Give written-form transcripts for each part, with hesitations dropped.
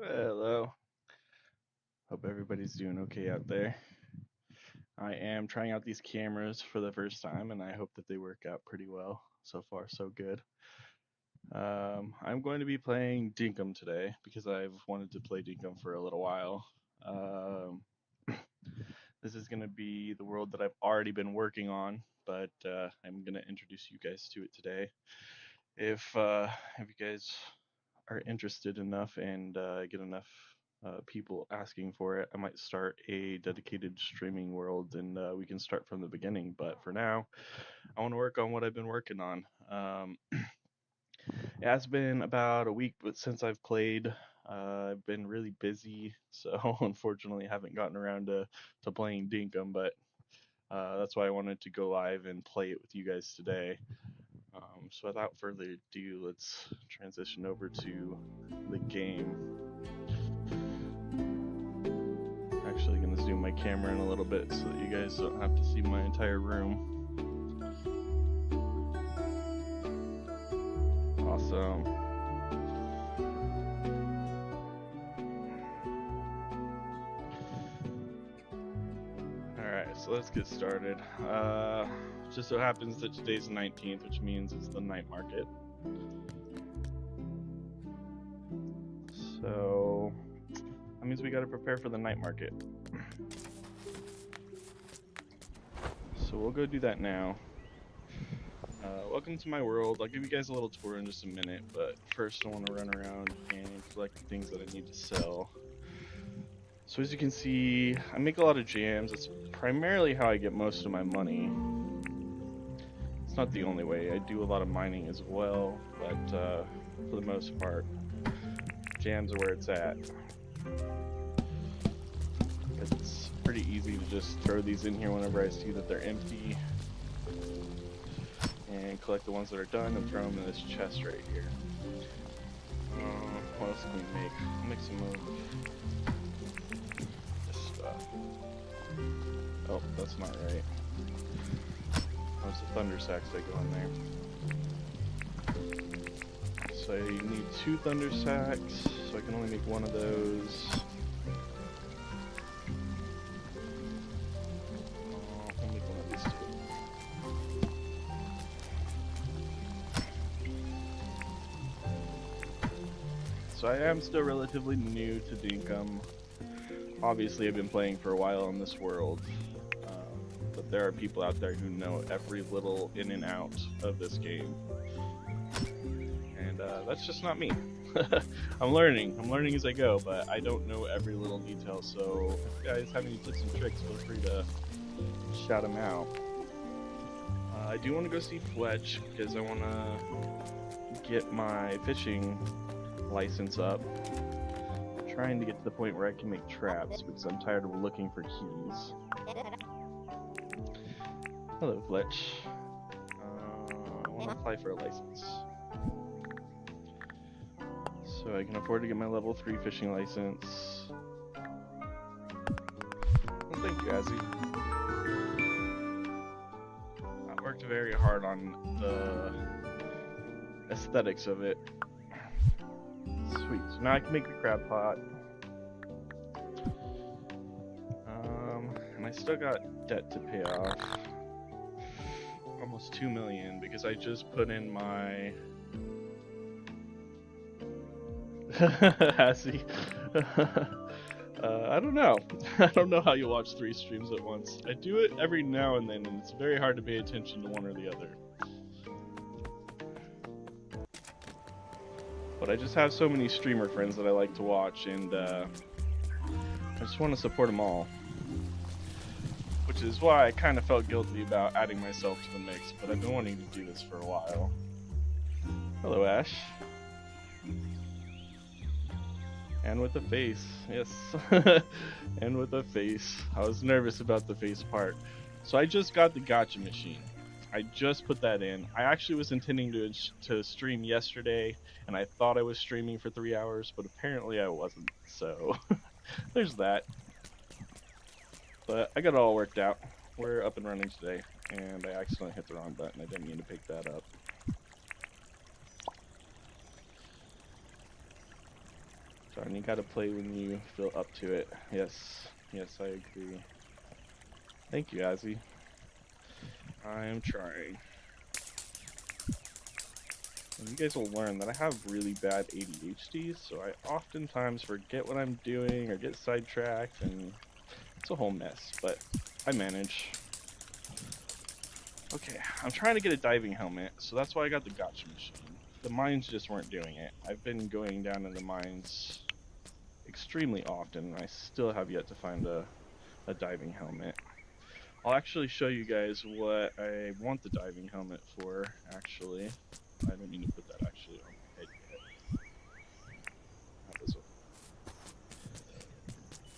Hello. Hope everybody's doing okay out there. I am trying out these cameras for the first time, and I hope that they work out pretty well. So far, so good. I'm going to be playing Dinkum today because I've wanted to play Dinkum for a little while. Um, this is going to be the world that I've already been working on, but I'm going to introduce you guys to it today. If you guys are interested enough and get enough people asking for it, I might start a dedicated streaming world and we can start from the beginning. But for now, I want to work on what I've been working on. It has been about a week since I've played. I've been really busy, so unfortunately haven't gotten around to playing Dinkum, but that's why I wanted to go live and play it with you guys today. So without further ado, let's transition over to the game. Actually going to zoom my camera in a little bit so that you guys don't have to see my entire room. Awesome. Alright, so let's get started. Just so happens that today's the 19th, which means it's the night market. So that means we gotta prepare for the night market. So we'll go do that now. Welcome to my world. I'll give you guys a little tour in just a minute, but first I want to run around and collect the things that I need to sell. So as you can see, I make a lot of jams. It's primarily how I get most of my money. It's not the only way. I do a lot of mining as well, but for the most part, jams are where it's at. It's pretty easy to just throw these in here whenever I see that they're empty, and collect the ones that are done and throw them in this chest right here. What else can we make? I'll make some of this stuff. Oh, that's not right. There's the thunder sacks that go in there. So I need 2 thunder sacks, so I can only make 1 of those. I'll make 1 of these 2. So I am still relatively new to Dinkum. Obviously I've been playing for a while in this world, but there are people out there who know every little in and out of this game. And that's just not me. I'm learning as I go, but I don't know every little detail, so if you guys have any tips and tricks, feel free to shout them out. I do want to go see Fletch, because I want to get my fishing license up. I'm trying to get to the point where I can make traps, because I'm tired of looking for keys. Hello, Fletch. I want to apply for a license, so I can afford to get my level 3 fishing license. Well, thank you, Azzy. I worked very hard on the aesthetics of it. Sweet, so now I can make the crab pot. And I still got debt to pay off. Almost 2 million, because I just put in my Assy. I don't know. I don't know how you watch 3 streams at once. I do it every now and then, and it's very hard to pay attention to one or the other. But I just have so many streamer friends that I like to watch, and I just want to support them all. Which is why I kind of felt guilty about adding myself to the mix, but I've been wanting to do this for a while. Hello, Ash. And with the face, yes. And with the face. I was nervous about the face part. So I just got the gacha machine. I just put that in. I actually was intending to stream yesterday, and I thought I was streaming for 3 hours, but apparently I wasn't. So there's that. But I got it all worked out. We're up and running today, and I accidentally hit the wrong button. I didn't mean to pick that up. Darn, you gotta play when you feel up to it. Yes, yes, I agree. Thank you, Azzy. I am trying. And you guys will learn that I have really bad ADHD, so I oftentimes forget what I'm doing or get sidetracked, and it's a whole mess, but I manage. Okay, I'm trying to get a diving helmet, so that's why I got the gacha machine. The mines just weren't doing it. I've been going down in the mines extremely often, and I still have yet to find a diving helmet. I'll actually show you guys what I want the diving helmet for, actually. I didn't mean to put that actually on my head yet. Not this one.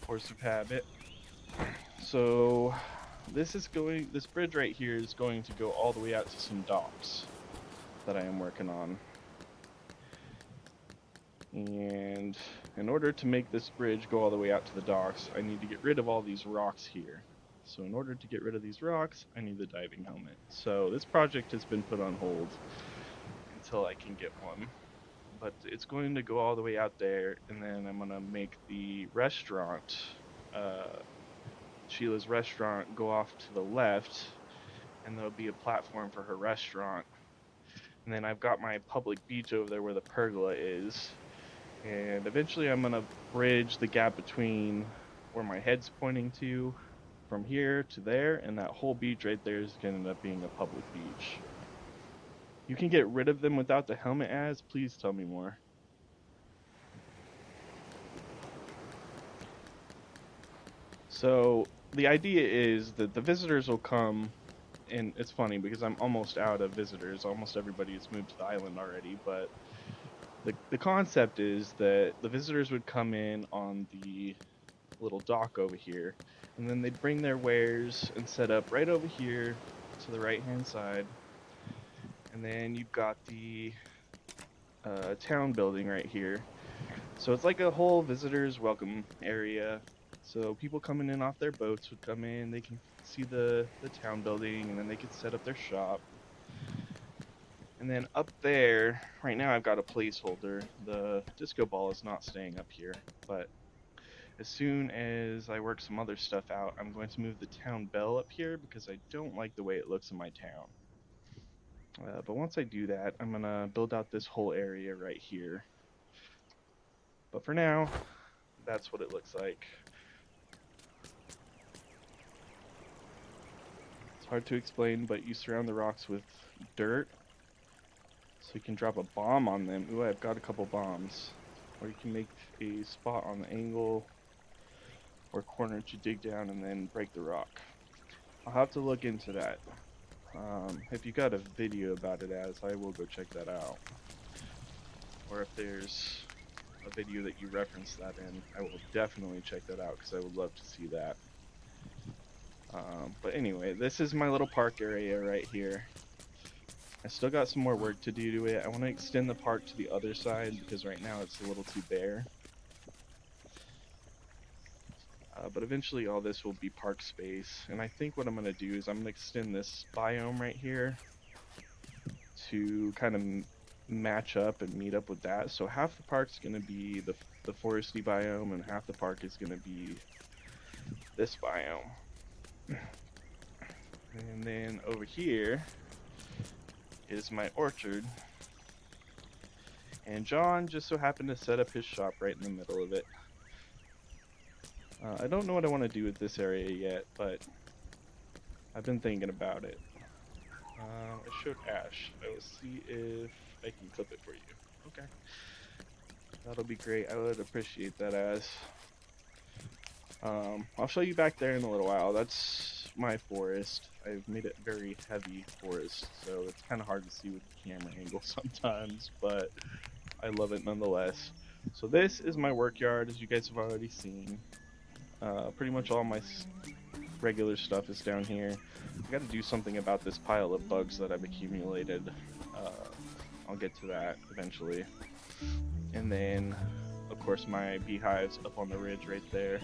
Force of habit. So this bridge right here is going to go all the way out to some docks that I am working on. And in order to make this bridge go all the way out to the docks, I need to get rid of all these rocks here. So in order to get rid of these rocks, I need the diving helmet. So this project has been put on hold until I can get one. But it's going to go all the way out there, and then I'm going to make the restaurant, Sheila's restaurant, go off to the left, and there'll be a platform for her restaurant. And then I've got my public beach over there where the pergola is. And eventually I'm going to bridge the gap between where my head's pointing to from here to there, and that whole beach right there is going to end up being a public beach. You can get rid of them without the helmet as, please tell me more. So the idea is that the visitors will come, and it's funny because I'm almost out of visitors. Almost everybody has moved to the island already, but the concept is that the visitors would come in on the little dock over here, and then they'd bring their wares and set up right over here to the right hand side. And then you've got the town building right here. So it's like a whole visitors welcome area. So people coming in off their boats would come in, they can see the town building, and then they could set up their shop. And then up there, right now I've got a placeholder. The disco ball is not staying up here, but as soon as I work some other stuff out, I'm going to move the town bell up here because I don't like the way it looks in my town. But once I do that, I'm going to build out this whole area right here. But for now, that's what it looks like. hard to explain, but you surround the rocks with dirt so you can drop a bomb on them. Ooh, I've got a couple bombs. Or you can make a spot on the angle or corner to dig down and then break the rock. I'll have to look into that. If you got a video about it, I will go check that out. Or if there's a video that you reference that in, I will definitely check that out because I would love to see that. But anyway, this is my little park area right here. I still got some more work to do to it. I want to extend the park to the other side because right now it's a little too bare. But eventually all this will be park space. And I think what I'm going to do is I'm going to extend this biome right here to kind of match up and meet up with that. So half the park's going to be the foresty biome and half the park is going to be this biome. And then over here is my orchard. And John just so happened to set up his shop right in the middle of it. I don't know what I want to do with this area yet, but I've been thinking about it. I showed Ash. I will see if I can clip it for you. Okay. That'll be great. I would appreciate that, Ash. I'll show you back there in a little while. That's my forest. I've made it very heavy forest, so it's kind of hard to see with the camera angle sometimes, but I love it nonetheless. So this is my work yard, as you guys have already seen. Pretty much all my regular stuff is down here. I gotta do something about this pile of bugs that I've accumulated. I'll get to that eventually. And then, of course, my beehives up on the ridge right there.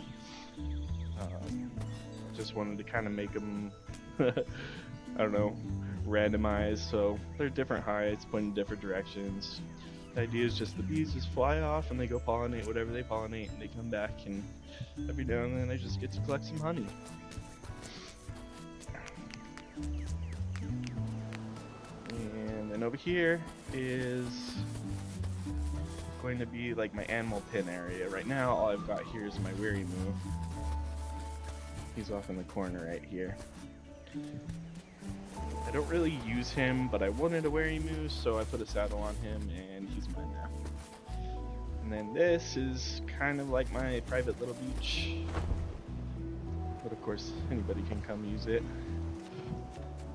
Just wanted to kind of make them, I don't know, randomized, so they're different heights, pointing in different directions. The idea is just the bees just fly off and they go pollinate whatever they pollinate, and they come back, and every now and then I just get to collect some honey. And then over here is going to be like my animal pen area. Right now all I've got here is my weary moo. He's off in the corner right here. I don't really use him, but I wanted a wary moose, so I put a saddle on him, and he's mine now. And then this is kind of like my private little beach, but of course anybody can come use it.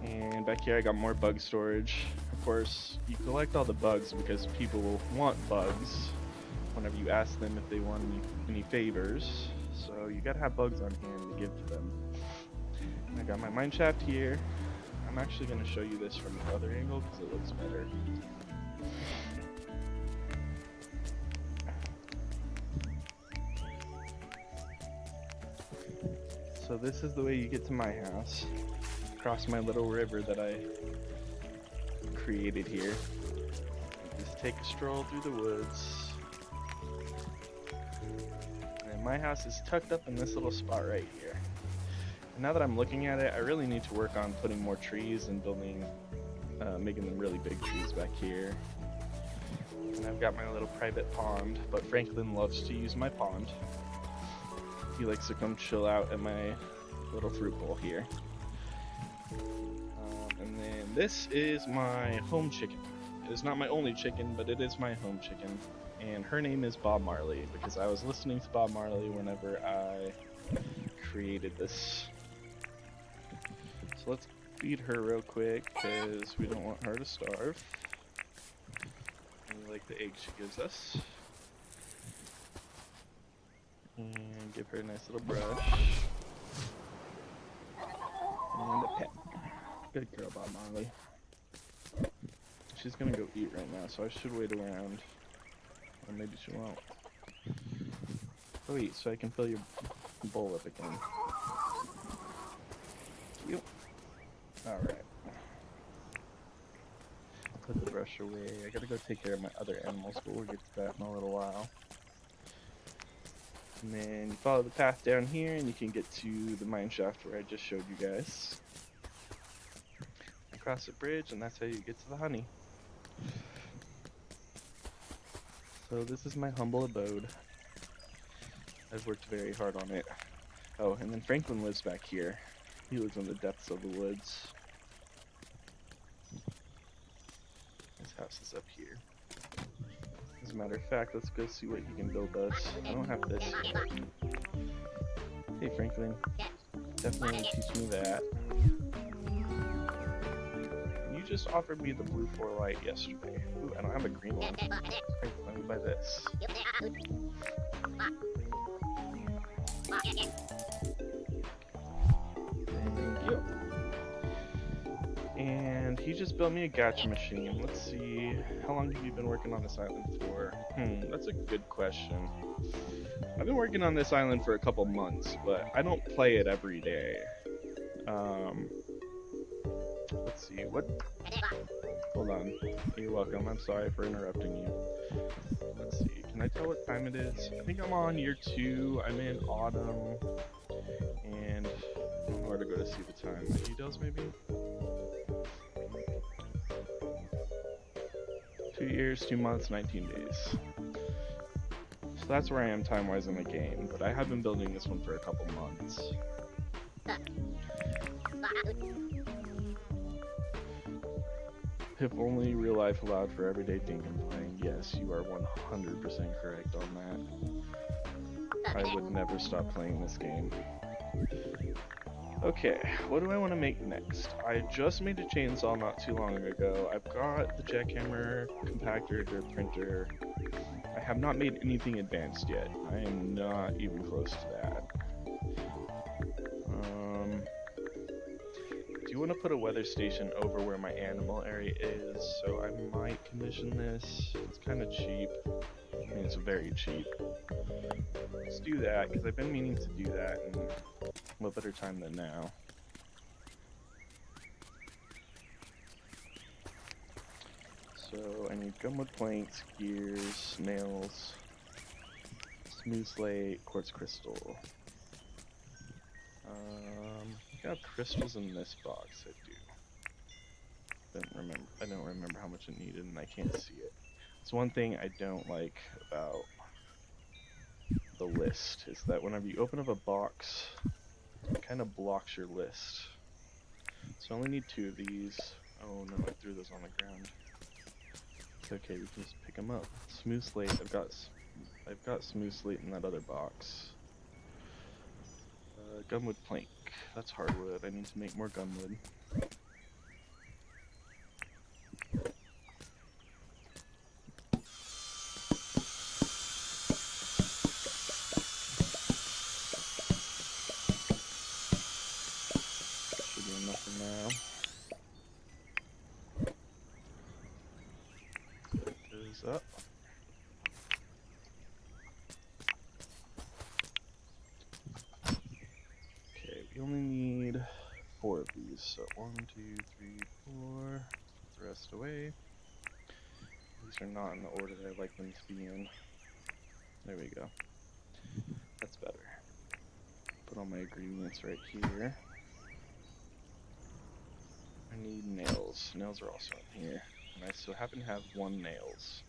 And back here I got more bug storage. Of course, you collect all the bugs because people will want bugs whenever you ask them if they want any favors. So you gotta have bugs on hand to give to them. And I got my mine shaft here. I'm actually going to show you this from the other angle because it looks better. So this is the way you get to my house. Across my little river that I created here. Just take a stroll through the woods. And my house is tucked up in this little spot right here. Now that I'm looking at it, I really need to work on putting more trees and building, making them really big trees back here. And I've got my little private pond, but Franklin loves to use my pond. He likes to come chill out at my little fruit bowl here. And then this is my home chicken. It's not my only chicken, but it is my home chicken. And her name is Bob Marley, because I was listening to Bob Marley whenever I created this. So let's feed her real quick because we don't want her to starve. We like the eggs she gives us. And give her a nice little brush. And a pet. Good girl, Bob Marley. She's gonna go eat right now, so I should wait around. Or maybe she won't. Go eat so I can fill your bowl up again. Cute. Alright. Put the brush away. I gotta go take care of my other animals, but we'll get to that in a little while. And then you follow the path down here and you can get to the mine shaft where I just showed you guys. Across the bridge, and that's how you get to the honey. So this is my humble abode. I've worked very hard on it. Oh, and then Franklin lives back here. He lives in the depths of the woods. His house is up here. As a matter of fact, let's go see what he can build us. I don't have this yet. Hey Franklin, definitely teach me that. You just offered me the blue 4 light yesterday. Ooh, I don't have a green one. Franklin, let me buy this. Thank you. And he just built me a gacha machine. Let's see, how long have you been working on this island for? That's a good question. I've been working on this island for a couple months, but I don't play it every day. Let's see, what? Hold on. You're welcome. I'm sorry for interrupting you. Let's see, can I tell what time it is? I think I'm on year 2. I'm in autumn. And I don't know where to go to see the time. My details, maybe? 2 years, 2 months, 19 days. So that's where I am time-wise in the game, but I have been building this one for a couple months. If only real life allowed for everyday Dinkum playing. Yes, you are 100% correct on that. I would never stop playing this game. Okay, what do I want to make next? I just made a chainsaw not too long ago. I've got the jackhammer, compactor, dirt printer. I have not made anything advanced yet. I am not even close to that. I do want to put a weather station over where my animal area is, so I might commission this. It's kind of cheap. I mean, it's very cheap. Let's do that, because I've been meaning to do that, and what better time than now. So I need gumwood planks, gears, nails, smooth slate, quartz crystal. I got crystals in this box. I do. I don't remember how much it needed, and I can't see it. It's one thing I don't like about the list is that whenever you open up a box, it kind of blocks your list. So I only need 2 of these. Oh no, I threw those on the ground. It's okay, we can just pick them up. Smooth slate. I've got smooth slate in that other box. Gunwood plank. That's hardwood. I need to make more gunwood. Should be enough for now. Put those up. We only need 4 of these, so 1, 2, 3, 4, put the rest away. These are not in the order that I'd like them to be in. There we go. That's better. Put all my ingredients right here. I need nails. Nails are also in here. And I so happen to have 1 nails.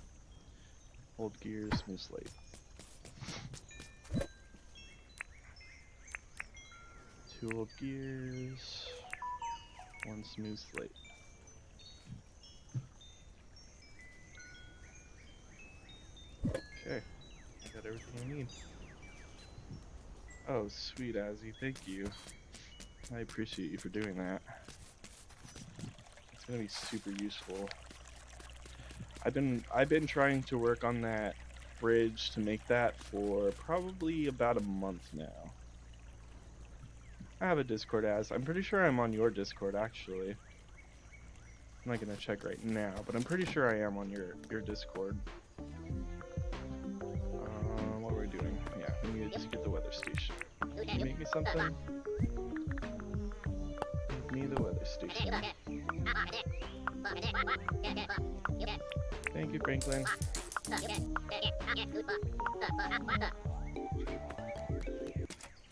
Old gears, smooth slate. 2 old gears, 1 smooth slate. Okay, I got everything I need. Oh, sweet Azzy, thank you. I appreciate you for doing that. It's gonna be super useful. I've been trying to work on that bridge to make that for probably about a month now. I have a Discord as. I'm pretty sure I'm on your Discord actually. I'm not gonna check right now, but I'm pretty sure I am on your Discord. What are we doing? Yeah, we need to just get the weather station. Can you make me something? Make me the weather station. Thank you, Franklin.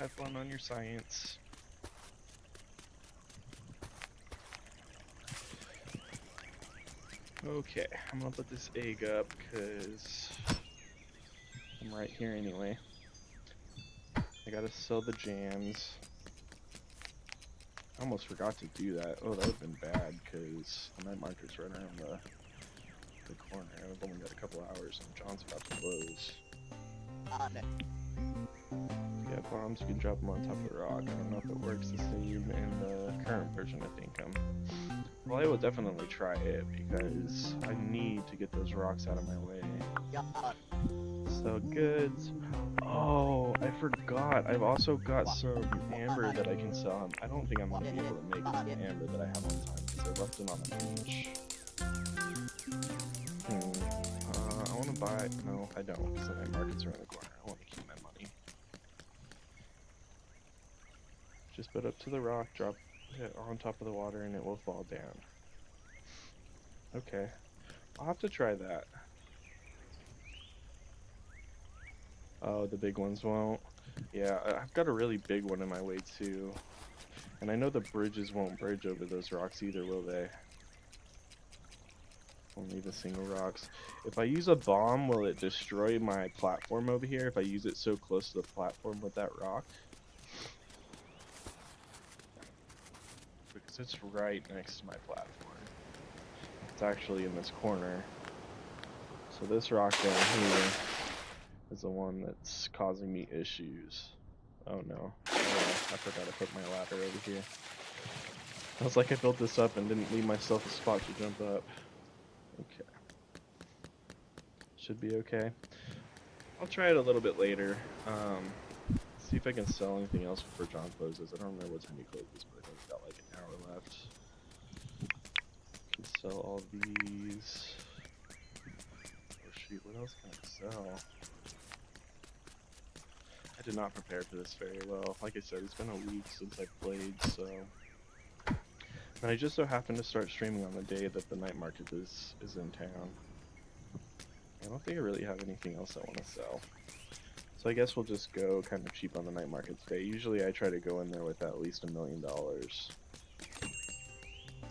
Have fun on your science. Okay, I'm gonna put this egg up because I'm right here anyway. I gotta sell the jams. almost forgot to do that. Oh, that would have been bad because the night market's right around the corner. I've only got a couple hours and John's about to close. Yeah, bombs, you can drop them on top of the rock. I don't know if it works the same in the current version of Dinkum. Well, I will definitely try it because I need to get those rocks out of my way. So goods. Oh, I forgot. I've also got some amber that I can sell. I don't think I'm going to be able to make it with the amber that I have on time because I left it on the beach. I want to buy... No, I don't because the night market's around the corner. I want to keep my money. Just put up to the rock, drop it on top of the water, and it will fall down. Okay. I'll have to try that. Oh, the big ones won't. Yeah, I've got a really big one in my way too. And I know the bridges won't bridge over those rocks either, will they? Only the single rocks. If I use a bomb, will it destroy my platform over here if I use it so close to the platform with that rock? Because it's right next to my platform. It's actually in this corner. So this rock down here is the one that's causing me issues. Oh no. I forgot to put my ladder over here. I was like, I built this up and didn't leave myself a spot to jump up. Okay. Should be okay. I'll try it a little bit later. See if I can sell anything else before John closes. I don't remember what time he closes, but I think we've got like an hour left. Can sell all these. Oh shoot, what else can I sell? I did not prepare for this very well. Like I said, it's been a week since I played, so... And I just so happened to start streaming on the day that the night market is in town. I don't think I really have anything else I want to sell. So I guess we'll just go kind of cheap on the night market today. Usually I try to go in there with at least $1 million.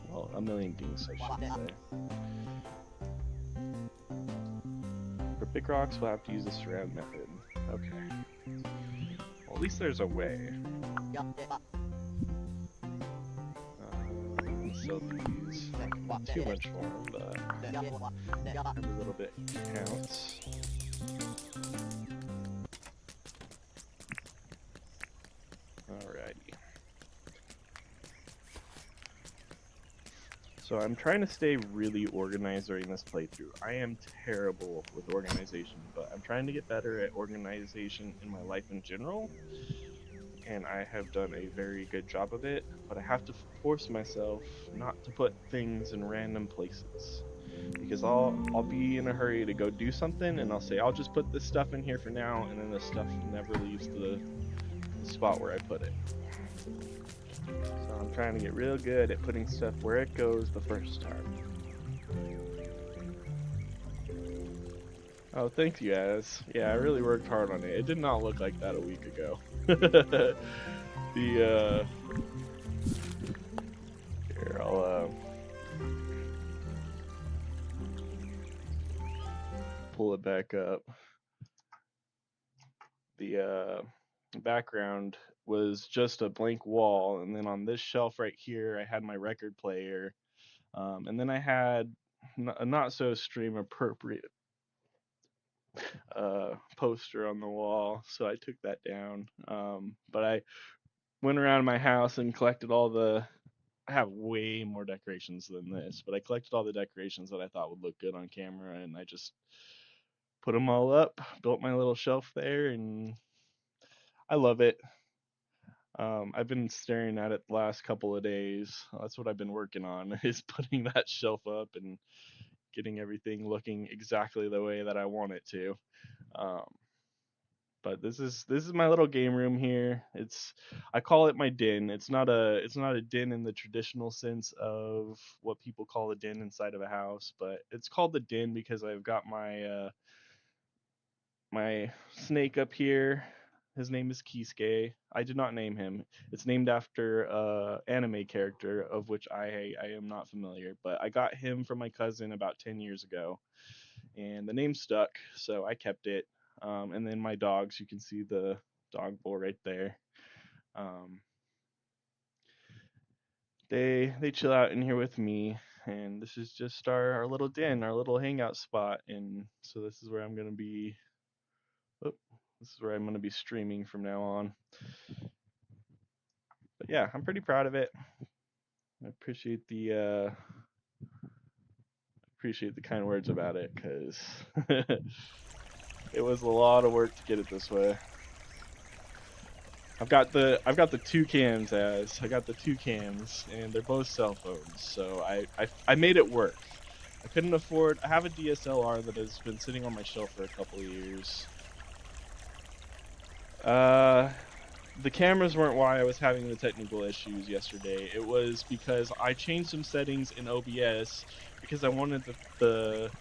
Well, 1 million dings, I should say. For big rocks, we'll have to use the surround method. Okay. Well, at least there's a way. Sell these. Not too much for them, but every little bit counts. Alrighty. So I'm trying to stay really organized during this playthrough. I am terrible with organization, but I'm trying to get better at organization in my life in general. And I have done a very good job of it, but I have to force myself not to put things in random places. Because I'll be in a hurry to go do something, and I'll say, I'll just put this stuff in here for now, and then the stuff never leaves the spot where I put it. So I'm trying to get real good at putting stuff where it goes the first time. Oh, thank you guys. Yeah, I really worked hard on it. It did not look like that a week ago. Here, I'll pull it back up. The background was just a blank wall, and then on this shelf right here, I had my record player, and then I had a not so stream appropriate poster on the wall, so I took that down. But I went around my house and collected all the... I have way more decorations than this, but I collected all the decorations that I thought would look good on camera, and I just put them all up, built my little shelf there, and I love it. I've been staring at it the last couple of days. That's what I've been working on, is putting that shelf up and getting everything looking exactly the way that I want it to. But this is my little game room here. I call it my den. It's not a den in the traditional sense of what people call a den inside of a house, but it's called the den because I've got my my snake up here. His name is Kisuke. I did not name him. It's named after an anime character of which I am not familiar, but I got him from my cousin about 10 years ago, and the name stuck, so I kept it. And then my dogs, you can see the dog bowl right there. they chill out in here with me, and this is just our little den, our little hangout spot, and so this is where I'm gonna be. Oh, this is where I'm gonna be streaming from now on. But yeah, I'm pretty proud of it. I appreciate the kind words about it, because it was a lot of work to get it this way. I've got the two cams, I got the two cams, and they're both cell phones, so I made it work. I couldn't afford. I have a DSLR that has been sitting on my shelf for a couple of years. Uh, the cameras weren't why I was having the technical issues yesterday. It was because I changed some settings in OBS because I wanted the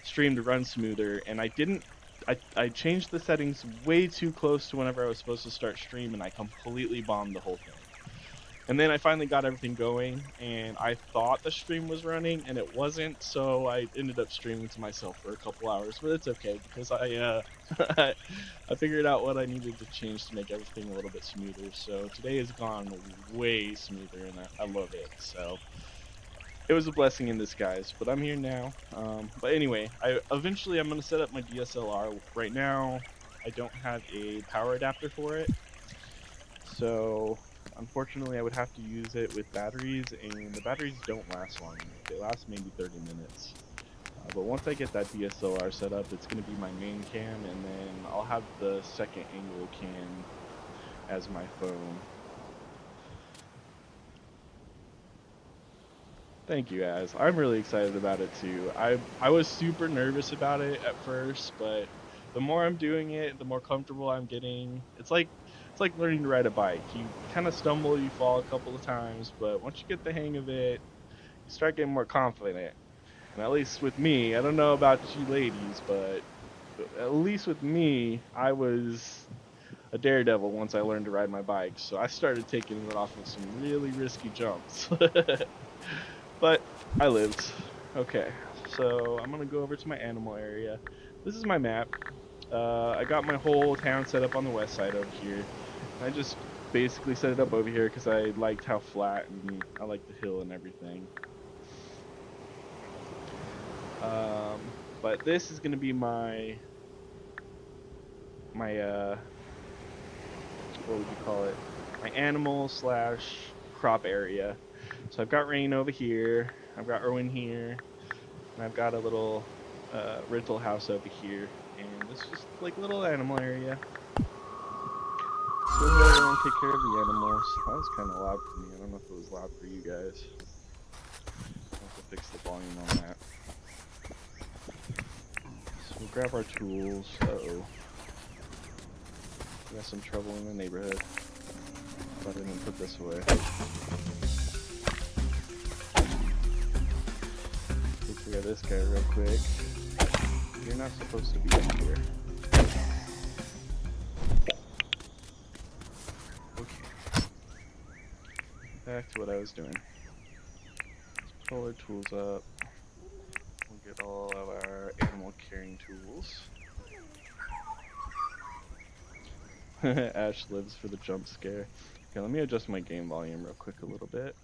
stream to run smoother, and I didn't. I changed the settings way too close to whenever I was supposed to start stream, and I completely bombed the whole thing. And then I finally got everything going, and I thought the stream was running, and it wasn't, so I ended up streaming to myself for a couple hours, but it's okay, because I figured out what I needed to change to make everything a little bit smoother, so today has gone way smoother, and I love it, so it was a blessing in disguise, but I'm here now. But anyway, eventually I'm going to set up my DSLR. Right now, I don't have a power adapter for it, so unfortunately I would have to use it with batteries, and the batteries don't last long. They last maybe 30 minutes. But once I get that DSLR set up, it's going to be my main cam, and then I'll have the second angle cam as my phone. Thank you, Az. I'm really excited about it too. I was super nervous about it at first, but the more I'm doing it, the more comfortable I'm getting. It's like learning to ride a bike. You kind of stumble, you fall a couple of times, but once you get the hang of it, you start getting more confident. And at least with me, I don't know about you ladies, but at least with me, I was a daredevil once I learned to ride my bike. So I started taking it off of some really risky jumps. But I lived. Okay, so I'm gonna go over to my animal area. This is my map. I got my whole town set up on the west side over here. I just basically set it up over here because I liked how flat and I like the hill and everything. But this is gonna be my what would you call it? My animal slash crop area. So I've got Rain over here. I've got Erwin here. And I've got a little rental house over here, and this is just like a little animal area. So we'll go over and take care of the animals. That was kind of loud for me. I don't know if it was loud for you guys. I'll have to fix the volume on that. So we'll grab our tools. Uh-oh. We got some trouble in the neighborhood. But I didn't put this away. Take care of this guy real quick. You're not supposed to be up here. Okay. Back to what I was doing. Let's pull our tools up. We'll get all of our animal carrying tools. Ash lives for the jump scare. Okay, let me adjust my game volume real quick a little bit.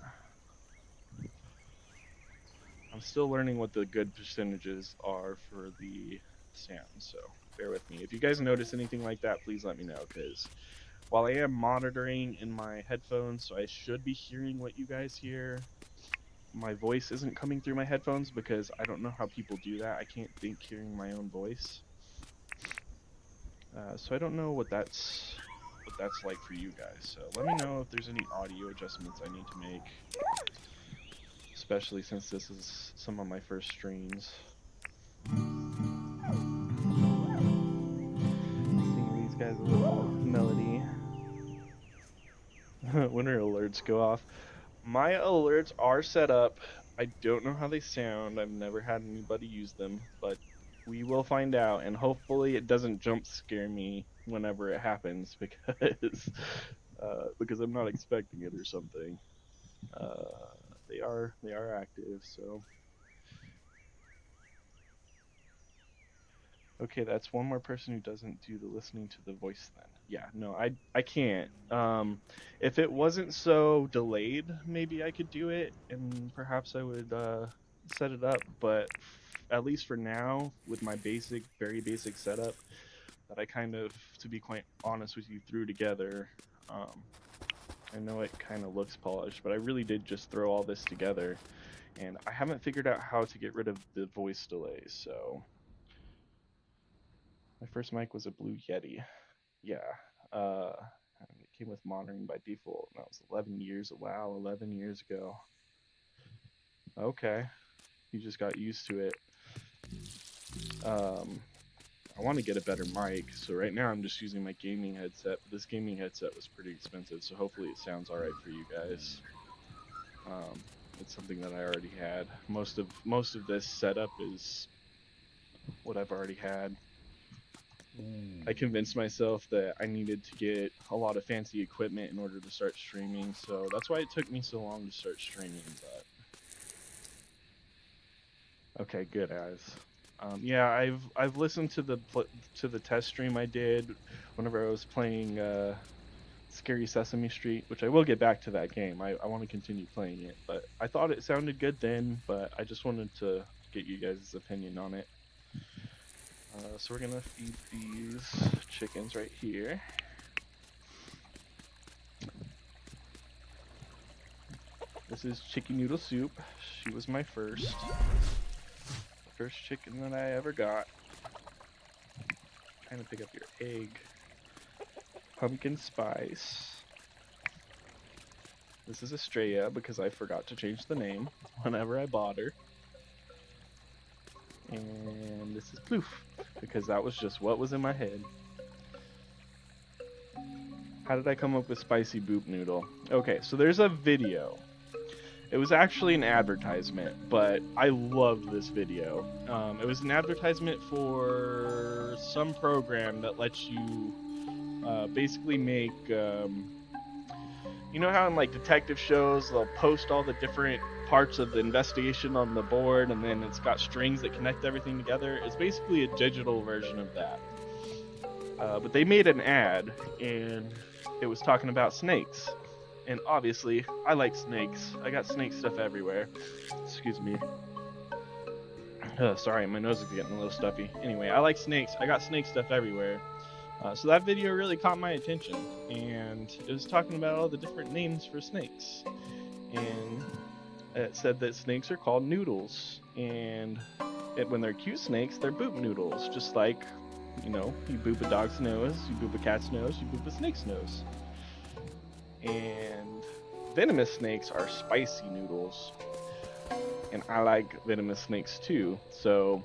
I'm still learning what the good percentages are for the sound, so bear with me. If you guys notice anything like that, please let me know, because while I am monitoring in my headphones, so I should be hearing what you guys hear, my voice isn't coming through my headphones because I don't know how people do that. I can't think hearing my own voice. So I don't know what that's like for you guys. So let me know if there's any audio adjustments I need to make, especially since this is some of my first streams. Sing these guys a little melody. When our alerts go off. My alerts are set up. I don't know how they sound. I've never had anybody use them, but we will find out, and hopefully it doesn't jump scare me whenever it happens, because I'm not expecting it or something. They are active, so Okay, that's one more person who doesn't do the listening to the voice then. Yeah, no, I can't. If it wasn't so delayed, maybe I could do it and perhaps I would set it up, but at least for now with my basic, very basic setup that I kind of, to be quite honest with you, threw together. Um, I know it kind of looks polished, but I really did just throw all this together and I haven't figured out how to get rid of the voice delays, so my first mic was a Blue Yeti. Yeah. And it came with monitoring by default. And that was 11 years. Wow, 11 years ago. Okay. You just got used to it. I want to get a better mic. So right now I'm just using my gaming headset. But this gaming headset was pretty expensive. So hopefully it sounds all right for you guys. It's something that I already had. Most of this setup is what I've already had. I convinced myself that I needed to get a lot of fancy equipment in order to start streaming, so that's why it took me so long to start streaming, but... Okay, good, guys. Yeah, I've listened to the test stream I did whenever I was playing Scary Sesame Street, which I will get back to that game. I want to continue playing it, but I thought it sounded good then, but I just wanted to get you guys' opinion on it. So we're gonna feed these chickens right here. This is chicken noodle soup. She was my first chicken that I ever got. Trying to pick up your egg. Pumpkin spice. This is Estrella because I forgot to change the name whenever I bought her. And this is Ploof because that was just what was in my head. How did I come up with SpicyBoopNoodle? Okay, so there's a video. It was actually an advertisement, but I loved this video. It was an advertisement for some program that lets you basically make, you know how in like detective shows they'll post all the different parts of the investigation on the board and then it's got strings that connect everything together? It's basically a digital version of that. But they made an ad and it was talking about snakes. And obviously, I like snakes. I got snake stuff everywhere. Excuse me. Sorry, my nose is getting a little stuffy. Anyway, I like snakes. I got snake stuff everywhere. So that video really caught my attention. And it was talking about all the different names for snakes. And it said that snakes are called noodles. And when they're cute snakes, they're boop noodles. Just like, you know, you boop a dog's nose, you boop a cat's nose, you boop a snake's nose. And venomous snakes are spicy noodles. And I like venomous snakes too. So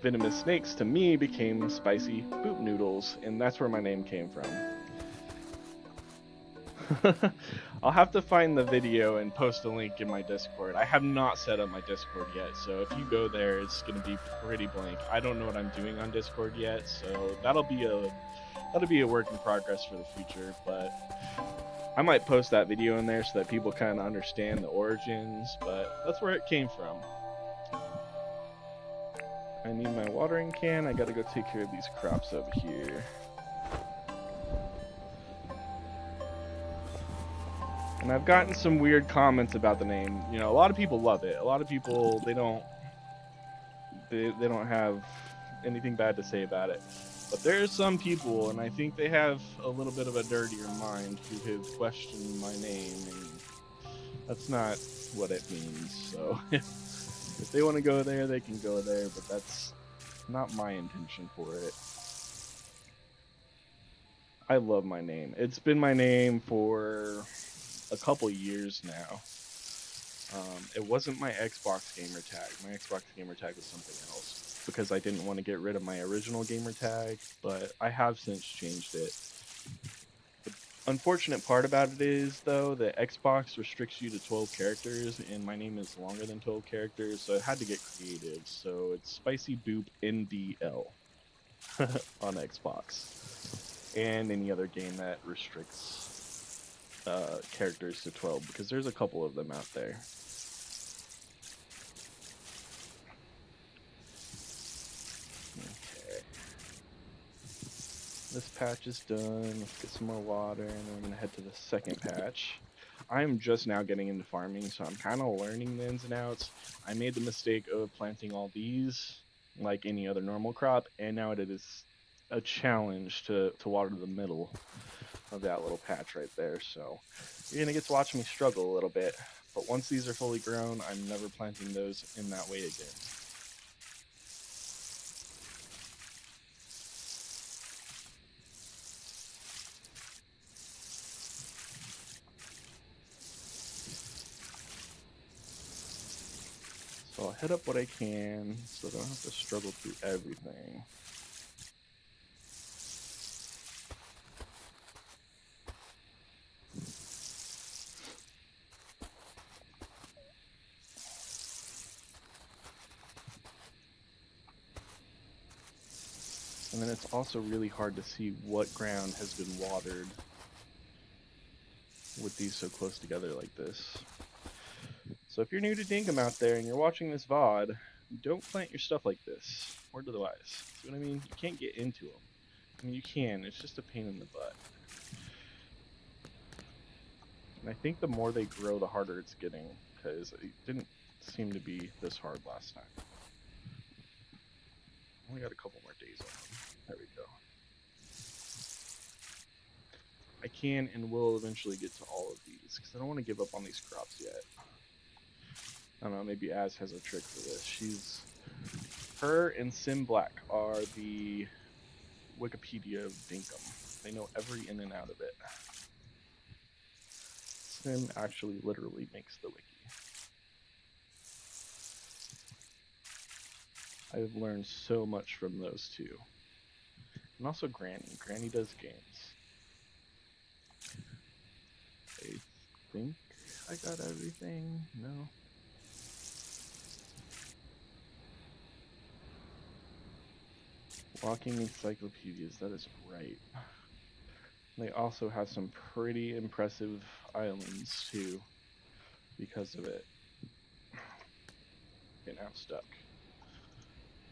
venomous snakes to me became SpicyBoopNoodles, and that's where my name came from. I'll have to find the video and post a link in my Discord. I have not set up my Discord yet, so if you go there, it's going to be pretty blank. I don't know what I'm doing on Discord yet, so that'll be a work in progress for the future, but I might post that video in there so that people kind of understand the origins, but that's where it came from. I need my watering can. I gotta go take care of these crops over here. And I've gotten some weird comments about the name. You know, a lot of people love it. A lot of people, they don't have anything bad to say about it. But there are some people, and I think they have a little bit of a dirtier mind, who have questioned my name, and that's not what it means. So if they want to go there, they can go there, but that's not my intention for it. I love my name. It's been my name for a couple years now. It wasn't my Xbox gamer tag. My Xbox gamer tag was something else because I didn't want to get rid of my original gamer tag, but I have since changed it. The unfortunate part about it is, though, that Xbox restricts you to 12 characters, and my name is longer than 12 characters, so I had to get creative. So it's SpicyBoopNDL on Xbox, and any other game that restricts characters to 12, because there's a couple of them out there. Okay. This patch is done. Let's get some more water, and then we're gonna head to the second patch. I'm just now getting into farming, so I'm kind of learning the ins and outs. I made the mistake of planting all these like any other normal crop, and now it is a challenge to water the middle of that little patch right there. So you're gonna get to watch me struggle a little bit. But once these are fully grown, I'm never planting those in that way again. So I'll hit up what I can so I don't have to struggle through everything. And then it's also really hard to see what ground has been watered with these so close together like this. So if you're new to Dinkum out there and you're watching this VOD, don't plant your stuff like this, or otherwise. See what I mean? You can't get into them. I mean, you can, it's just a pain in the butt. And I think the more they grow, the harder it's getting, because it didn't seem to be this hard last time. Only got a couple more days on them. There we go. I can and will eventually get to all of these, because I don't want to give up on these crops yet. I don't know, maybe Az has a trick for this. Her and Sim Black are the Wikipedia of Dinkum. They know every in and out of it. Sim actually literally makes the wiki. I've learned so much from those two. And also Granny. Granny does games. I think I got everything. No. Walking encyclopedias, that is right. They also have some pretty impressive islands too because of it. Okay, now I'm stuck.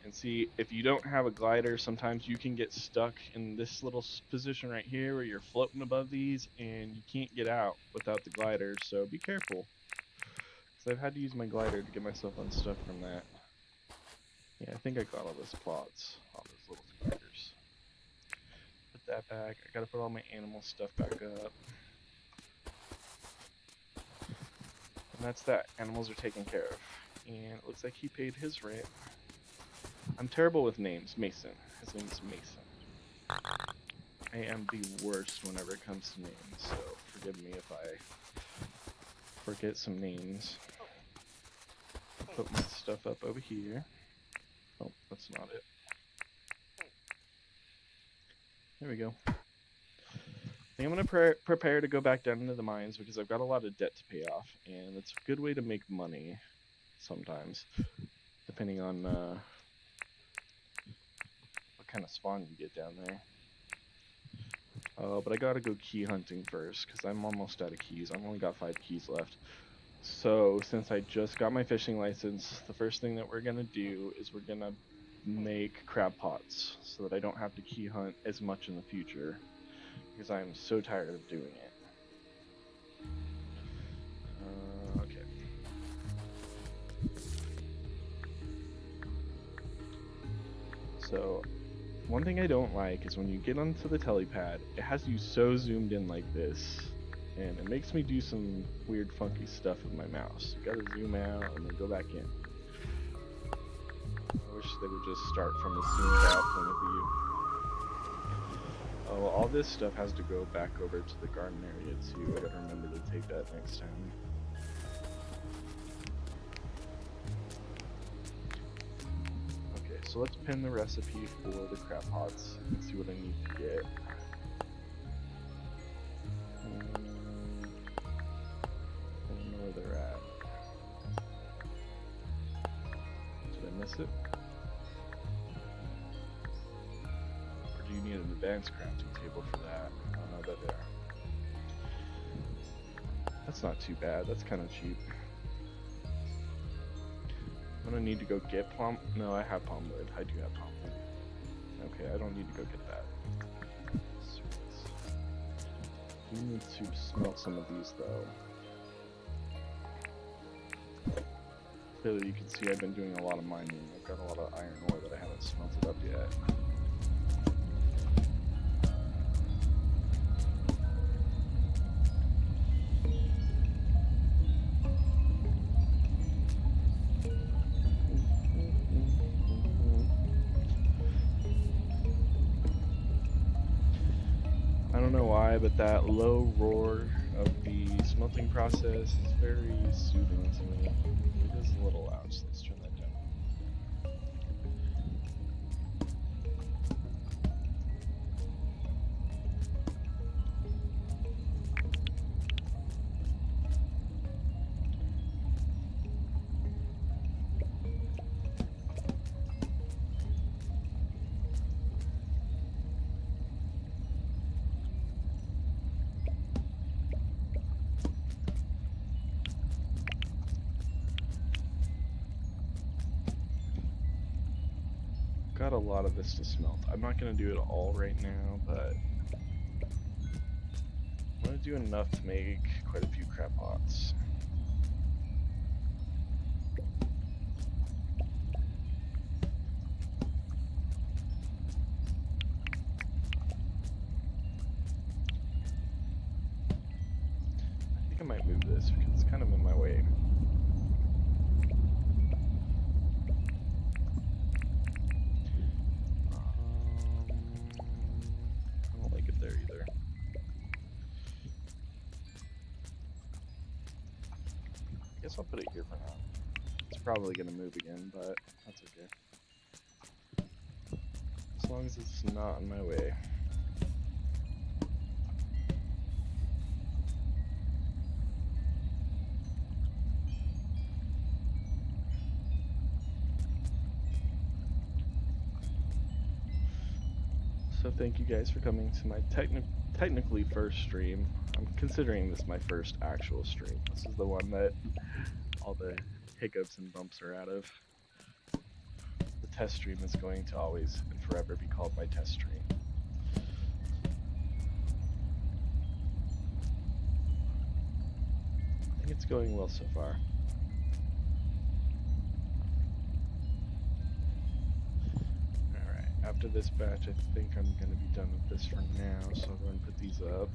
And see, if you don't have a glider, sometimes you can get stuck in this little position right here where you're floating above these and you can't get out without the glider, so be careful. Because I've had to use my glider to get myself unstuck from that. Yeah, I think I got all those plots, all those little spiders. Put that back. I gotta put all my animal stuff back up. And that's that. Animals are taken care of. And it looks like he paid his rent. I'm terrible with names. Mason. His name is Mason. I am the worst whenever it comes to names, so forgive me if I forget some names. Put my stuff up over here. Oh, that's not it. There we go. I think I'm going to prepare to go back down into the mines because I've got a lot of debt to pay off, and it's a good way to make money sometimes, depending on what kind of spawn you get down there. But I gotta go key hunting first because I'm almost out of keys. I've only got 5 keys left. So since I just got my fishing license, the first thing that we're gonna do is we're gonna make crab pots so that I don't have to key hunt as much in the future because I'm so tired of doing it. Okay. So one thing I don't like is when you get onto the telepad, it has you so zoomed in like this, and it makes me do some weird funky stuff with my mouse. You gotta zoom out and then go back in. I wish they would just start from a zoomed out point of view. Oh, well, all this stuff has to go back over to the garden area too. I gotta remember to take that next time. Okay, so let's pin the recipe for the crab pots and see what I need to get. I don't know where they're at. Did I miss it? Or do you need an advanced crafting table for that? Oh no, they're there. That's not too bad, that's kind of cheap. I'm gonna need to go get palm. No, I have palm wood. I do have palm wood. Okay, I don't need to go get that. We need to smelt some of these though. Clearly you can see I've been doing a lot of mining. I've got a lot of iron ore that I haven't smelted up yet. I don't know why, but that low roar of the smelting process is very soothing to me. It is a little loud, so let's turn that down. Got a lot of this to smelt. I'm not going to do it all right now, but I'm going to do enough to make quite a few crab pots. I think I might move this because it's kind of in my way. I'll put it here for now. It's probably gonna move again, but that's okay. As long as it's not in my way. So thank you guys for coming to my technically first stream. I'm considering this my first actual stream. This is the one that all the hiccups and bumps are out of. The test stream is going to always and forever be called my test stream. I think it's going well so far. Alright, after this batch I think I'm going to be done with this for now, so I'll go and put these up.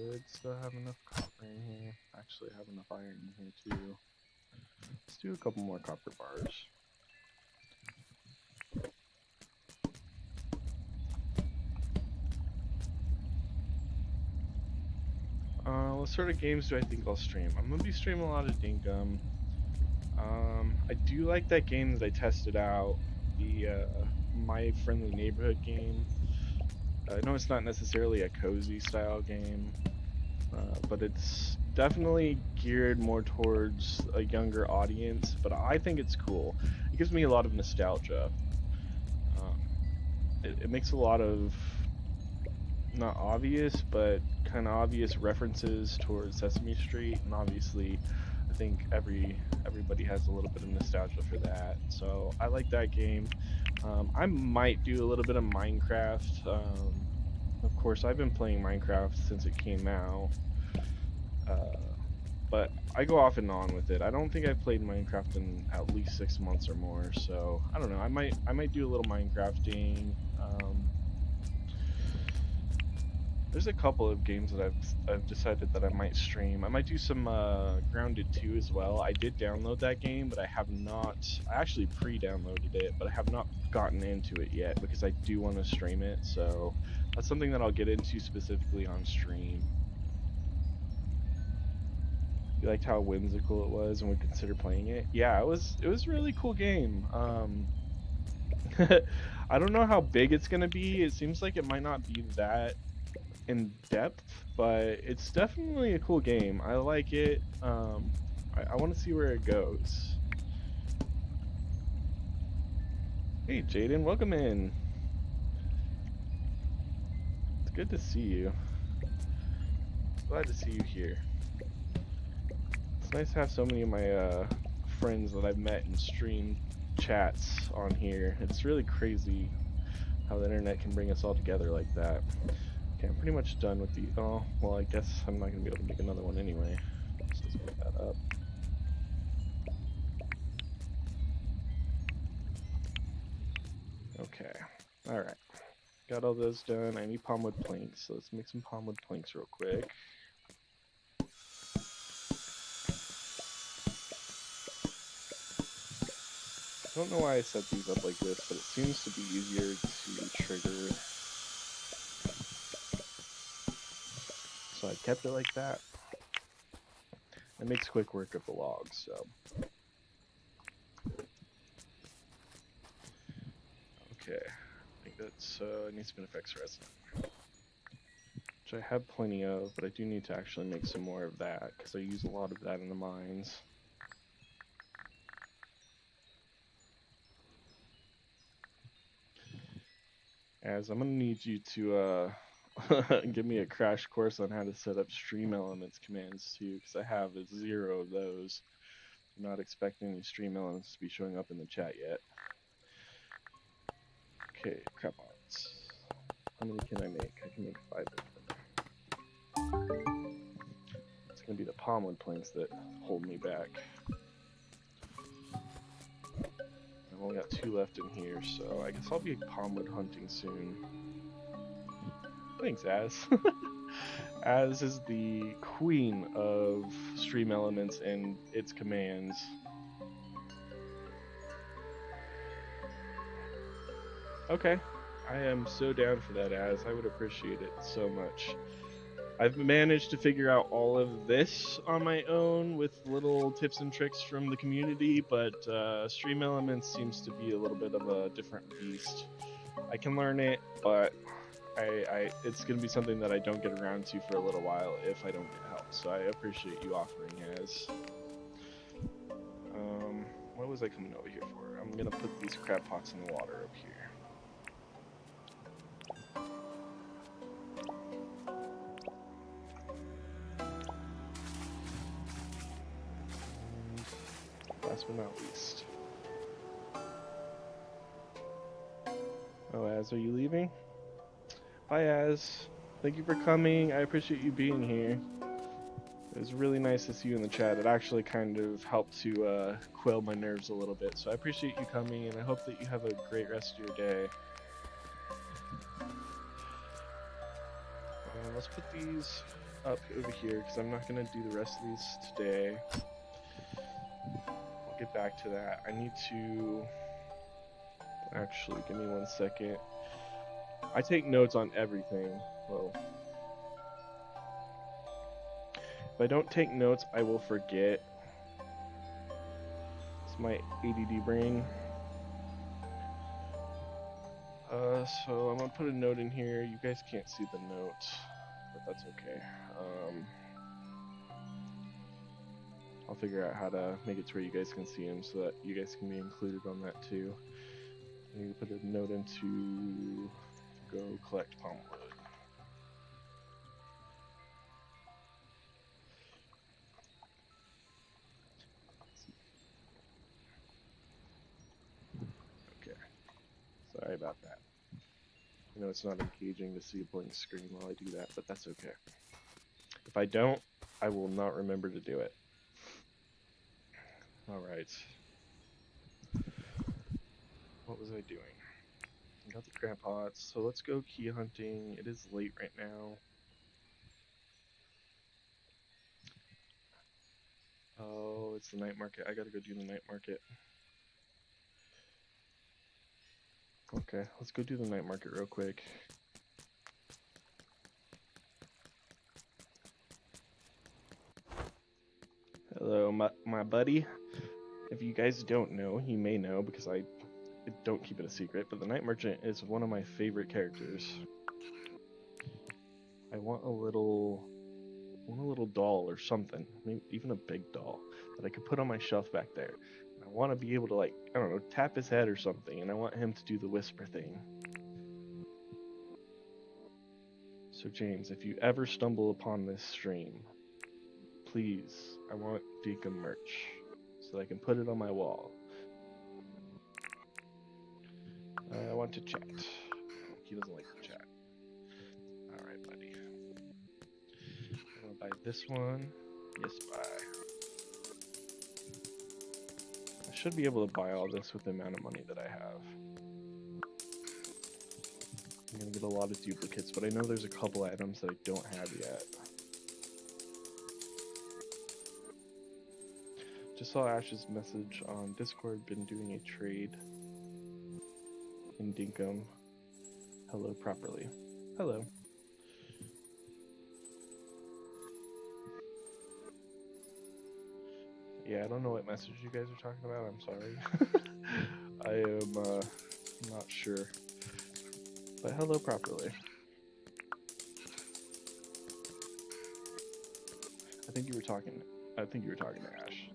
Should still have enough copper in here. Actually, I have enough iron in here too. Let's do a couple more copper bars. What sort of games do I think I'll stream? I'm gonna be streaming a lot of Dinkum. I do like that game that I tested out, the My Friendly Neighborhood game. I know it's not necessarily a cozy style game, but it's definitely geared more towards a younger audience, but I think it's cool. It gives me a lot of nostalgia. It makes a lot of, not obvious, but kind of obvious references towards Sesame Street, and obviously I think everybody has a little bit of nostalgia for that, so I like that game. I might do a little bit of Minecraft. Of course, I've been playing Minecraft since it came out, but I go off and on with it. I don't think I've played Minecraft in at least 6 months or more, so I don't know. I might do a little Minecrafting. There's a couple of games that I've decided that I might stream. I might do some Grounded 2 as well. I did download that game, but I have not. I actually pre-downloaded it, but I have not gotten into it yet because I do want to stream it. So that's something that I'll get into specifically on stream. You liked how whimsical it was and would consider playing it? Yeah, it was a really cool game. I don't know how big it's gonna be. It seems like it might not be that in depth, but it's definitely a cool game. I like it. I want to see where it goes. Hey Jaden, welcome in. It's good to see you. Glad to see you here. It's nice to have so many of my friends that I've met in stream chats on here. It's really crazy how the internet can bring us all together like that. Okay, I'm pretty much done with the... Oh, well, I guess I'm not going to be able to make another one anyway. So let's move that up. Okay, alright. Got all those done. I need palmwood planks, so let's make some palmwood planks real quick. I don't know why I set these up like this, but it seems to be easier to trigger. So I kept it like that. It makes quick work of the logs, so. Okay, I think that's needs some effects resin, which I have plenty of, but I do need to actually make some more of that because I use a lot of that in the mines. As I'm gonna need you to give me a crash course on how to set up stream elements commands too, because I have 0 of those. I'm not expecting any stream elements to be showing up in the chat yet. Okay, crap odds. How many can I make? I can make 5 of them. It's gonna be the palmwood planks that hold me back. I've only got 2 left in here, so I guess I'll be palmwood hunting soon. Thanks, Az. Az is the queen of stream elements and its commands. Okay, I am so down for that, Az. I would appreciate it so much. I've managed to figure out all of this on my own with little tips and tricks from the community, but stream elements seems to be a little bit of a different beast. I can learn it, but it's going to be something that I don't get around to for a little while if I don't get help. So I appreciate you offering, Az. What was I coming over here for? I'm going to put these crab pots in the water up here. Last but not least. Oh, Az, are you leaving? Bye, Az. Thank you for coming. I appreciate you being here. It was really nice to see you in the chat. It actually kind of helped to quell my nerves a little bit. So I appreciate you coming, and I hope that you have a great rest of your day. Let's put these up over here, because I'm not going to do the rest of these today. I'll get back to that. I need to... Actually, give me 1 second. I take notes on everything. Whoa. If I don't take notes, I will forget. It's my ADD brain. So I'm gonna put a note in here. You guys can't see the note, but that's okay. I'll figure out how to make it to where you guys can see them so that you guys can be included on that too. I need to put a note into go collect palmwood. Okay. Sorry about that. I know it's not engaging to see a blank screen while I do that, but that's okay. If I don't, I will not remember to do it. Alright. What was I doing? I got the crab pots, so let's go key hunting. It is late right now. Oh, it's the night market. I gotta go do the night market. Okay, let's go do the night market real quick. Hello, my buddy. If you guys don't know, you may know because I don't keep it a secret, but the Night Merchant is one of my favorite characters. I want a little doll or something, maybe even a big doll that I could put on my shelf back there. I want to be able to, like, I don't know, tap his head or something, and I want him to do the whisper thing. So James, if you ever stumble upon this stream, please, I want Dinkum merch so that I can put it on my wall. I want to chat. He doesn't like the chat. Alright, buddy. I'm gonna buy this one. Yes, buy. I should be able to buy all this with the amount of money that I have. I'm gonna get a lot of duplicates, but I know there's a couple items that I don't have yet. Just saw Ash's message on Discord, been doing a trade in Dinkum. Hello properly. Hello. Yeah, I don't know what message you guys are talking about, I'm sorry. I am not sure. But hello properly. I think you were talking to Ash.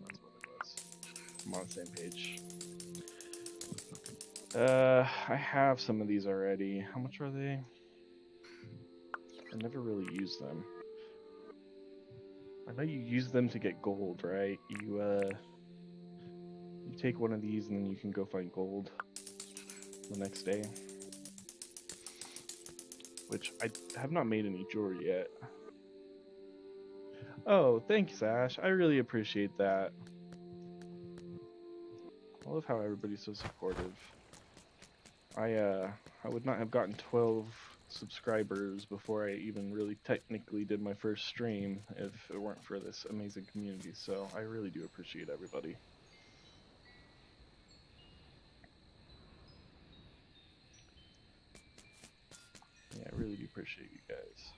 That's what it was. I'm on the same page. I have some of these already. How much are they? I never really use them. I know you use them to get gold, right? You take one of these and then you can go find gold the next day. Which I have not made any jewelry yet. Oh, thanks, Ash. I really appreciate that. I love how everybody's so supportive. I would not have gotten 12 subscribers before I even really technically did my first stream if it weren't for this amazing community, so I really do appreciate everybody. Yeah, I really do appreciate you guys.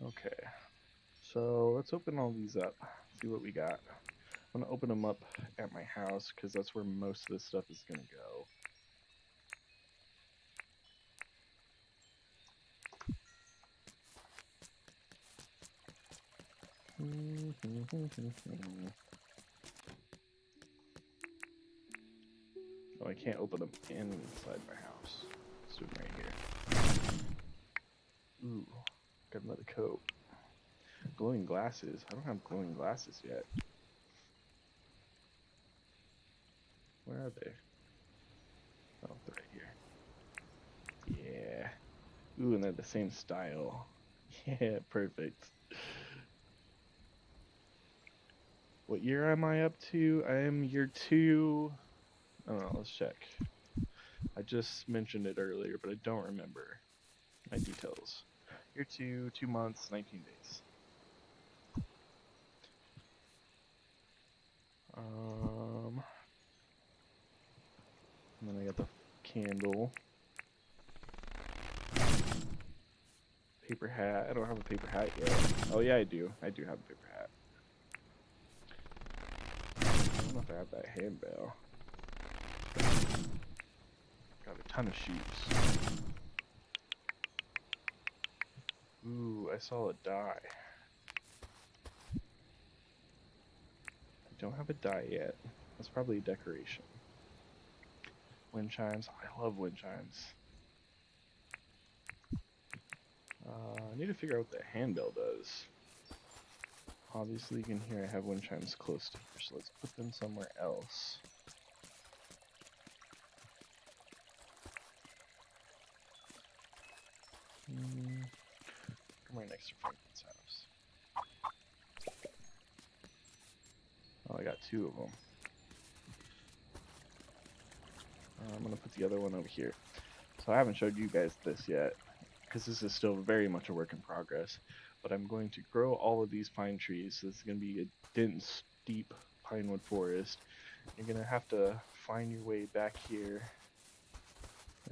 Okay, so let's open all these up, see what we got. I'm gonna open them up at my house because that's where most of this stuff is gonna go. Oh, I can't open them inside my house. Let's do them right here. Ooh, got another coat. Glowing glasses. I don't have glowing glasses yet. Where are they? Oh, they're right here. Yeah. Ooh, and they're the same style. Yeah, perfect. What year am I up to? I am year 2. I don't know, let's check. I just mentioned it earlier, but I don't remember my details. Year 2, 2 months, 19 days. And then I got the candle. Paper hat. I don't have a paper hat yet. Oh yeah, I do. I do have a paper hat. I don't know if I have that handbell. Got a ton of shoes. Ooh, I saw a die. I don't have a die yet. That's probably a decoration. Wind chimes. I love wind chimes. I need to figure out what the handbell does. Obviously, you can hear I have wind chimes close to here, so let's put them somewhere else. Come right next to Franklin's house. Oh, I got 2 of them. I'm gonna put the other one over here. So I haven't showed you guys this yet, because this is still very much a work in progress. But I'm going to grow all of these pine trees. So this is going to be a dense, deep pinewood forest. You're going to have to find your way back here.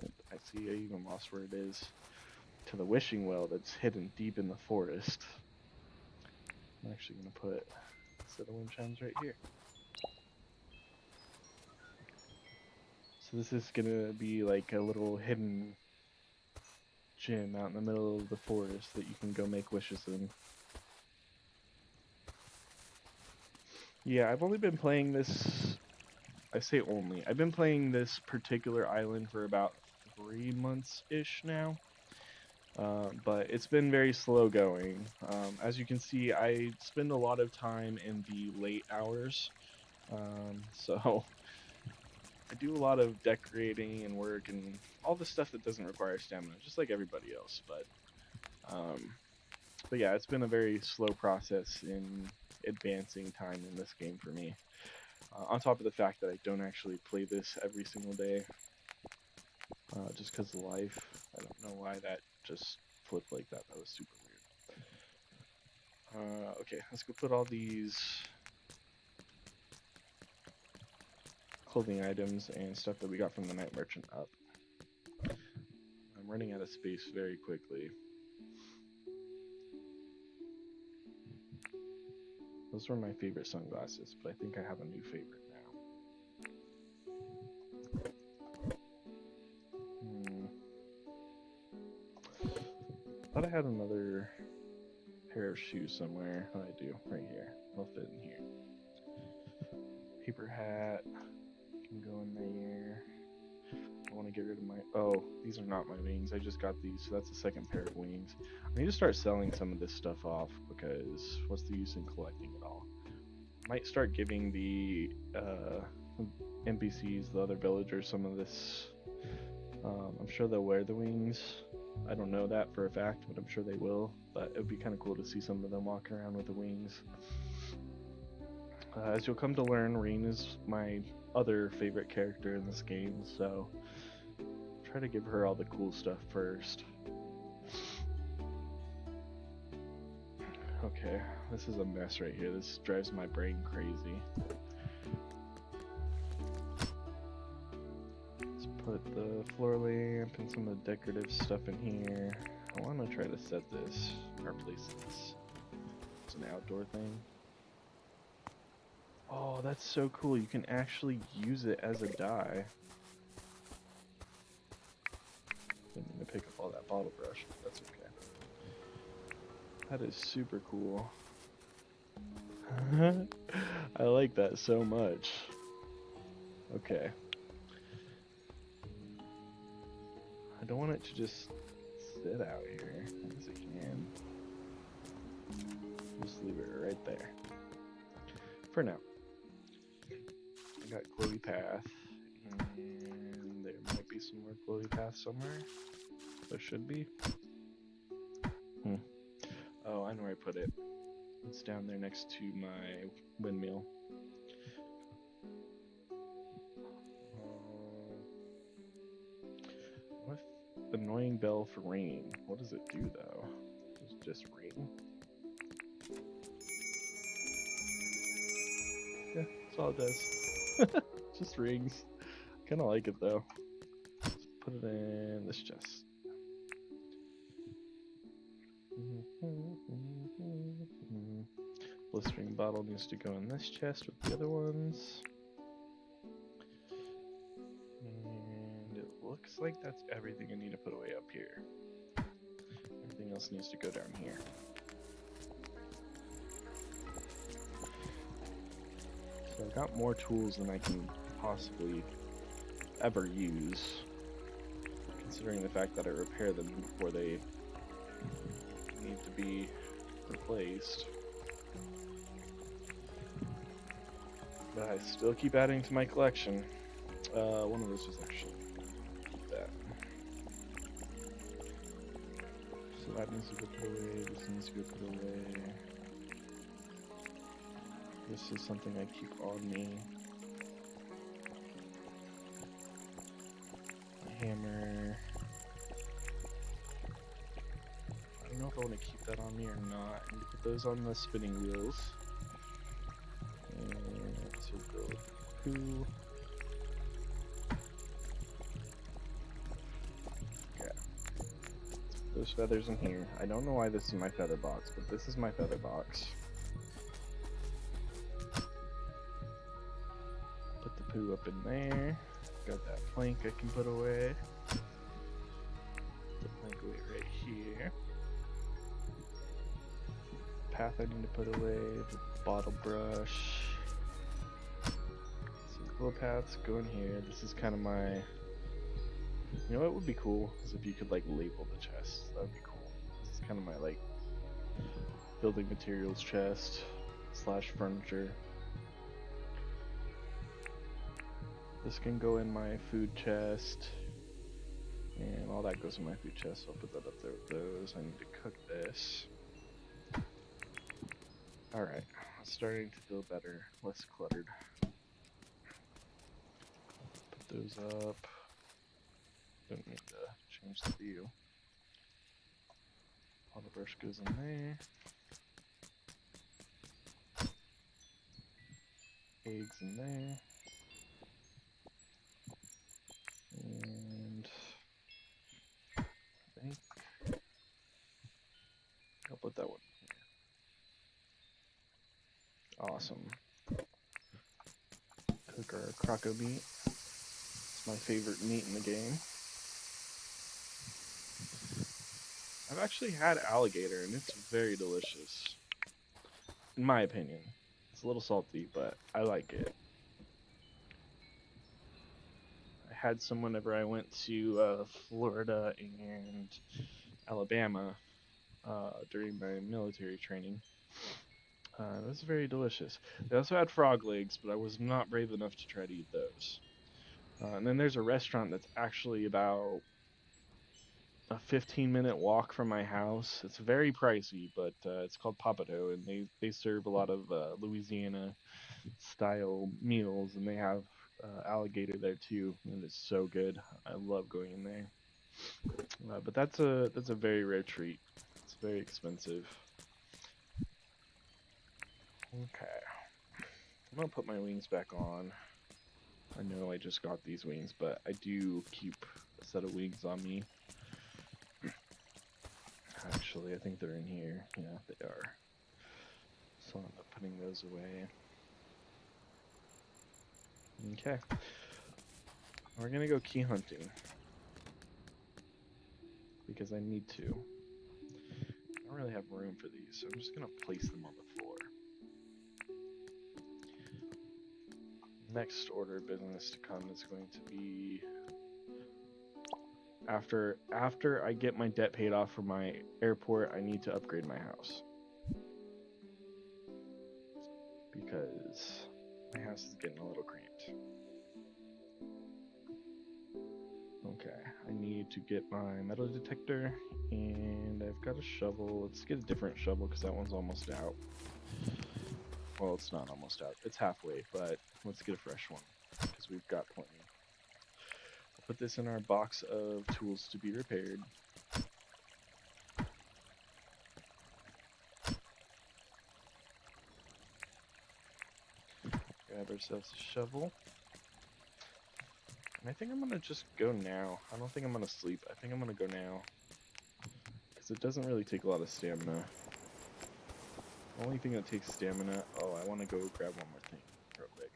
And I see I even lost where it is. To the wishing well that's hidden deep in the forest. I'm actually going to put a set of wind chimes right here. So this is going to be like a little hidden gym out in the middle of the forest that you can go make wishes in. Yeah, I've only been playing this, I say only, I've been playing this particular island for about 3 months-ish now, but it's been very slow going. As you can see, I spend a lot of time in the late hours, so I do a lot of decorating and work and all the stuff that doesn't require stamina, just like everybody else. Um, but yeah, it's been a very slow process in advancing time in this game for me. On top of the fact that I don't actually play this every single day, just because of life. I don't know why that just flipped like that. That was super weird. Okay, let's go put all these clothing items and stuff that we got from the night merchant up. I'm running out of space very quickly. Those were my favorite sunglasses, but I think I have a new favorite now. Thought I had another pair of shoes somewhere. Oh, I do, right here. I'll fit in here. Paper hat can go in there. I want to get rid of my... Oh, these are not my wings. I just got these, so that's the second pair of wings. I need to start selling some of this stuff off, because what's the use in collecting it all? Might start giving the NPCs, the other villagers, some of this. I'm sure they'll wear the wings. I don't know that for a fact, but I'm sure they will. But it would be kind of cool to see some of them walking around with the wings. As you'll come to learn, Rain is my other favorite character in this game, so try to give her all the cool stuff first. Okay, this is a mess right here. This drives my brain crazy. Let's put the floor lamp and some of the decorative stuff in here. I want to try to set this, or place this. It's an outdoor thing. Oh, that's so cool. You can actually use it as a dye. Didn't mean to pick up all that bottle brush, but that's okay. That is super cool. I like that so much. Okay. I don't want it to just sit out here as it can. Just leave it right there. For now. I got glowy path. And there might be some more glowy path somewhere. There should be. Oh, I know where I put it. It's down there next to my windmill. What annoying bell for rain? What does it do though? Does it just ring? Yeah, that's all it does. Just rings. Kinda like it though. Let's put it in this chest. Blistering bottle needs to go in this chest with the other ones. And it looks like that's everything I need to put away up here. Everything else needs to go down here. So I've got more tools than I can possibly ever use, considering the fact that I repair them before they need to be replaced. But I still keep adding to my collection. One of those was actually that. So that needs to go put away, this needs to go put away. This is something I keep on me. My hammer. I don't know if I want to keep that on me or not. I need to put those on the spinning wheels. And so we'll go with poo. Okay. Let's put those feathers in here. I don't know why this is my feather box, but this is my feather box. Put the poo up in there. Got that plank I can put away. Put the plank away right here. Path I need to put away. The bottle brush. Some glow paths go in here. This is kind of my... You know what would be cool? Is if you could like label the chest. That would be cool. This is kind of my like building materials chest / furniture. This can go in my food chest. And all that goes in my food chest, so I'll put that up there with those. I need to cook this. Alright, it's starting to feel better, less cluttered. Put those up. Don't need to change the view. All the brush goes in there. Eggs in there. And I think I'll put that one here. Awesome. Cook our croco meat. It's my favorite meat in the game. I've actually had alligator and it's very delicious. In my opinion. It's a little salty, but I like it. I had some whenever I went to Florida and Alabama during my military training. It was very delicious. They also had frog legs, but I was not brave enough to try to eat those. And then there's a restaurant that's actually about a 15-minute walk from my house. It's very pricey, but it's called Papado, and they serve a lot of Louisiana-style meals, and they have alligator there too, and it's so good. I love going in there. But that's a very rare treat. It's very expensive. Okay. I'm gonna put my wings back on. I know I just got these wings, but I do keep a set of wings on me. Actually, I think they're in here. Yeah, they are. So I'm putting those away. Okay. We're gonna go key hunting. Because I need to. I don't really have room for these, so I'm just gonna place them on the floor. Next order of business to come is going to be after I get my debt paid off for my airport, I need to upgrade my house. Because my house is getting a little cramped. Okay, I need to get my metal detector, and I've got a shovel. Let's get a different shovel because that one's almost out. Well, it's not almost out. It's halfway, but let's get a fresh one because we've got plenty. I'll put this in our box of tools to be repaired. Grab ourselves a shovel. And I think I'm going to just go now. I don't think I'm going to sleep. I think I'm going to go now. Because it doesn't really take a lot of stamina. The only thing that takes stamina... Oh, I want to go grab one more thing real quick.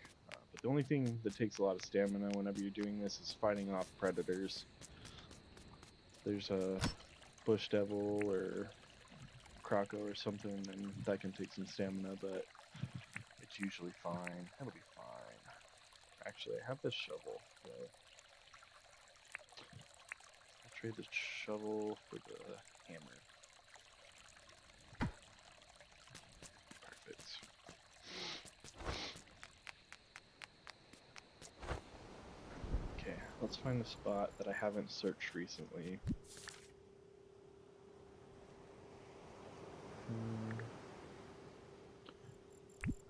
But the only thing that takes a lot of stamina whenever you're doing this is fighting off predators. There's a bush devil or croco or something, and that can take some stamina, but it's usually fine. That'll be fine. Actually, I have this shovel, so I'll trade the shovel for the hammer. Perfect. Okay, let's find a spot that I haven't searched recently.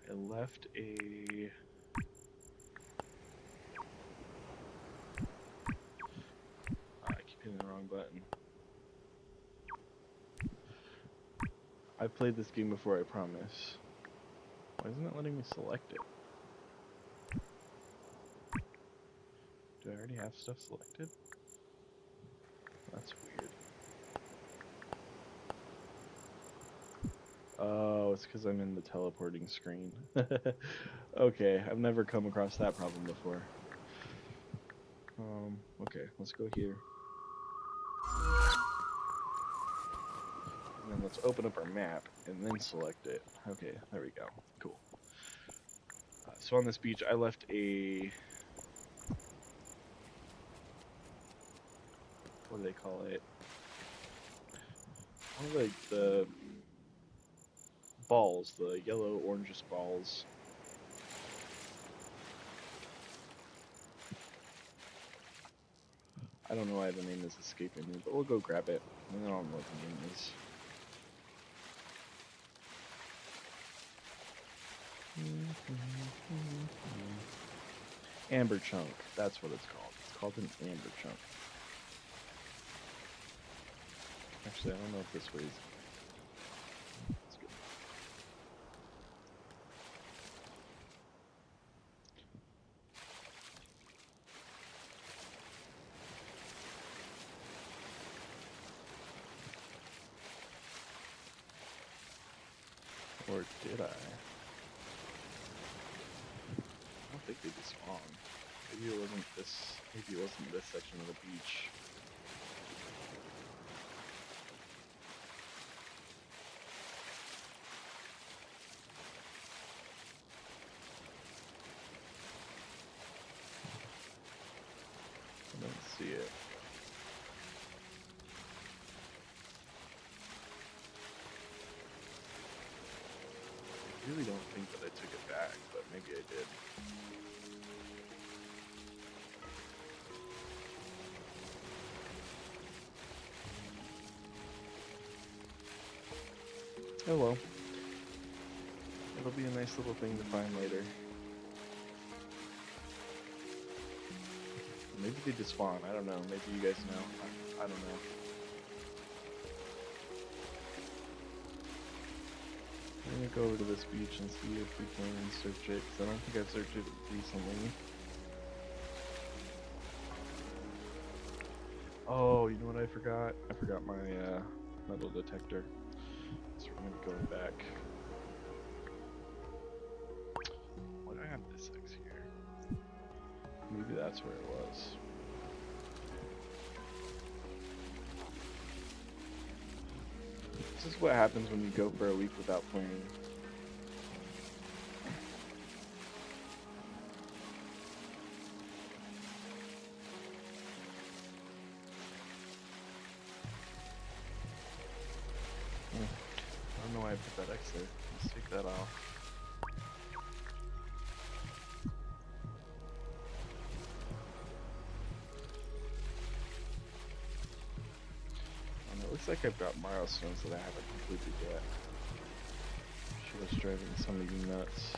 I left a... I keep hitting the wrong button. I've played this game before, I promise. Why isn't it letting me select it? Do I already have stuff selected? That's weird. Oh, it's because I'm in the teleporting screen. Okay, I've never come across that problem before. Okay, let's go here. And then let's open up our map and then select it. Okay, there we go. Cool. So on this beach, I left a... What do they call it? One of the balls, the yellow orangish balls. I don't know why the name is escaping me, but we'll go grab it. I don't know what the name is. Amber chunk, that's what it's called. It's called an amber chunk. Actually, I don't know if this way is. Let's go. Or did I? I don't think they despawned. Maybe it wasn't this. Maybe it wasn't this section of the beach. I don't see it. I really don't think that I took it back, but maybe I did. Oh well. It'll be a nice little thing to find later. Maybe they just spawn, I don't know. Maybe you guys know. I don't know. I'm gonna go over to this beach and see if we can search it, because I don't think I've searched it recently. Oh, you know what I forgot? I forgot my metal detector. So we're gonna be going back. Why do I have this X here? Maybe that's where it was. This is what happens when you go for a week without playing. I don't know why I put that X there. Let's take that off. It looks like I've got milestones that I haven't completed yet. She was driving some of you nuts.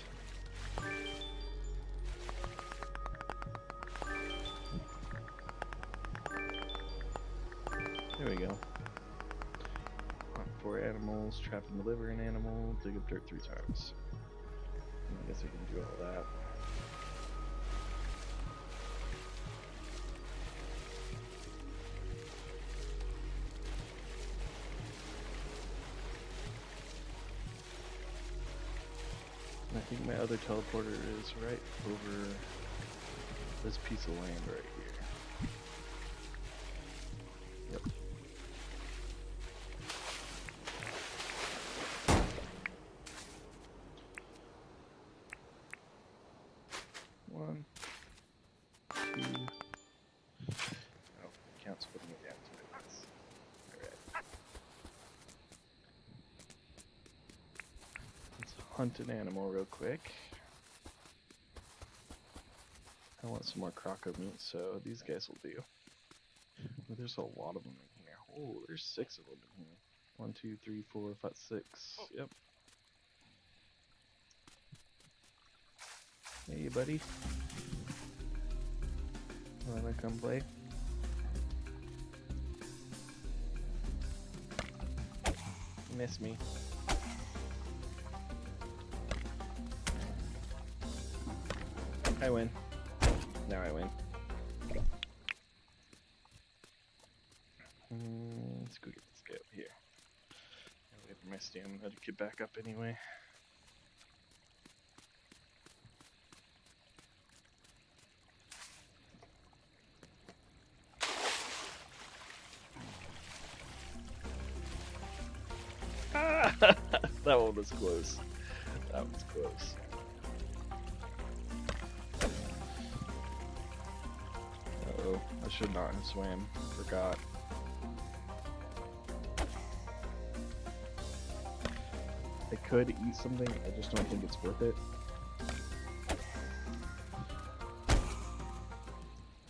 There we go. Hunt 4 animals, trap and deliver an animal, dig up dirt 3 times. I guess I can do all that. I think my other teleporter is right over this piece of land right here. Yep. One, two. Oh, it counts putting it down to it. Alright. Let's hunt an animal real quick. I want some more croco meat, so these guys will do. Oh, there's a lot of them in here. Oh, there's 6 of them in here. 1, 2, 3, 4, 5, 6. Yep. Hey, buddy. Wanna come play? You miss me. I win. Now I win. Let's go get this guy up here. I'll wait for my stamina to get back up anyway. That one was close. That was close. Uh-oh, I should not have swam. Forgot. I could eat something, I just don't think it's worth it.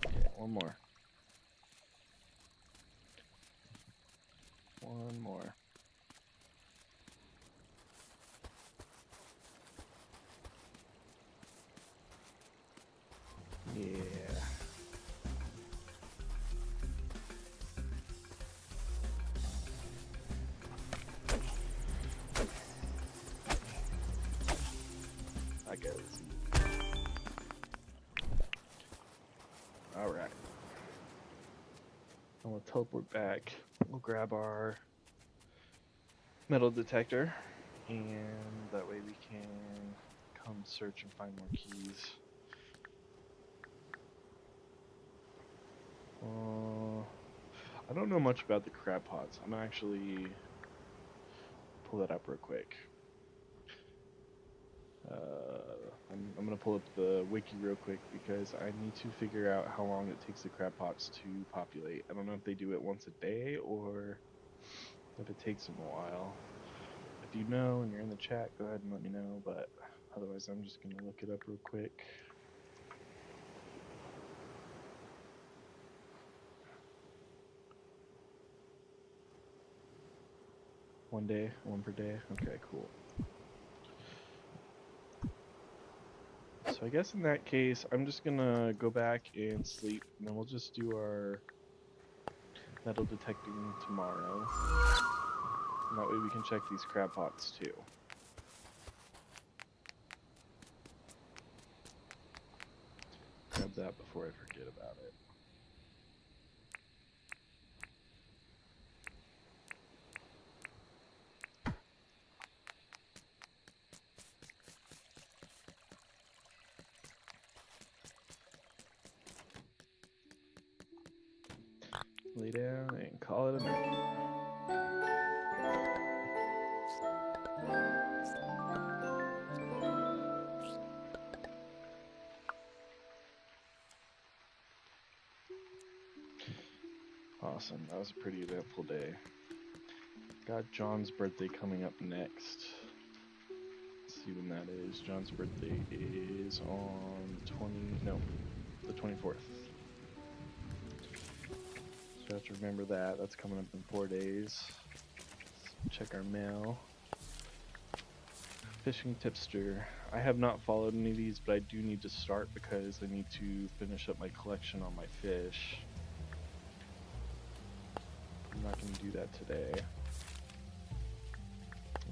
Okay, one more. teleport back. We'll grab our metal detector, and that way we can come search and find more keys. I don't know much about the crab pots. I'm gonna actually pull that up real quick. I'm gonna pull up the wiki real quick because I need to figure out how long it takes the crab pots to populate. I don't know if they do it once a day or if it takes them a while. If you know and you're in the chat, go ahead and let me know, but otherwise I'm just gonna look it up real quick. One day, one per day. Okay, cool. So I guess in that case, I'm just gonna go back and sleep, and then we'll just do our metal detecting tomorrow. And that way we can check these crab pots too. Grab that before I forget about it. Lay down and call it a night. Awesome, that was a pretty eventful day. Got John's birthday coming up next. Let's see when that is. John's birthday is on the 24th. So I have to remember that. That's coming up in 4 days. Let's check our mail. Fishing tipster. I have not followed any of these, but I do need to start because I need to finish up my collection on my fish. I'm not going to do that today.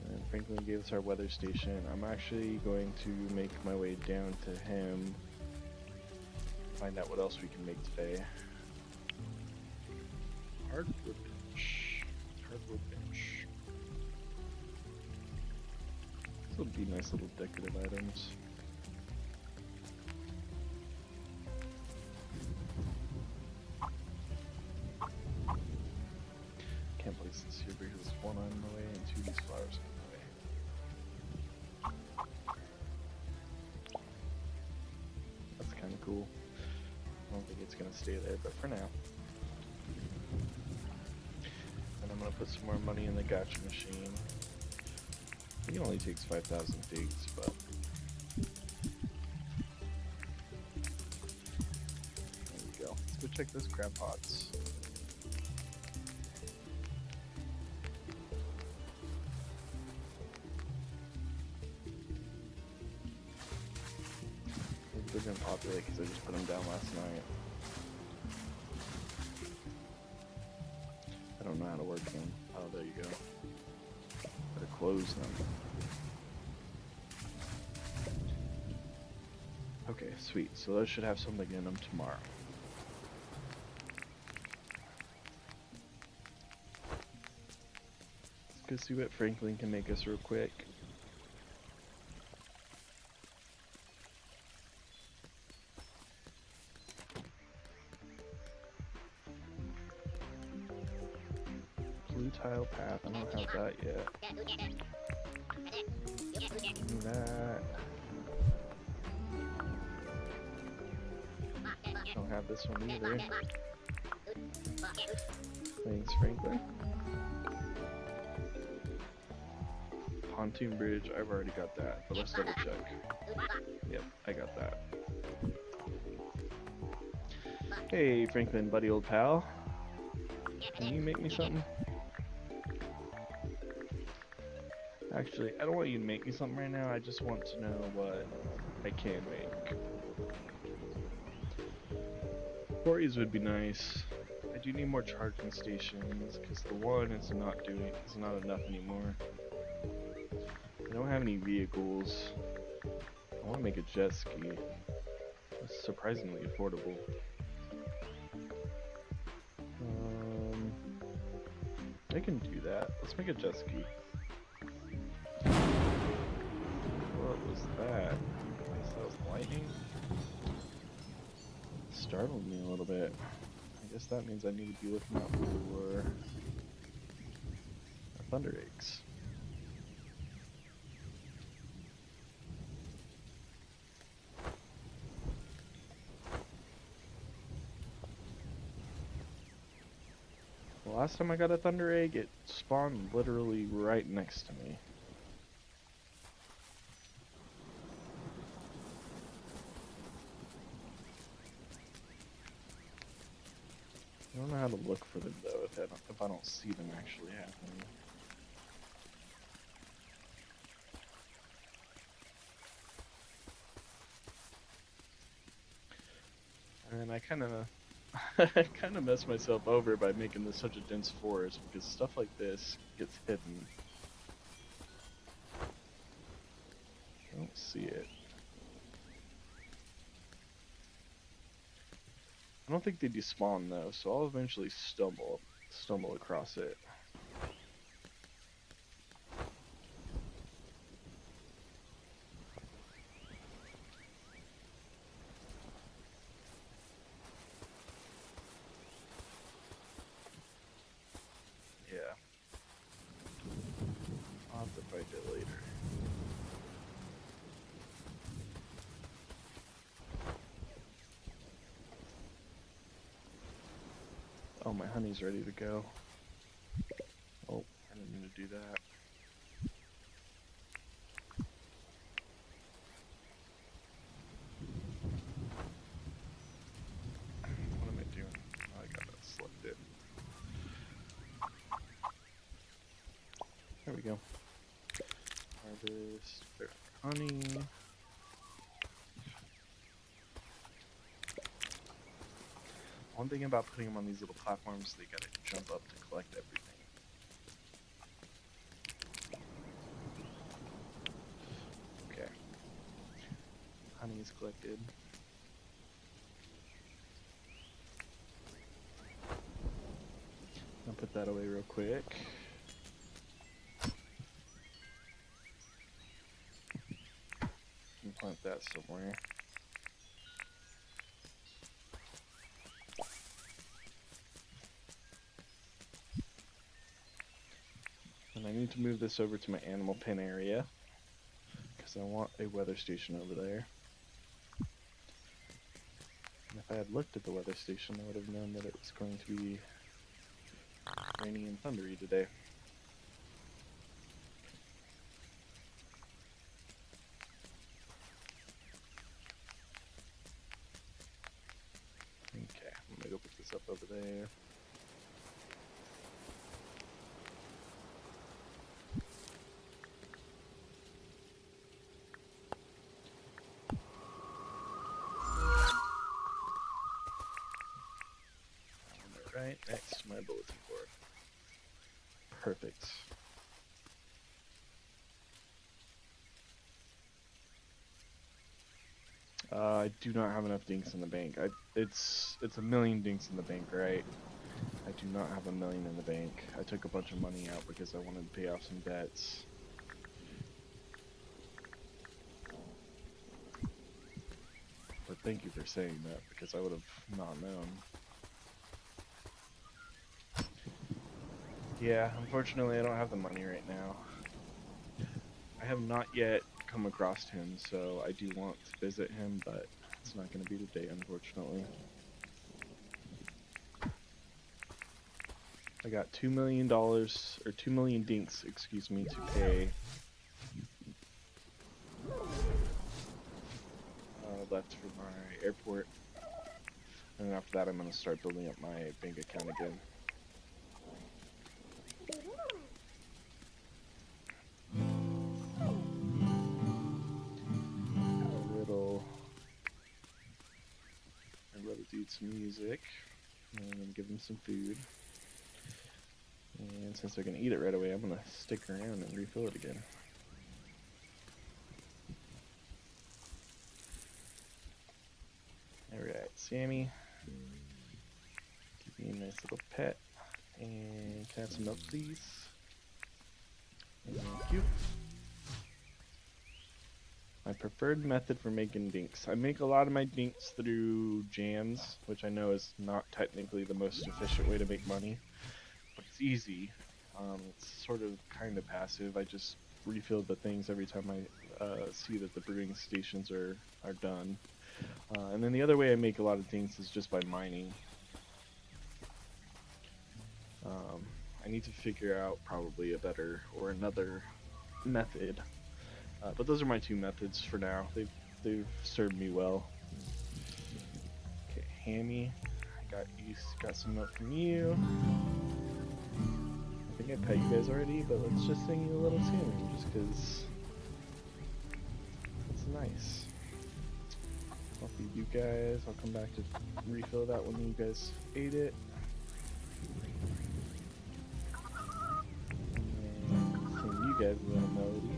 And Franklin gave us our weather station. I'm actually going to make my way down to him, find out what else we can make today. Hardwood bench. Hardwood bench. This will be nice little decorative items. Can't place this here because one on the way and two of these flowers on the way. That's kind of cool. I don't think it's going to stay there, but for now. And I'm going to put some more money in the gotcha machine. I think it only takes 5,000 figs, but there we go. Let's go check those crab pots. Maybe they're gonna populate because I just put them down last night. I don't know how to work them. Oh, there you go. Better close them. Okay, sweet. So those should have something in them tomorrow. Let's go see what Franklin can make us real quick. Blue tile path. I don't have that yet. Give me that. Don't have this one either. Thanks, Franklin. Pontoon bridge, I've already got that, but let's double check. Yep, I got that. Hey, Franklin, buddy old pal. Can you make me something? Actually, I don't want you to make me something right now, I just want to know what I can make. Quarries would be nice. I do need more charging stations, because the one is not enough anymore. I don't have any vehicles. I want to make a jet ski. It's surprisingly affordable. I can do that. Let's make a jet ski. What was that? I guess that was lightning. Startled me a little bit. I guess that means I need to be looking out for thunder eggs. The last time I got a thunder egg, it spawned literally right next to me. I don't know how to look for them though if I don't see them actually happening. And I kind of messed myself over by making this such a dense forest because stuff like this gets hidden. I don't see it. I don't think they despawn though, so I'll eventually stumble across it. Yeah. I'll have to find it later. Oh, my honey's ready to go. Oh, I didn't mean to do that. What am I doing? Oh, I got that selected. There we go. Harvest their honey. One thing about putting them on these little platforms, they gotta jump up to collect everything. Okay. Honey is collected. I'll put that away real quick. And plant that somewhere. And I need to move this over to my animal pen area because I want a weather station over there. And if I had looked at the weather station, I would have known that it was going to be rainy and thundery today. Okay, I'm gonna go put this up over there. Right next to my bulletin board. Perfect. I do not have enough dinks in the bank. It's a million dinks in the bank, right? I do not have a million in the bank. I took a bunch of money out because I wanted to pay off some debts. But thank you for saying that because I would have not known. Yeah, unfortunately I don't have the money right now. I have not yet come across him, so I do want to visit him, but it's not going to be today, unfortunately. I got $2 million, or 2 million dinks, excuse me, to pay. Left for my airport. And after that I'm going to start building up my bank account again. I let it do some music. And I'm going to give them some food. And since they're going to eat it right away, I'm going to stick around and refill it again. Alright, Sammy. Give me a nice little pet. And can I have some milk, please? Thank you. My preferred method for making dinks. I make a lot of my dinks through jams, which I know is not technically the most efficient way to make money, but it's easy. It's sort of kind of passive. I just refill the things every time I see that the brewing stations are done. And then the other way I make a lot of dinks is just by mining. I need to figure out probably a better or another method. But those are my two methods for now. They've served me well. Okay, Hammy, got some milk from you. I think I pet you guys already, but let's just sing you a little tune, just because it's nice. I'll feed you guys. I'll come back to refill that when you guys ate it. And sing you guys a little melody.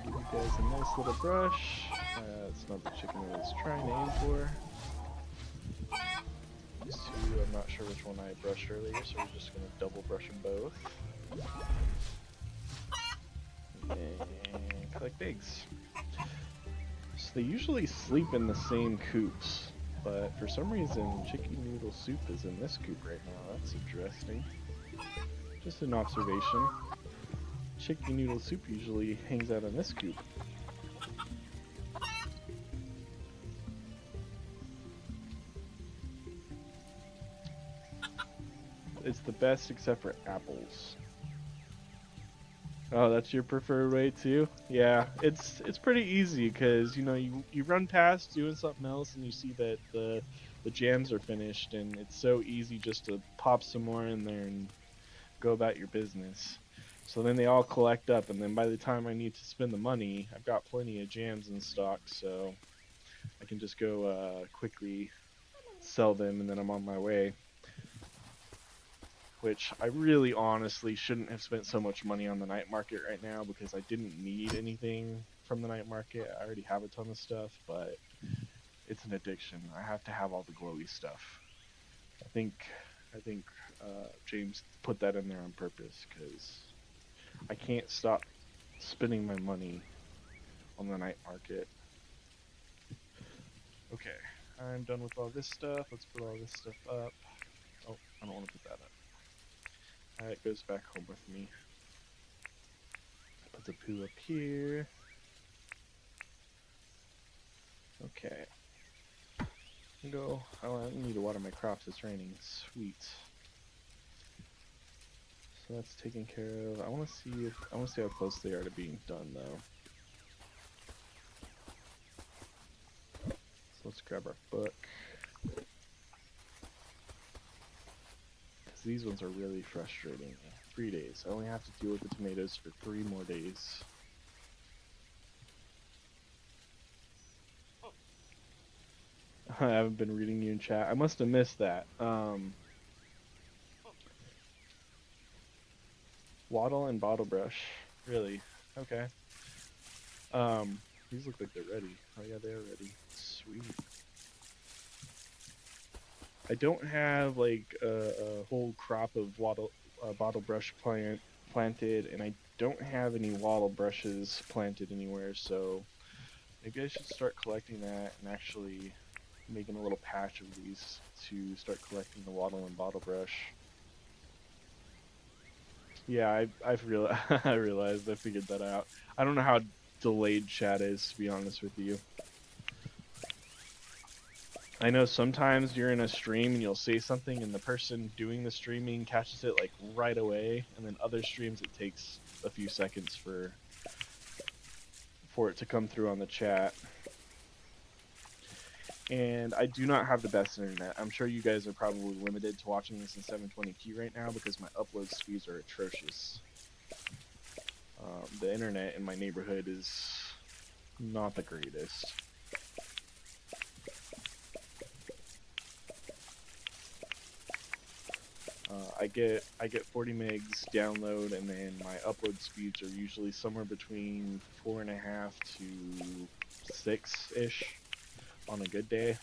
Give you guys a nice little brush. It's not the chicken I was trying to aim for. These two, I'm not sure which one I brushed earlier, so we're just going to double brush them both. And collect eggs. So they usually sleep in the same coops, but for some reason chicken noodle soup is in this coop right now. That's interesting. Just an observation. Chicken noodle soup usually hangs out in this coop. It's the best except for apples. Oh, that's your preferred way too? Yeah, it's pretty easy because you know you run past doing something else and you see that the jams are finished and it's so easy just to pop some more in there and go about your business. So then they all collect up, and then by the time I need to spend the money, I've got plenty of jams in stock, so I can just go quickly sell them, and then I'm on my way. Which I really honestly shouldn't have spent so much money on the night market right now, because I didn't need anything from the night market. I already have a ton of stuff, but it's an addiction. I have to have all the glowy stuff. I think James put that in there on purpose, because I can't stop spending my money on the night market. Okay, I'm done with all this stuff. Let's put all this stuff up. Oh, I don't want to put that up. It goes back home with me. Put the poo up here. Okay. Go. Oh, I need to water my crops. It's raining. Sweet. So that's taken care of. I want to see how close they are to being done, though. So let's grab our book. Because these ones are really frustrating. 3 days. I only have to deal with the tomatoes for 3 more days. I haven't been reading you in chat. I must have missed that. Waddle and bottle brush. Really? Okay. These look like they're ready. Oh yeah, they are ready. Sweet. I don't have like a whole crop of bottle brush planted, and I don't have any wattle brushes planted anywhere, so maybe I should start collecting that and actually making a little patch of these to start collecting the wattle and bottle brush. Yeah, I've I realized, I figured that out. I don't know how delayed chat is, to be honest with you. I know sometimes you're in a stream and you'll say something and the person doing the streaming catches it like right away, and then other streams it takes a few seconds for it to come through on the chat. And I do not have the best internet. I'm sure you guys are probably limited to watching this in 720p right now because my upload speeds are atrocious. The internet in my neighborhood is not the greatest. I get 40 megs download, and then my upload speeds are usually somewhere between 4.5 to 6-ish on a good day,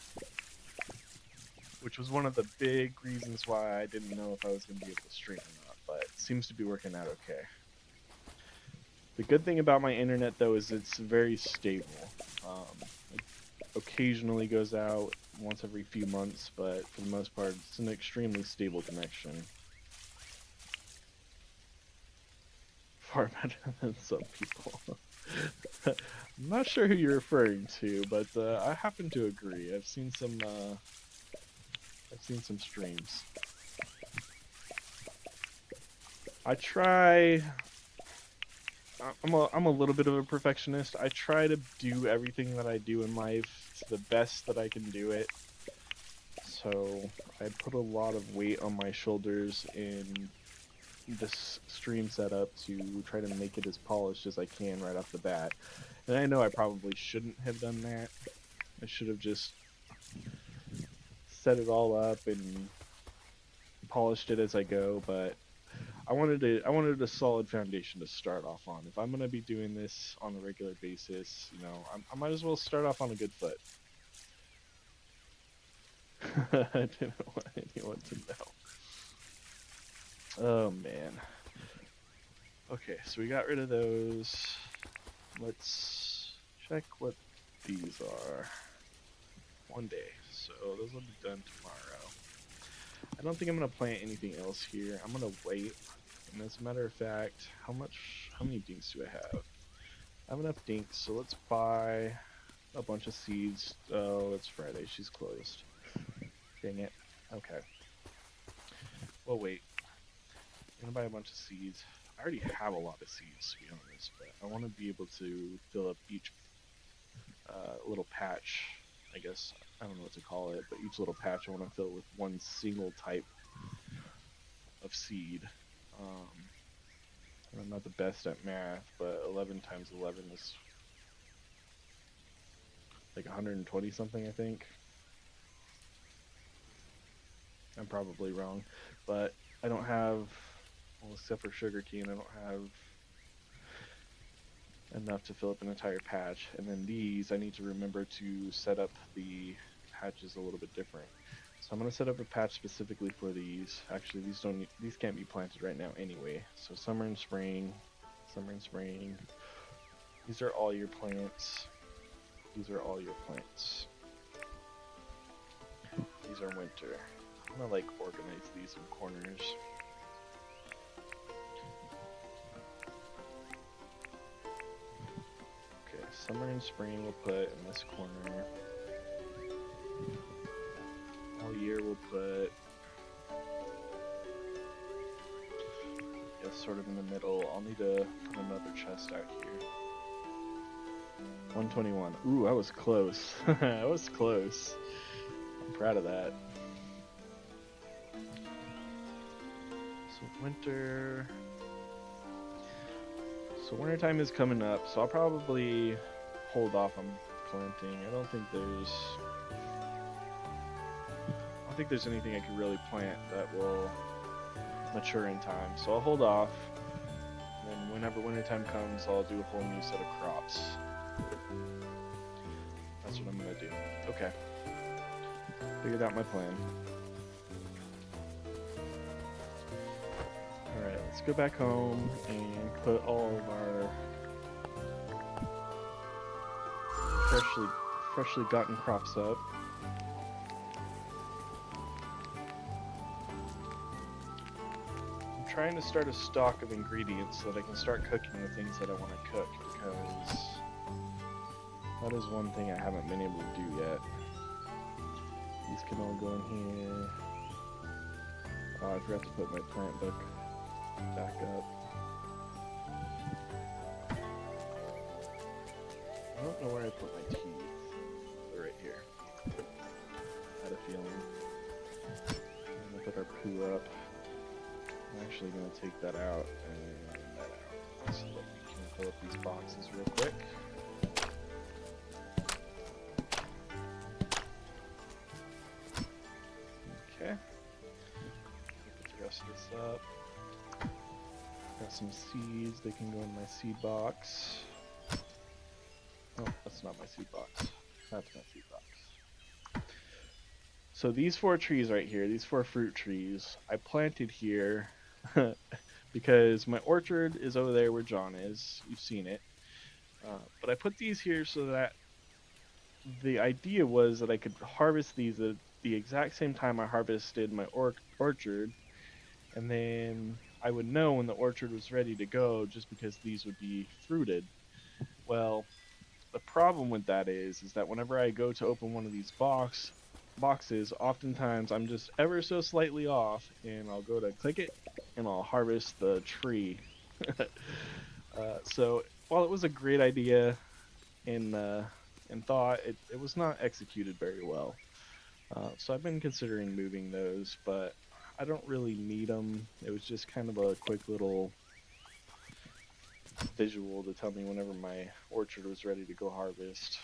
which was one of the big reasons why I didn't know if I was going to be able to stream or not, but it seems to be working out okay. The good thing about my internet, though, is it's very stable. It occasionally goes out once every few months, but for the most part, it's an extremely stable connection. Far better than some people. I'm not sure who you're referring to, but I happen to agree. I've seen some streams. I try. I'm a little bit of a perfectionist. I try to do everything that I do in life to the best that I can do it. So I put a lot of weight on my shoulders in this stream setup to try to make it as polished as I can right off the bat. And I know I probably shouldn't have done that. I should have just set it all up and polished it as I go, but I wanted a solid foundation to start off on. If I'm going to be doing this on a regular basis, you know, I might as well start off on a good foot. I didn't want anyone to know. Oh, man. Okay, so we got rid of those. Let's check what these are. One day, so those will be done tomorrow. I don't think I'm going to plant anything else here. I'm going to wait. And as a matter of fact, how many dinks do I have? I have enough dinks, so let's buy a bunch of seeds. Oh, it's Friday. She's closed. Dang it. Okay. Well, wait. I'm going to buy a bunch of seeds. I already have a lot of seeds, to be honest, but I want to be able to fill up each little patch, I guess. I don't know what to call it, but each little patch I want to fill with one single type of seed. I'm not the best at math, but 11 times 11 is like 120 something, I think. I'm probably wrong, but I don't have, well, except for sugarcane, I don't have enough to fill up an entire patch. And then these, I need to remember to set up the patches a little bit different. So I'm going to set up a patch specifically for these. Actually, these can't be planted right now anyway. So summer and spring, summer and spring. These are all your plants. These are all your plants. These are winter. I'm going to like organize these in corners. Okay, summer and spring we'll put in this corner. All year we'll put, yes, sort of in the middle. I'll need to put another chest out here. 121. Ooh, I was close. I was close. I'm proud of that. So winter. So wintertime is coming up, so I'll probably hold off on planting. I don't think there's anything I can really plant that will mature in time. So I'll hold off, and then whenever wintertime comes, I'll do a whole new set of crops. That's what I'm gonna do. Okay. Figured out my plan. Alright, let's go back home and put all of our freshly gotten crops up. I'm trying to start a stock of ingredients so that I can start cooking the things that I want to cook, because that is one thing I haven't been able to do yet. These can all go in here. Oh, I forgot to put my plant book back up. I don't know where I put my teeth. They're right here. I had a feeling. I'm gonna put our poo up. I'm actually gonna take that out and that out so that we can fill up these boxes real quick. Okay. Put the rest of this some seeds. They can go in my seed box. Oh, that's not my seed box. That's my seed box. So these 4 trees right here, these 4 fruit trees, I planted here because my orchard is over there where John is. You've seen it. But I put these here so that the idea was that I could harvest these at the exact same time I harvested my orchard, and then I would know when the orchard was ready to go just because these would be fruited. Well, the problem with that is that whenever I go to open one of these boxes, oftentimes I'm just ever so slightly off, and I'll go to click it, and I'll harvest the tree. So while it was a great idea in thought, it was not executed very well. So I've been considering moving those, but I don't really need them. It was just kind of a quick little visual to tell me whenever my orchard was ready to go harvest.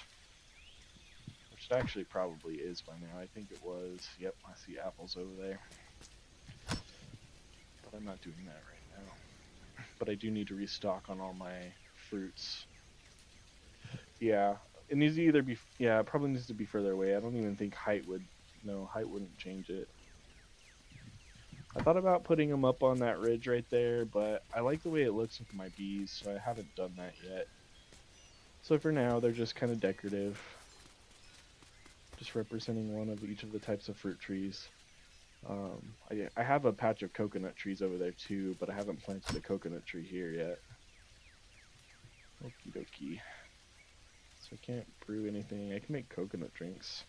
Which it actually probably is by now. I think it was. Yep, I see apples over there. But I'm not doing that right now. But I do need to restock on all my fruits. Yeah, it needs to either be... Yeah, it probably needs to be further away. I don't even think height would... No, height wouldn't change it. I thought about putting them up on that ridge right there, but I like the way it looks with my bees, so I haven't done that yet. So for now, they're just kind of decorative. Just representing one of each of the types of fruit trees. I have a patch of coconut trees over there too, but I haven't planted a coconut tree here yet. Okie dokie. So I can't brew anything. I can make coconut drinks.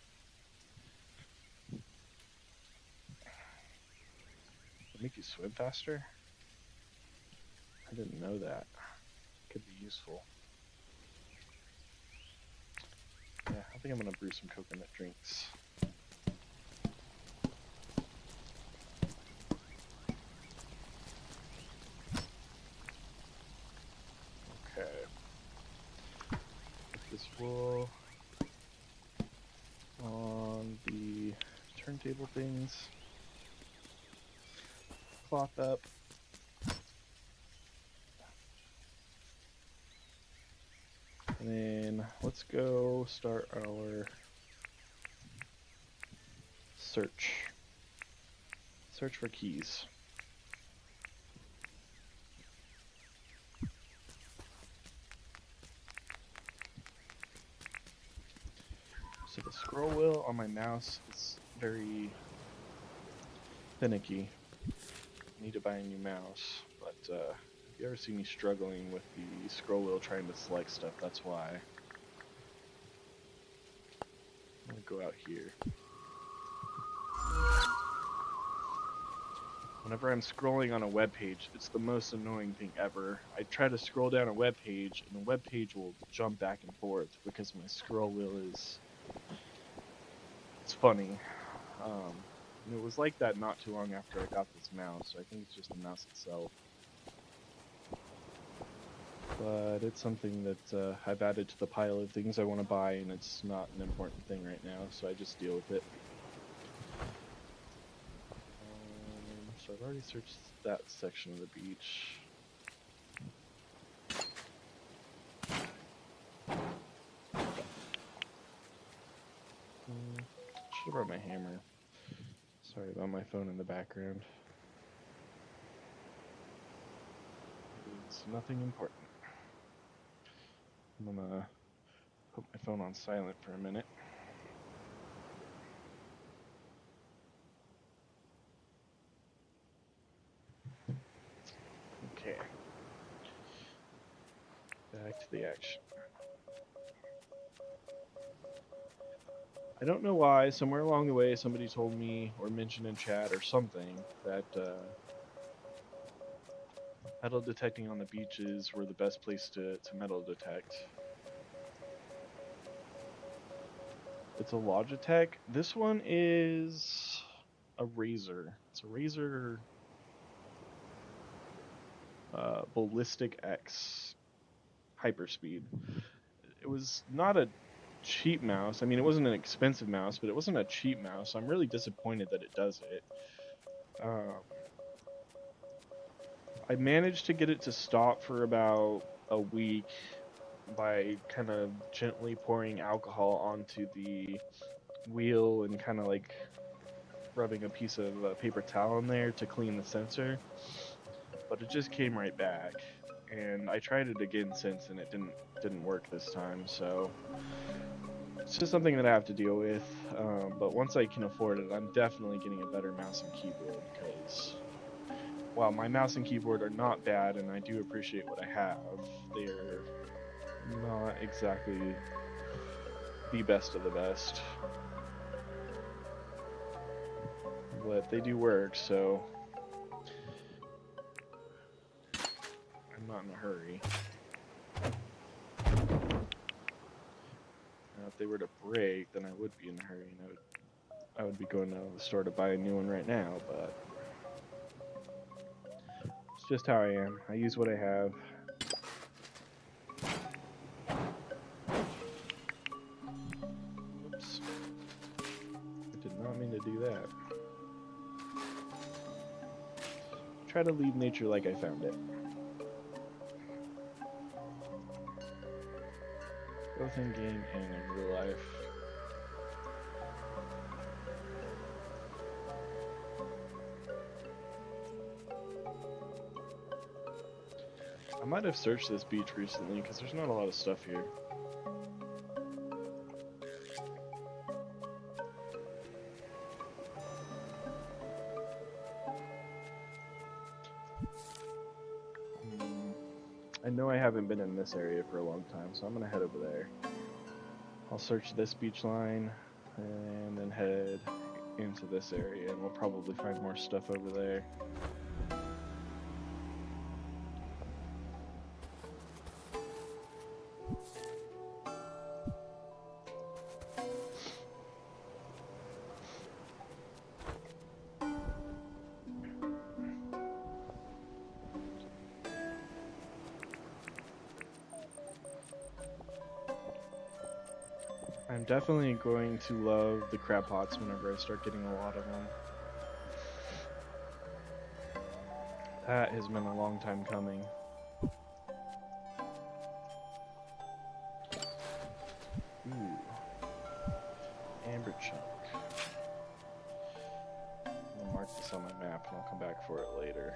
Make you swim faster? I didn't know that. Could be useful. Yeah, I think I'm gonna brew some coconut drinks. Okay. Put this wool on the turntable things. Cloth up. And then let's go start our search. Search for keys. So the scroll wheel on my mouse is very finicky. I need to buy a new mouse, but if you ever see me struggling with the scroll wheel trying to select stuff, that's why. I'm gonna go out here. Whenever I'm scrolling on a web page, it's the most annoying thing ever. I try to scroll down a web page, and the web page will jump back and forth because my scroll wheel is... It's funny. And it was like that not too long after I got this mouse, so I think it's just the mouse itself. But it's something that I've added to the pile of things I want to buy, and it's not an important thing right now, so I just deal with it. So I've already searched that section of the beach. Should have brought my hammer. Sorry about my phone in the background. It's nothing important. I'm gonna put my phone on silent for a minute. Okay. Back to the action. I don't know why, somewhere along the way somebody told me or mentioned in chat or something that metal detecting on the beaches were the best place to metal detect. It's a Logitech. This one is a Razer. It's a Razer Ballistic X Hyperspeed. It was not a cheap mouse. I mean, it wasn't an expensive mouse, but it wasn't a cheap mouse. I'm really disappointed that it does it. I managed to get it to stop for about a week by kind of gently pouring alcohol onto the wheel and kind of like rubbing a piece of paper towel in there to clean the sensor, but it just came right back. And I tried it again since, and it didn't work this time. So it's just something that I have to deal with. But once I can afford it, I'm definitely getting a better mouse and keyboard, because while my mouse and keyboard are not bad, and I do appreciate what I have, they're not exactly the best of the best. But they do work, so I'm not in a hurry. Now, if they were to break, then I would be in a hurry, and I would be going to the store to buy a new one right now, but it's just how I am. I use what I have. Oops. I did not mean to do that. Try to leave nature like I found it. Both in game and in real life. I might have searched this beach recently because there's not a lot of stuff here. I know I haven't been in this area for a long time, so I'm gonna head over there. I'll search this beach line and then head into this area, and we'll probably find more stuff over there. I'm definitely going to love the crab pots whenever I start getting a lot of them. That has been a long time coming. Ooh. Amber chunk. I'll mark this on my map and I'll come back for it later.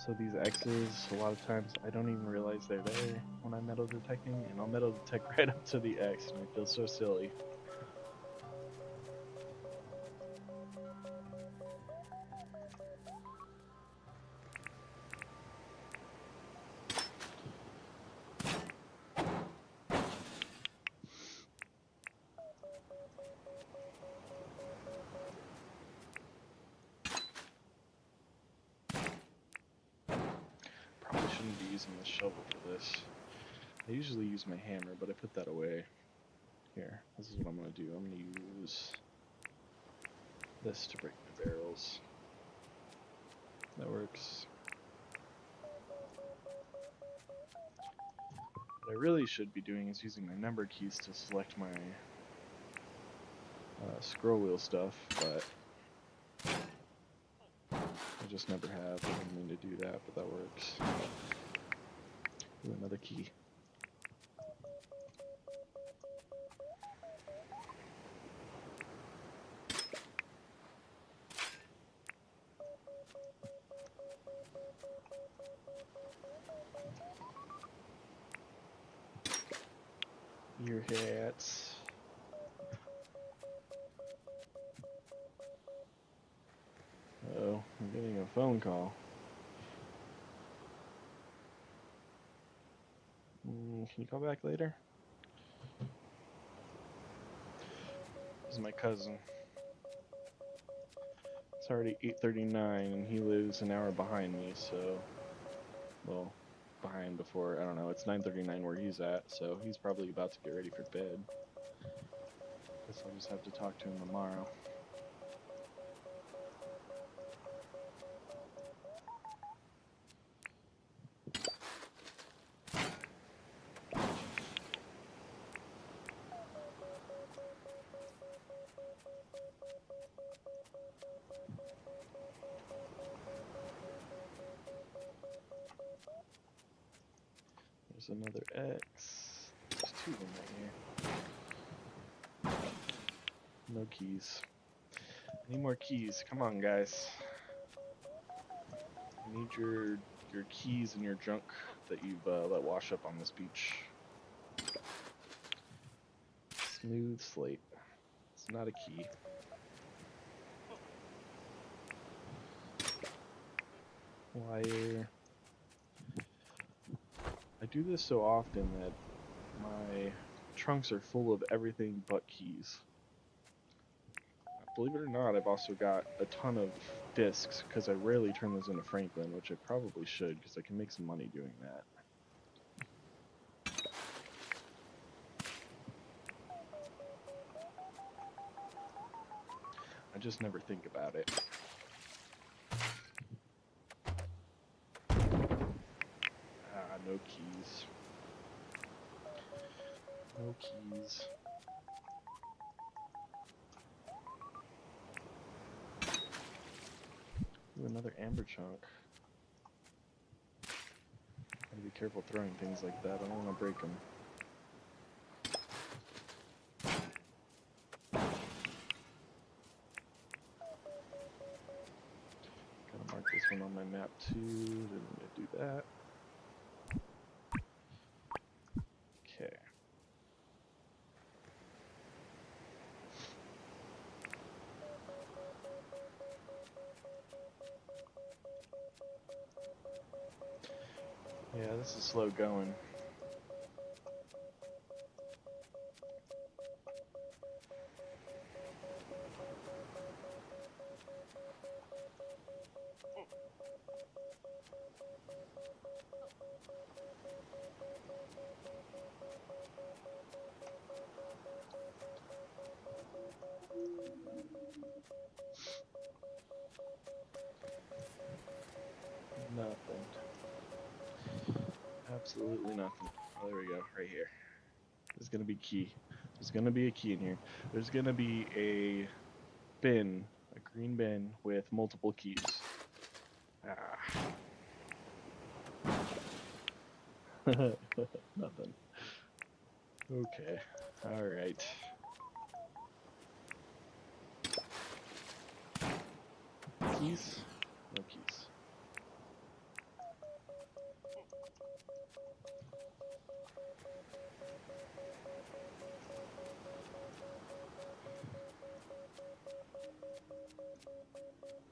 So these X's, a lot of times I don't even realize they're there when I'm metal detecting, and I'll metal detect right up to the X, and I feel so silly. Shouldn't be using the shovel for this. I usually use my hammer, but I put that away. Here, this is what I'm going to do. I'm going to use this to break the barrels. That works. What I really should be doing is using my number keys to select my scroll wheel stuff, but I just never have. I didn't mean to do that, but that works. Ooh, another key. Ear hats. Oh, I'm getting a phone call. Can you call back later? This is my cousin. It's already 8:39 and he lives an hour behind me, so... Well, behind before, I don't know, it's 9:39 where he's at, so he's probably about to get ready for bed. Guess I'll just have to talk to him tomorrow. There's another X. There's 2 of them right here. No keys. I need more keys. Come on, guys. I need your keys and your junk that you've let wash up on this beach. Smooth slate. It's not a key. Wire. I do this so often that my trunks are full of everything but keys. Believe it or not, I've also got a ton of discs because I rarely turn those into Franklin, which I probably should because I can make some money doing that. I just never think about it. No keys. No keys. Ooh, another amber chunk. Gotta be careful throwing things like that. I don't want to break them. Gotta mark this one on my map too. Didn't need to do that. Okay. Yeah, this is slow going. Nothing. Absolutely nothing. Oh, there we go, right here. There's gonna be key. There's gonna be a key in here. There's gonna be a bin, a green bin with multiple keys. Nothing. Okay. Alright. Keys? No keys.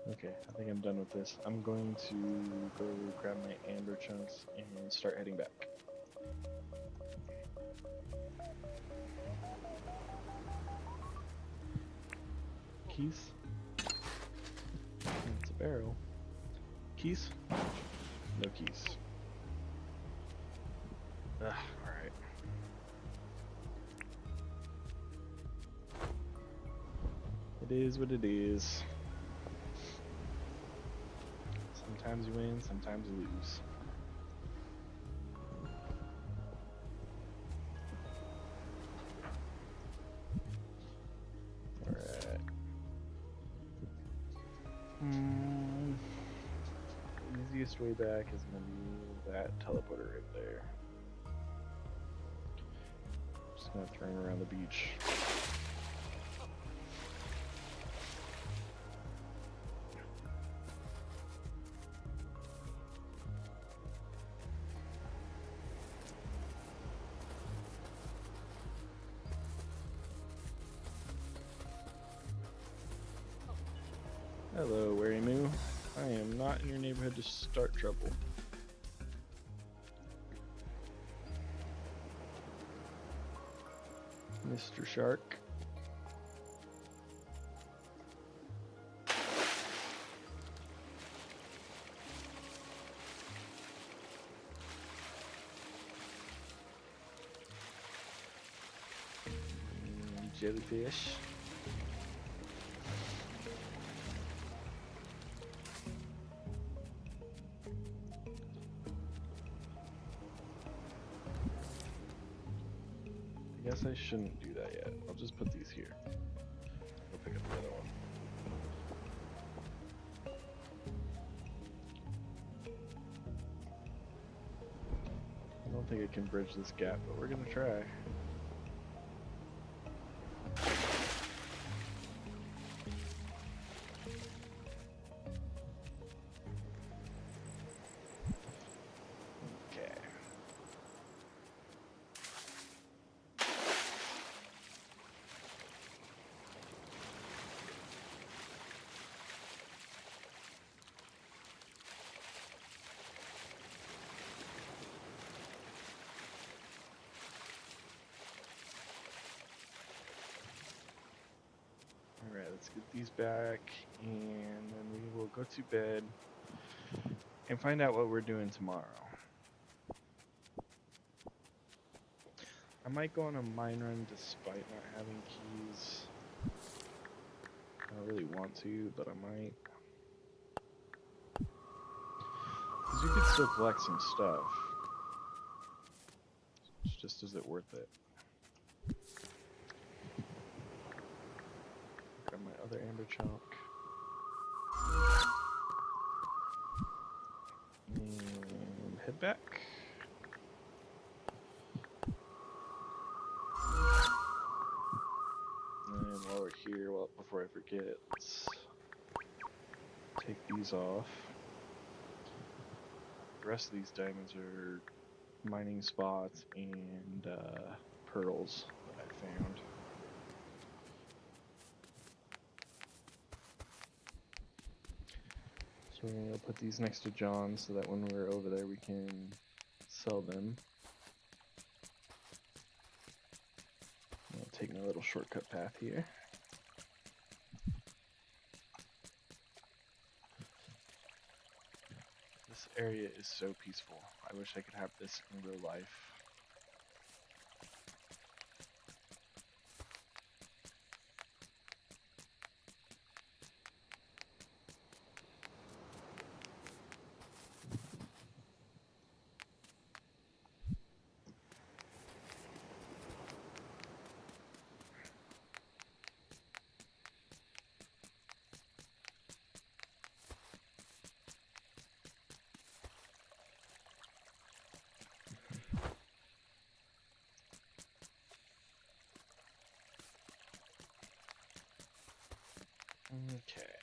Okay, I think I'm done with this. I'm going to go grab my amber chunks and start heading back. Keys? It's a barrel. Keys? No keys. Alright. It is what it is. Sometimes you win, sometimes you lose. Alright. The easiest way back is going to be that teleporter right there. Just going to turn around the beach. Hello, Wary Moo. I am not in your neighborhood to start trouble. Mr. Shark. Jellyfish. I guess I shouldn't do that yet. I'll just put these here. I'll pick up the other one. I don't don't think I can bridge this gap, but we're gonna try. Okay. Alright, let's get these back, and then we will go to bed and find out what we're doing tomorrow. I might go on a mine run despite not having keys. I don't really want to, but I might. Because you could still collect some stuff. It's just, is it worth it? Grab my other amber chunk. And head back. And while we're here, before I forget, let's take these off. The rest of these diamonds are mining spots and pearls that I found. So we're going to put these next to John so that when we're over there we can sell them. I'll take my little shortcut path here. This area is so peaceful. I wish I could have this in real life. Okay.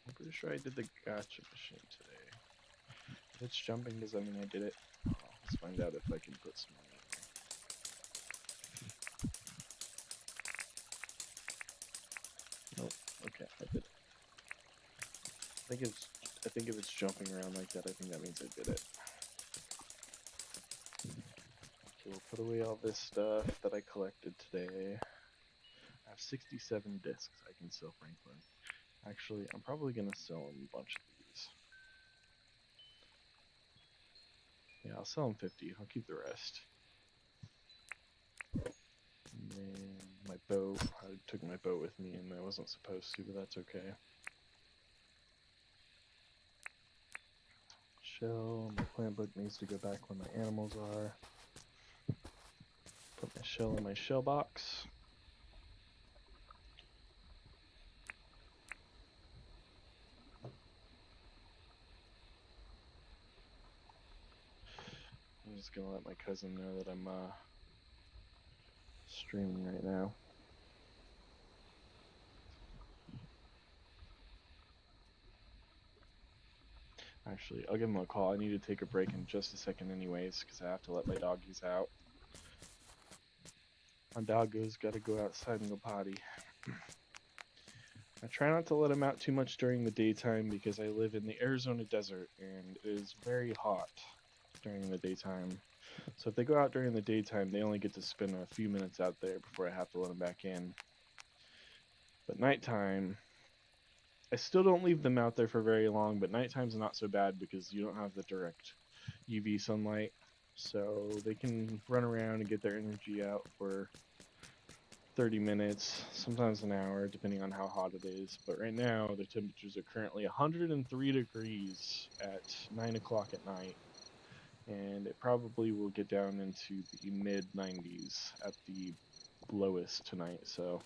I'm pretty sure I did the gotcha machine today. If it's jumping, does that mean I did it? Oh, let's find out if I can put some money in there. Nope. Okay, I did it. I think if it's jumping around like that, I think that means I did it. Okay, we'll put away all this stuff that I collected today. I have 67 discs I can sell Franklin. Actually, I'm probably going to sell him a bunch of these. Yeah, I'll sell him 50. I'll keep the rest. And then my boat. I took my boat with me and I wasn't supposed to, but that's okay. Shell. My plant book needs to go back where my animals are. Put my shell in my shell box. I'm just gonna let my cousin know that I'm streaming right now. Actually, I'll give him a call. I need to take a break in just a second anyways, because I have to let my doggies out. My doggo's got to go outside and go potty. I try not to let him out too much during the daytime because I live in the Arizona desert and it is very hot during the daytime. So if they go out during the daytime, they only get to spend a few minutes out there before I have to let them back in. But nighttime, I still don't leave them out there for very long, but nighttime's not so bad because you don't have the direct UV sunlight. So they can run around and get their energy out for 30 minutes, sometimes an hour, depending on how hot it is. But right now, the temperatures are currently 103 degrees at 9 o'clock at night. And it probably will get down into the mid-90s at the lowest tonight. So,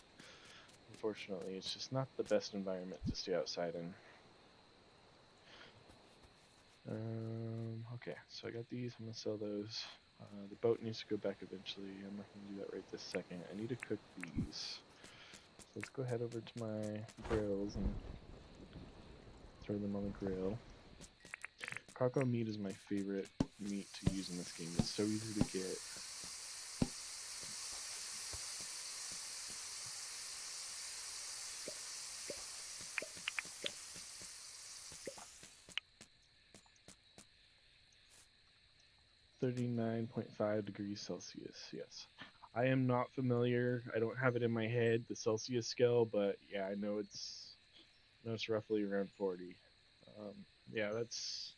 unfortunately, it's just not the best environment to stay outside in. Okay, so I got these. I'm going to sell those. The boat needs to go back eventually. I'm not going to do that right this second. I need to cook these. So let's go head over to my grills and throw them on the grill. Croco meat is my favorite meat to use in this game. It's so easy to get. -39.5 degrees Celsius. Yes. I am not familiar. I don't have it in my head, the Celsius scale, but yeah, I know it's roughly around 40. Yeah, it's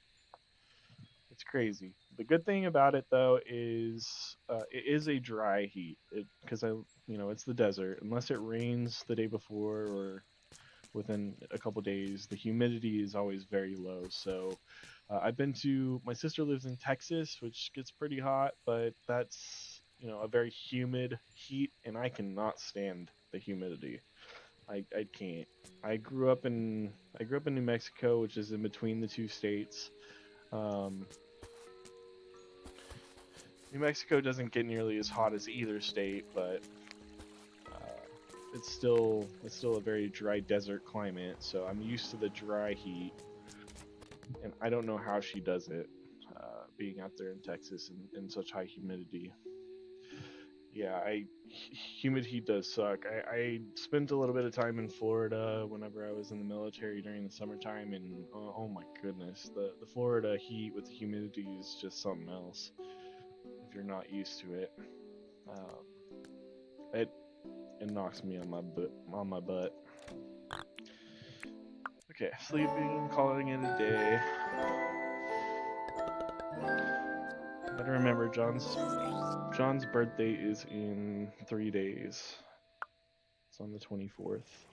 crazy. The good thing about it though is it is a dry heat because it's the desert. Unless it rains the day before or within a couple days, the humidity is always very low. So my sister lives in Texas, which gets pretty hot, but that's a very humid heat, and I cannot stand the humidity. I can't. I grew up in New Mexico, which is in between the two states. Um, New Mexico doesn't get nearly as hot as either state, but it's still a very dry desert climate. So I'm used to the dry heat, and I don't know how she does it, being out there in Texas in such high humidity. Yeah, humid heat does suck. I spent a little bit of time in Florida whenever I was in the military during the summertime, and oh my goodness, the Florida heat with the humidity is just something else. If you're not used to it, it knocks me on my butt. Okay, sleeping, calling it a day. Better remember, John's birthday is in 3 days. It's on the 24th.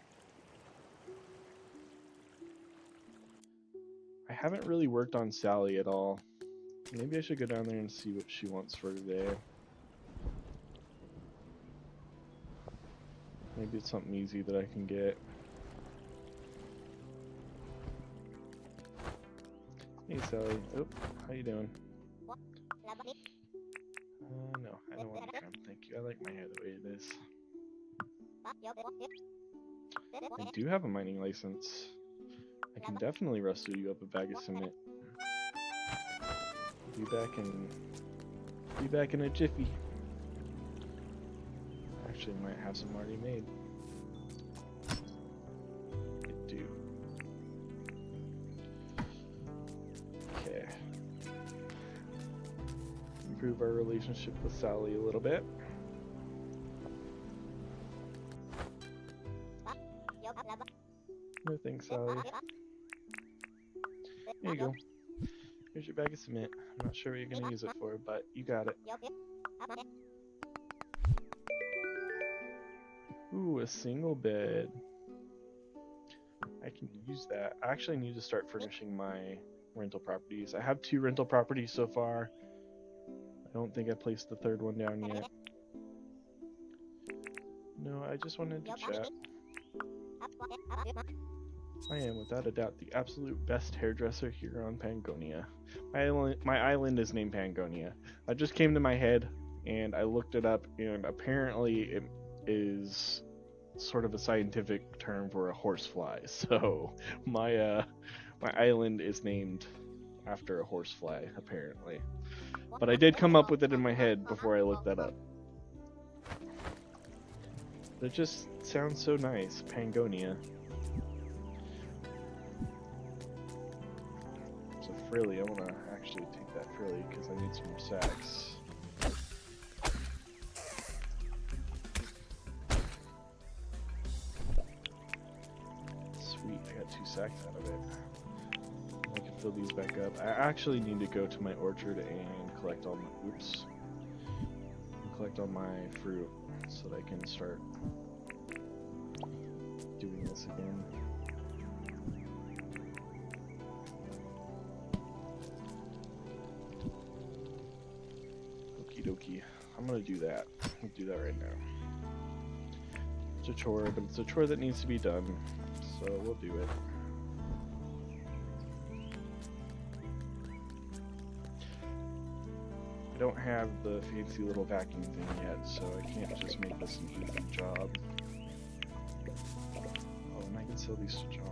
I haven't really worked on Sally at all. Maybe I should go down there and see what she wants for today. Maybe it's something easy that I can get. Hey Sally. Oh, how you doing? No, I don't want to come. Thank you. I like my hair the way it is. I do have a mining license. I can definitely rustle you up a bag of cement. Be back in a jiffy. Actually, might have some already made. I do. Okay. Improve our relationship with Sally a little bit. No thanks, Sally. Here you go. Here's your bag of cement. I'm not sure what you're going to use it for, but you got it. Ooh, a single bed. I can use that. I actually need to start furnishing my rental properties. I have 2 rental properties so far. I don't think I placed the 3rd one down yet. No, I just wanted to chat. I am, without a doubt, the absolute best hairdresser here on Pangonia. My island is named Pangonia. That just came to my head, and I looked it up, and apparently it is sort of a scientific term for a horsefly. So my island is named after a horsefly, apparently. But I did come up with it in my head before I looked that up. It just sounds so nice, Pangonia. It's a frilly. I want to actually take that frilly because I need some more sacks. Sweet, I got 2 sacks out of it. I can fill these back up. I actually need to go to my orchard and collect all my fruit so that I can start doing this again. Okie dokie. I'm gonna do that. I'll do that right now. It's a chore, but it's a chore that needs to be done, so we'll do it. I don't have the fancy little vacuum thing yet, so I can't just make this an easy job. Oh, and I can sell these to John.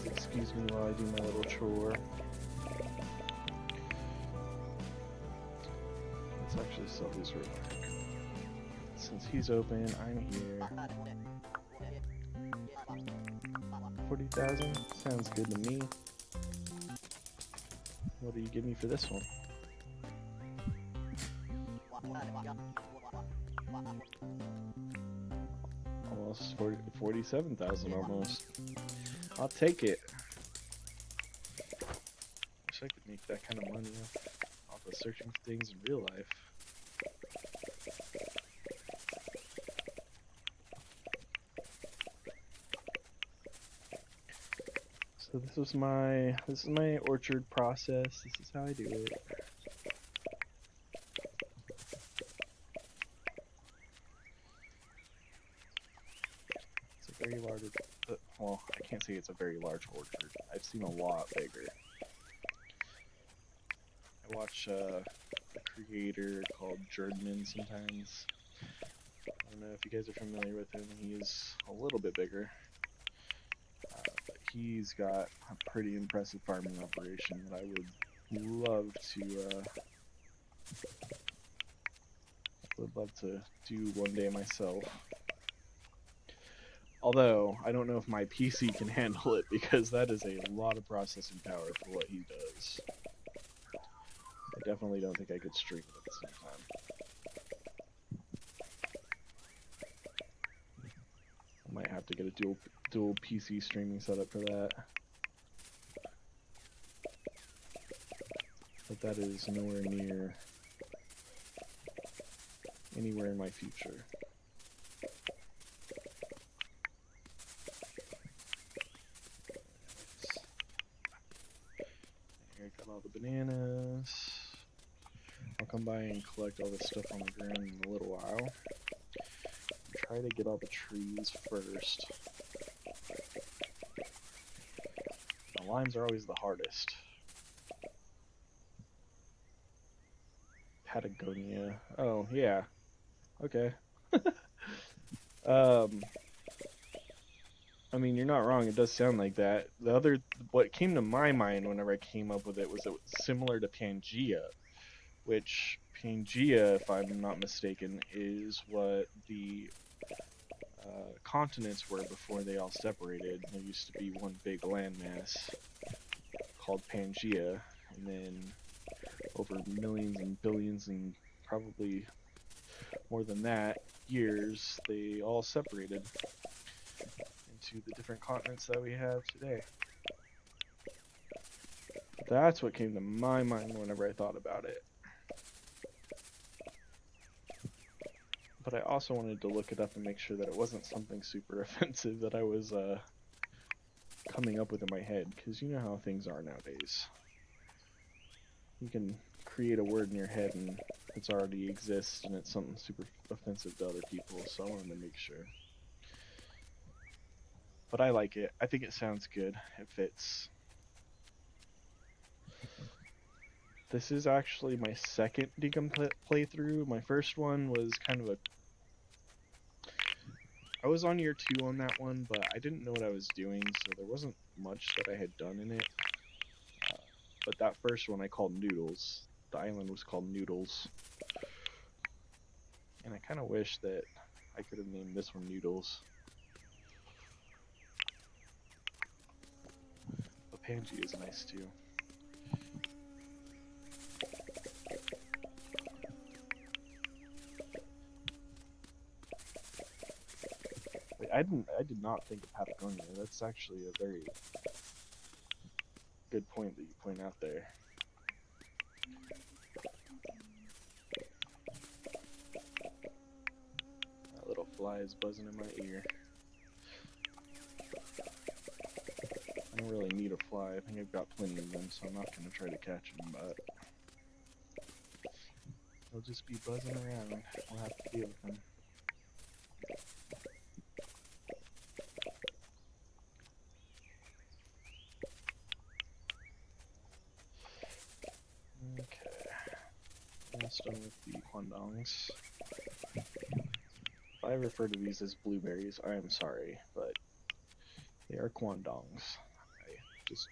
Excuse me while I do my little chore. Let's actually sell these real quick. Since he's open, I'm here. 40,000? Sounds good to me. What do you give me for this one? Almost 47,000 almost. I'll take it. Wish I could make that kind of money off of searching for things in real life. So this is my orchard process. This is how I do it. It's a very large, well, I can't say it's a very large orchard. I've seen a lot bigger. I watch a creator called Jerdman sometimes. I don't know if you guys are familiar with him. He is a little bit bigger. But he's got a pretty impressive farming operation that I would love to do one day myself. Although, I don't know if my PC can handle it because that is a lot of processing power for what he does. I definitely don't think I could stream it at the same time. I might have to get a dual PC streaming setup for that. But that is nowhere near anywhere in my future. Here, got all the bananas. I'll come by and collect all this stuff on the ground in a little while. Try to get all the trees first. The limes are always the hardest. Patagonia. Oh, yeah. Okay. I mean, you're not wrong. It does sound like that. What came to my mind whenever I came up with it was similar to Pangea, which Pangea, if I'm not mistaken, is what the continents were before they all separated. There used to be one big landmass called Pangea, and then over millions and billions and probably more than that years, they all separated into the different continents that we have today. That's what came to my mind whenever I thought about it. But I also wanted to look it up and make sure that it wasn't something super offensive that I was coming up with in my head, because you know how things are nowadays. You can create a word in your head and it's already exists and it's something super offensive to other people, so I wanted to make sure. But I like it. I think it sounds good. It fits. This is actually my second Dinkum playthrough. My first one was kind of I was on year 2 on that one, but I didn't know what I was doing, so there wasn't much that I had done in it. But that first one I called Noodles. The island was called Noodles. And I kind of wish that I could have named this one Noodles. But Pangea is nice too. Wait, I did not think of Patagonia. That's actually a very good point that you point out there. That little fly is buzzing in my ear. I don't really need a fly. I think I've got plenty of them, so I'm not going to try to catch them, but they'll just be buzzing around. We'll have to deal with them. Okay. Almost done with the quandongs. If I refer to these as blueberries, I am sorry, but they are quandongs. I just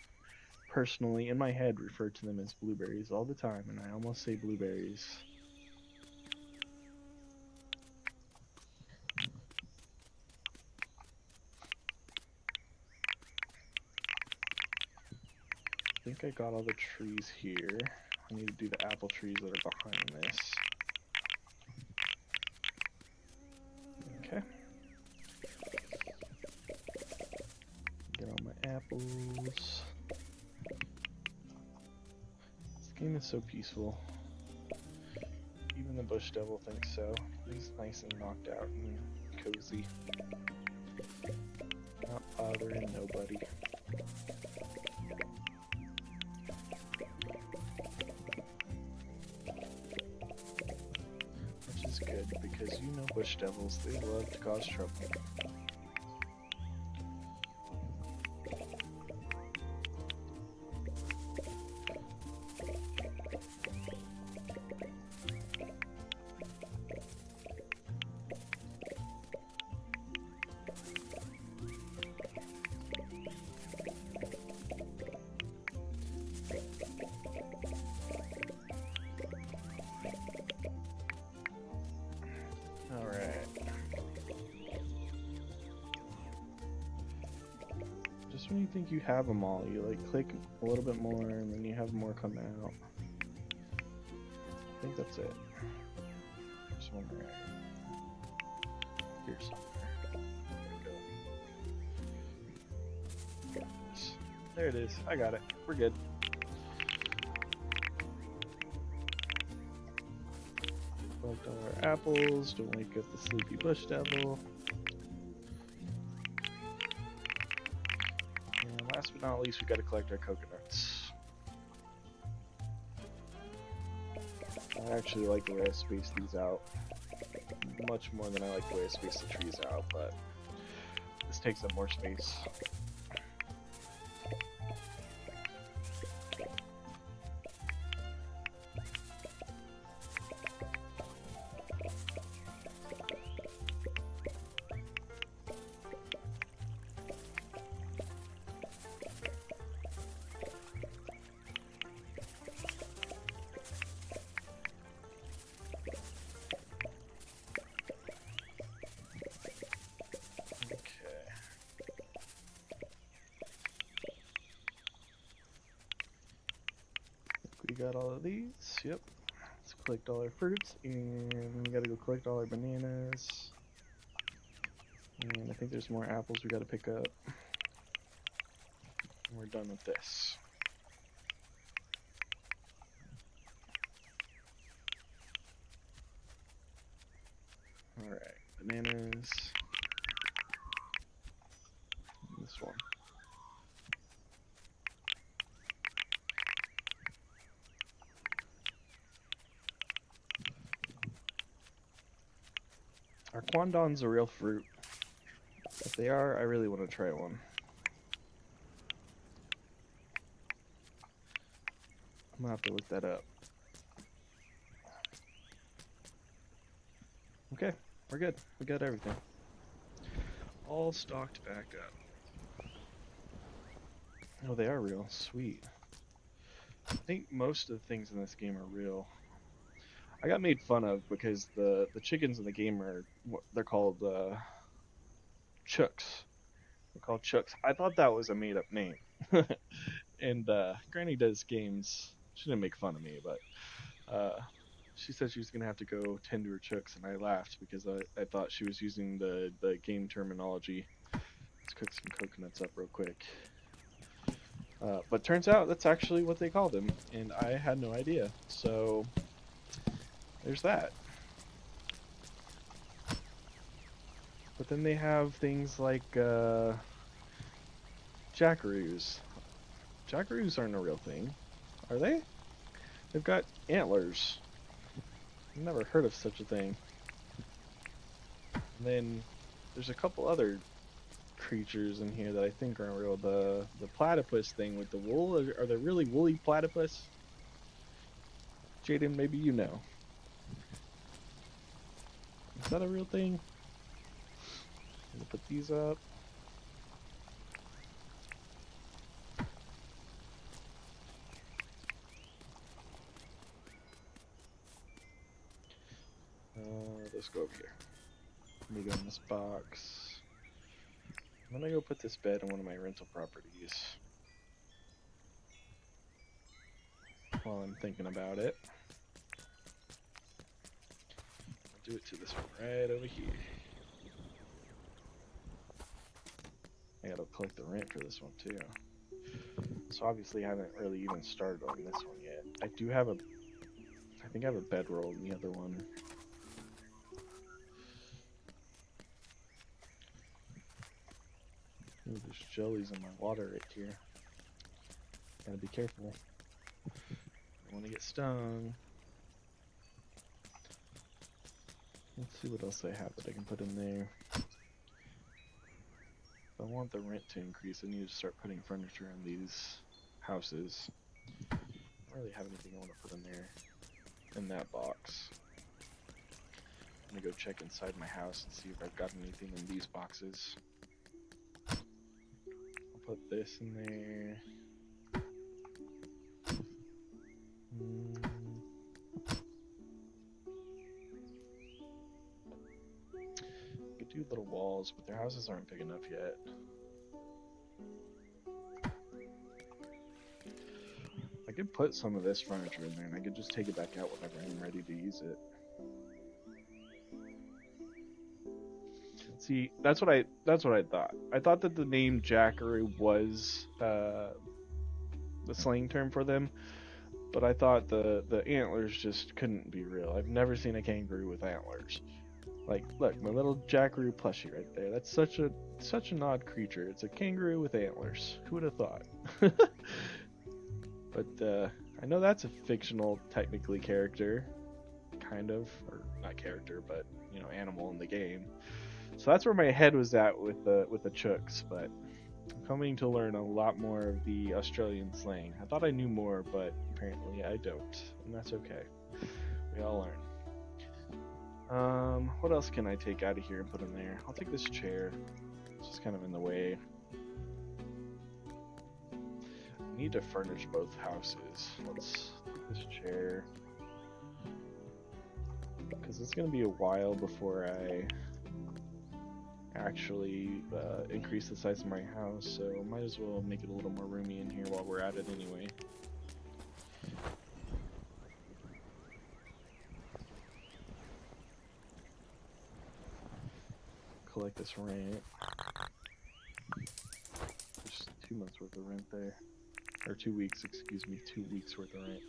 personally, in my head, refer to them as blueberries all the time, and I almost say blueberries. I think I got all the trees here. I need to do the apple trees that are behind this. Okay. Get all my apples. This game is so peaceful. Even the bush devil thinks so. He's nice and knocked out and cozy. Not bothering nobody. Which is good, because you know bush devils, they love to cause trouble. Just when you think you have them all, you like click a little bit more and then you have more come out. I think that's it. There's one right here somewhere. There we go. There it is. I got it. We're good. Collect all our apples. Don't wake up the sleepy bush devil. Last but not least, we got to collect our coconuts. I actually like the way I space these out much more than I like the way I space the trees out, but this takes up more space. We got all of these, yep. Let's collect all our fruits, and we gotta go collect all our bananas. And I think there's more apples we gotta pick up. And we're done with this. Alright, bananas. And this one. Are quandons a real fruit? If they are, I really want to try one. I'm gonna have to look that up. Okay, we're good. We got everything. All stocked back up. Oh, they are real. Sweet. I think most of the things in this game are real. I got made fun of because the chickens in the game are, they're called chooks. They're called chooks. I thought that was a made up name. And Granny does games. She didn't make fun of me, but she said she was going to have to go tend to her chooks, and I laughed because I thought she was using the game terminology. Let's cook some coconuts up real quick. But turns out that's actually what they called them, and I had no idea. So there's that. But then they have things like jackaroos. Jackaroos aren't a real thing, are they? They've got antlers. I've never heard of such a thing. And then there's a couple other creatures in here that I think aren't real. The platypus thing with the wool. Are they really woolly platypus? Jaden, maybe you know. Is that a real thing? I'm gonna put these up. Let's go over here. Let me go in this box. I'm gonna go put this bed in one of my rental properties while I'm thinking about it. I'll do it to this one right over here. I gotta collect the rent for this one too. So obviously I haven't really even started on this one yet. I think I have a bedroll in the other one. Ooh, there's jellies in my water right here. Gotta be careful. I want to get stung. Let's see what else I have that I can put in there. If I want the rent to increase, I need to start putting furniture in these houses. I don't really have anything I want to put in there, in that box. I'm gonna go check inside my house and see if I've got anything in these boxes. I'll put this in there. I could do little walls, but their houses aren't big enough yet. I could put some of this furniture in there and I could just take it back out whenever I'm ready to use it. See, that's what I thought. I thought that the name Jackaroo was the slang term for them, but I thought the antlers just couldn't be real. I've never seen a kangaroo with antlers. Like, look, my little Jackaroo plushie right there. That's such an odd creature. It's a kangaroo with antlers. Who would have thought? But I know that's a fictional, technically, character, kind of, or not character, but you know, animal in the game. So that's where my head was at with the chooks, but I'm coming to learn a lot more of the Australian slang. I thought I knew more, but apparently I don't, and that's okay. We all learn. What else can I take out of here and put in there? I'll take this chair. It's just kind of in the way. I need to furnish both houses. Let's take this chair, because it's going to be a while before I actually increase the size of my house, so might as well make it a little more roomy in here while we're at it anyway. Collect this rent. There's 2 months worth of rent there. Or 2 weeks, excuse me, 2 weeks worth of rent.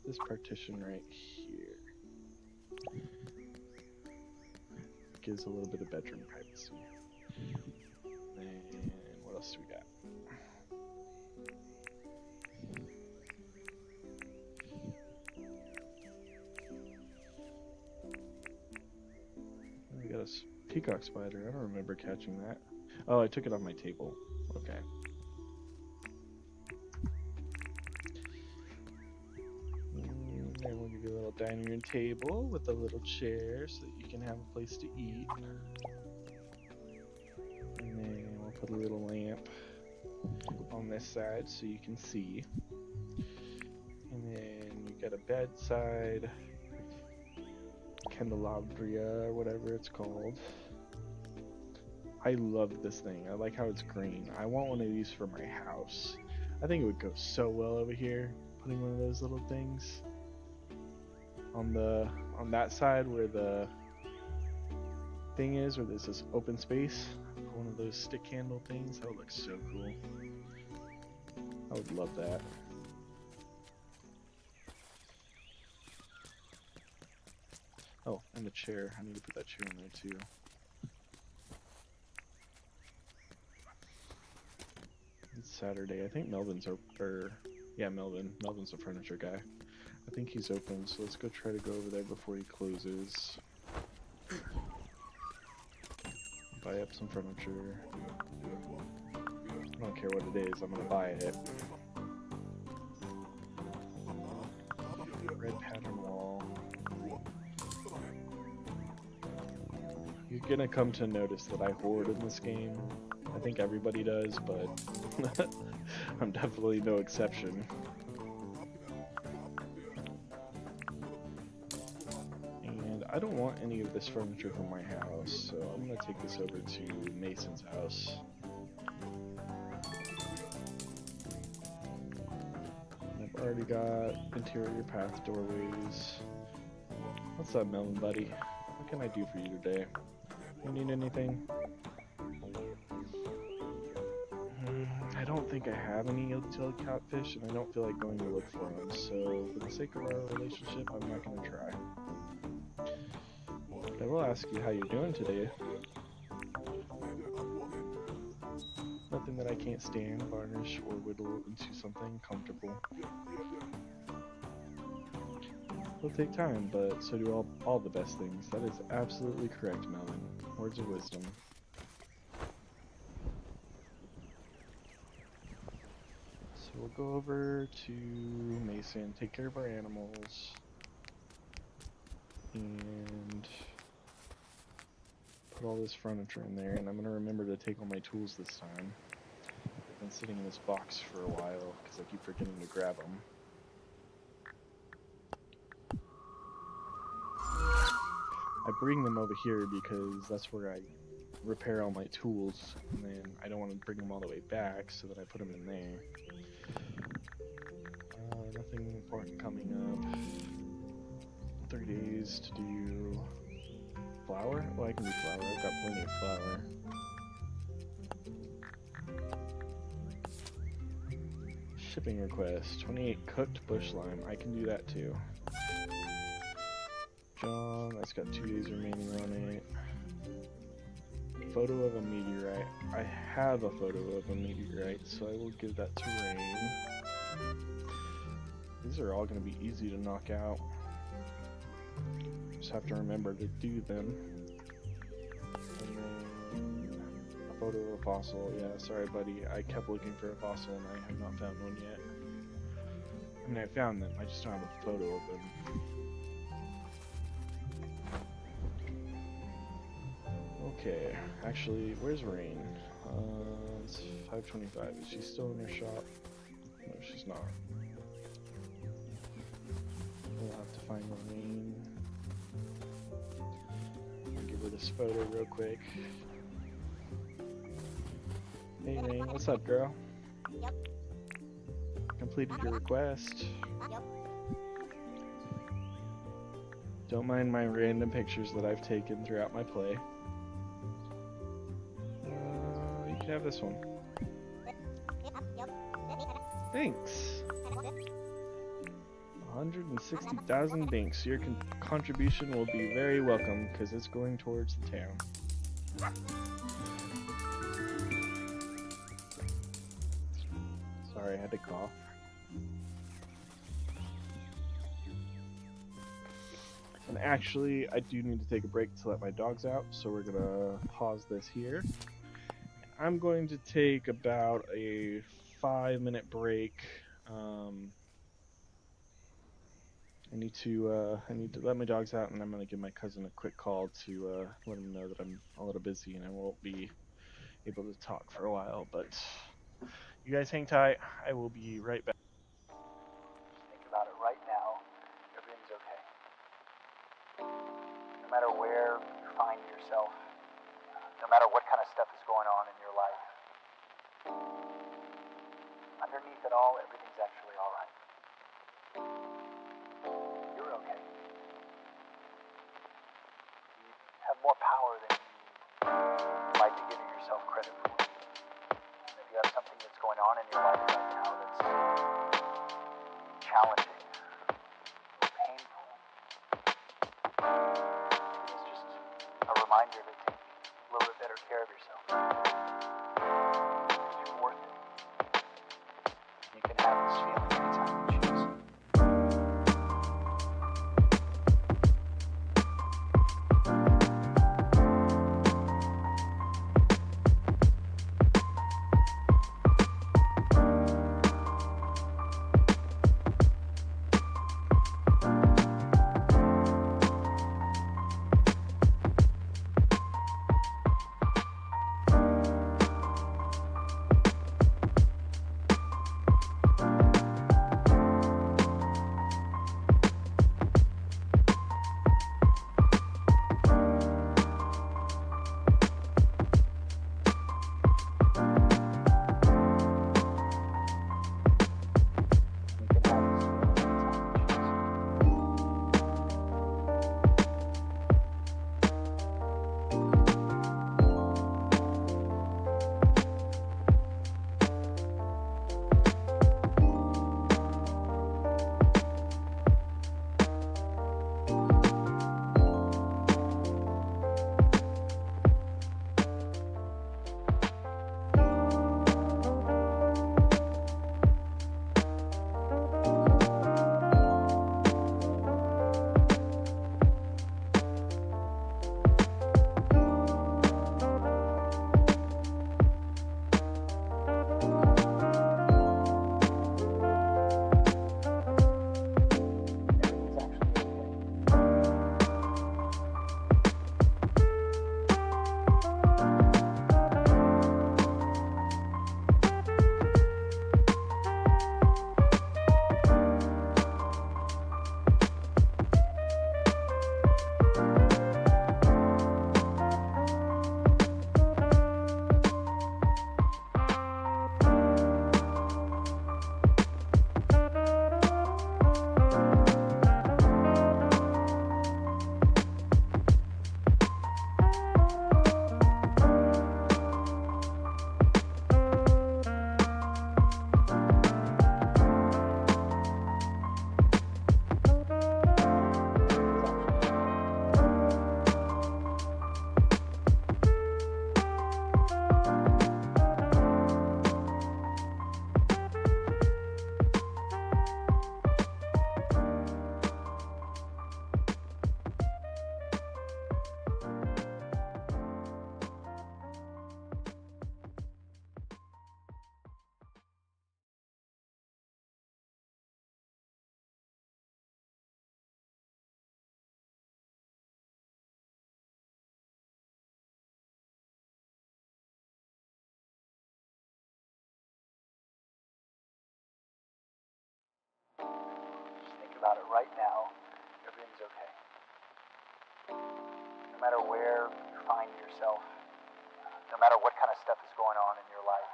This partition right here gives a little bit of bedroom privacy. And what else do we got? We got a peacock spider. I don't remember catching that. Oh, I took it off my table. Okay. And we'll give you a little dining room table with a little chair so that you can have a place to eat. And then we'll put a little lamp on this side so you can see. And then we've got a bedside candelabra or whatever it's called. I love this thing. I like how it's green. I want one of these for my house. I think it would go so well over here, putting one of those little things on that side where the thing is, where there's this open space. One of those stick handle things. That would look so cool. I would love that. Oh, and the chair. I need to put that chair in there too. Saturday. I think Melvin's open. Yeah, Melvin's the furniture guy. I think he's open, so let's go try to go over there before he closes. Buy up some furniture. I don't care what it is, I'm gonna buy it. Red pattern wall. You're gonna come to notice that I hoard in this game. I think everybody does, but I'm definitely no exception. And I don't want any of this furniture from my house, so I'm gonna take this over to Mason's house. I've already got interior path doorways. What's up, Melvin buddy? What can I do for you today? You need anything? I don't think I have any utility catfish, and I don't feel like going to look for them, so for the sake of our relationship, I'm not going to try. But I will ask you how you're doing today. Nothing that I can't stand, varnish, or whittle into something comfortable. It'll take time, but so do all the best things. That is absolutely correct, Melvin. Words of wisdom. So we'll go over to Mason, take care of our animals, and put all this furniture in there, and I'm going to remember to take all my tools this time. They've been sitting in this box for a while, because I keep forgetting to grab them. I bring them over here because that's where I repair all my tools, and then I don't want to bring them all the way back, so that I put them in there. Nothing important coming up. 3 days to do flour? Well, I can do flour. I've got plenty of flour. Shipping request. 28 cooked bush lime. I can do that too. John, that's got 2 days remaining on it. Photo of a meteorite. I have a photo of a meteorite, so I will give that to Rain. These are all going to be easy to knock out. Just have to remember to do them. And then a photo of a fossil. Yeah, sorry buddy, I kept looking for a fossil and I have not found one yet. I mean, I found them, I just don't have a photo of them. Okay, actually, where's Rain? It's 5:25. Is she still in her shop? No, she's not. We'll have to find Rain. I'll give her this photo real quick. Hey Rain, what's up, girl? Yep. Completed your request. Yep. Don't mind my random pictures that I've taken throughout my play. You can have this one. Thanks. 160,000 binks. Your contribution will be very welcome because it's going towards the town. Sorry, I had to cough. And actually, I do need to take a break to let my dogs out, so we're gonna pause this here. I'm going to take about a 5-minute break. I need to let my dogs out, and I'm gonna give my cousin a quick call to let him know that I'm a little busy and I won't be able to talk for a while. But you guys hang tight. I will be right back. Just think about it right now. Everything's okay. No matter where you find yourself, no matter what kind of stuff is going on in your life, underneath it all, everything's actually all right. You're okay. You have more power than you like to give yourself credit for. And if you have something that's going on in your life right now that's challenging or painful, it's just a reminder to take a little bit better care of yourself. You're worth it. about it right now, everything's okay. No matter where you find yourself, no matter what kind of stuff is going on in your life,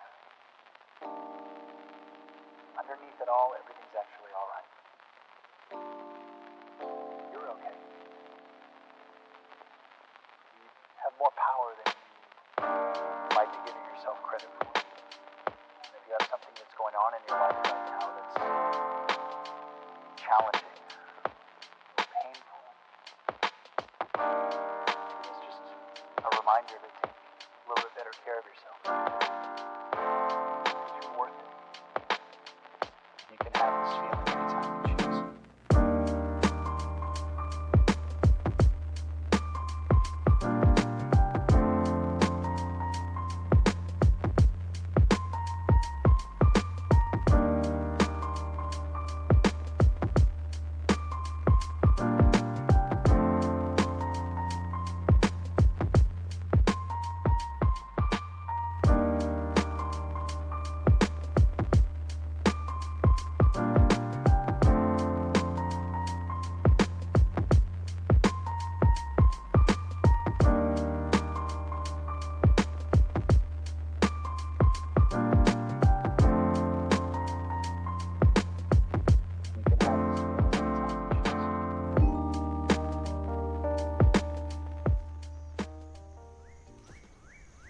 underneath it all, everything's actually all right. You're okay. You have more power than you like to give yourself credit for. And if you have something that's going on in your life right now that's challenging or painful, it's just a reminder to take a little bit better care of yourself. Because you're worth it. You can have this feeling anytime you choose.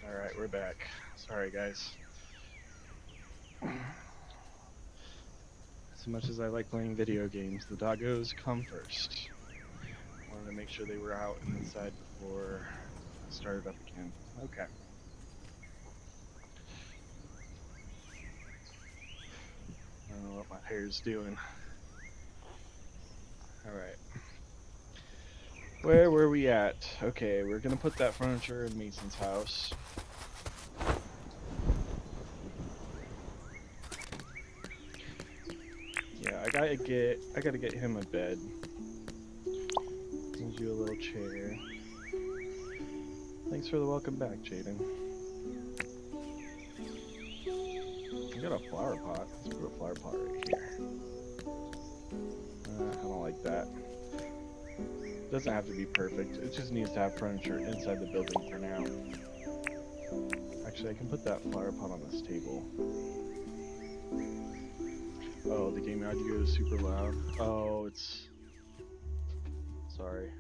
Alright, we're back. Sorry, guys. As much as I like playing video games, the doggos come first. Wanted to make sure they were out and inside before I started up again. Okay. I don't know what my hair's doing. Alright. Where were we at? Okay, we're gonna put that furniture in Mason's house. Yeah, I gotta get him a bed. Need you a little chair. Thanks for the welcome back, Jaden. I got a flower pot. Let's put a flower pot right here. I don't like that. It doesn't have to be perfect. It just needs to have furniture inside the building for now. Actually, I can put that flower pot on this table. Oh, the game audio is super loud. Oh, it's... Sorry.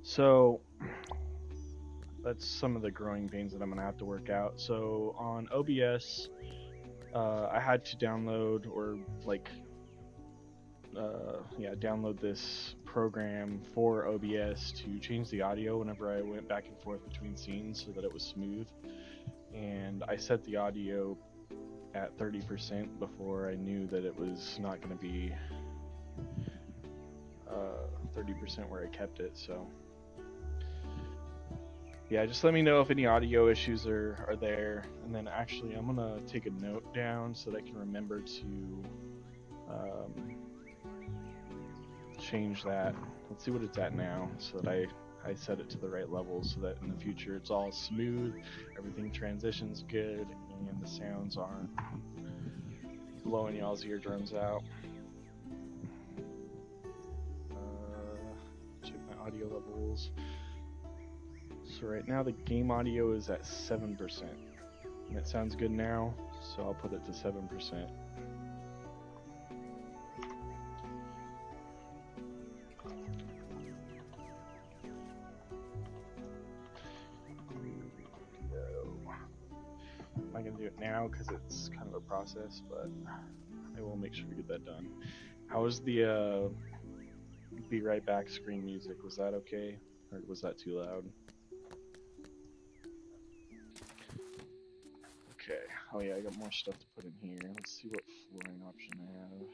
So, that's some of the growing pains that I'm going to have to work out. So, on OBS, I had to download or, download this program for OBS to change the audio whenever I went back and forth between scenes so that it was smooth. And I set the audio at 30% before I knew that it was not going to be 30% where I kept it. So yeah, just let me know if any audio issues are there. And then actually I'm going to take a note down so that I can remember to change that. Let's see what it's at now so that I set it to the right level so that in the future it's all smooth, everything transitions good, and the sounds aren't blowing y'all's eardrums out. Check my audio levels. So right now the game audio is at 7%. And it sounds good now, so I'll put it to 7%. I'm not going to do it now because it's kind of a process, but I will make sure to get that done. How was the Be Right Back screen music? Was that okay? Or was that too loud? Okay. Oh yeah, I got more stuff to put in here. Let's see what flooring option I have.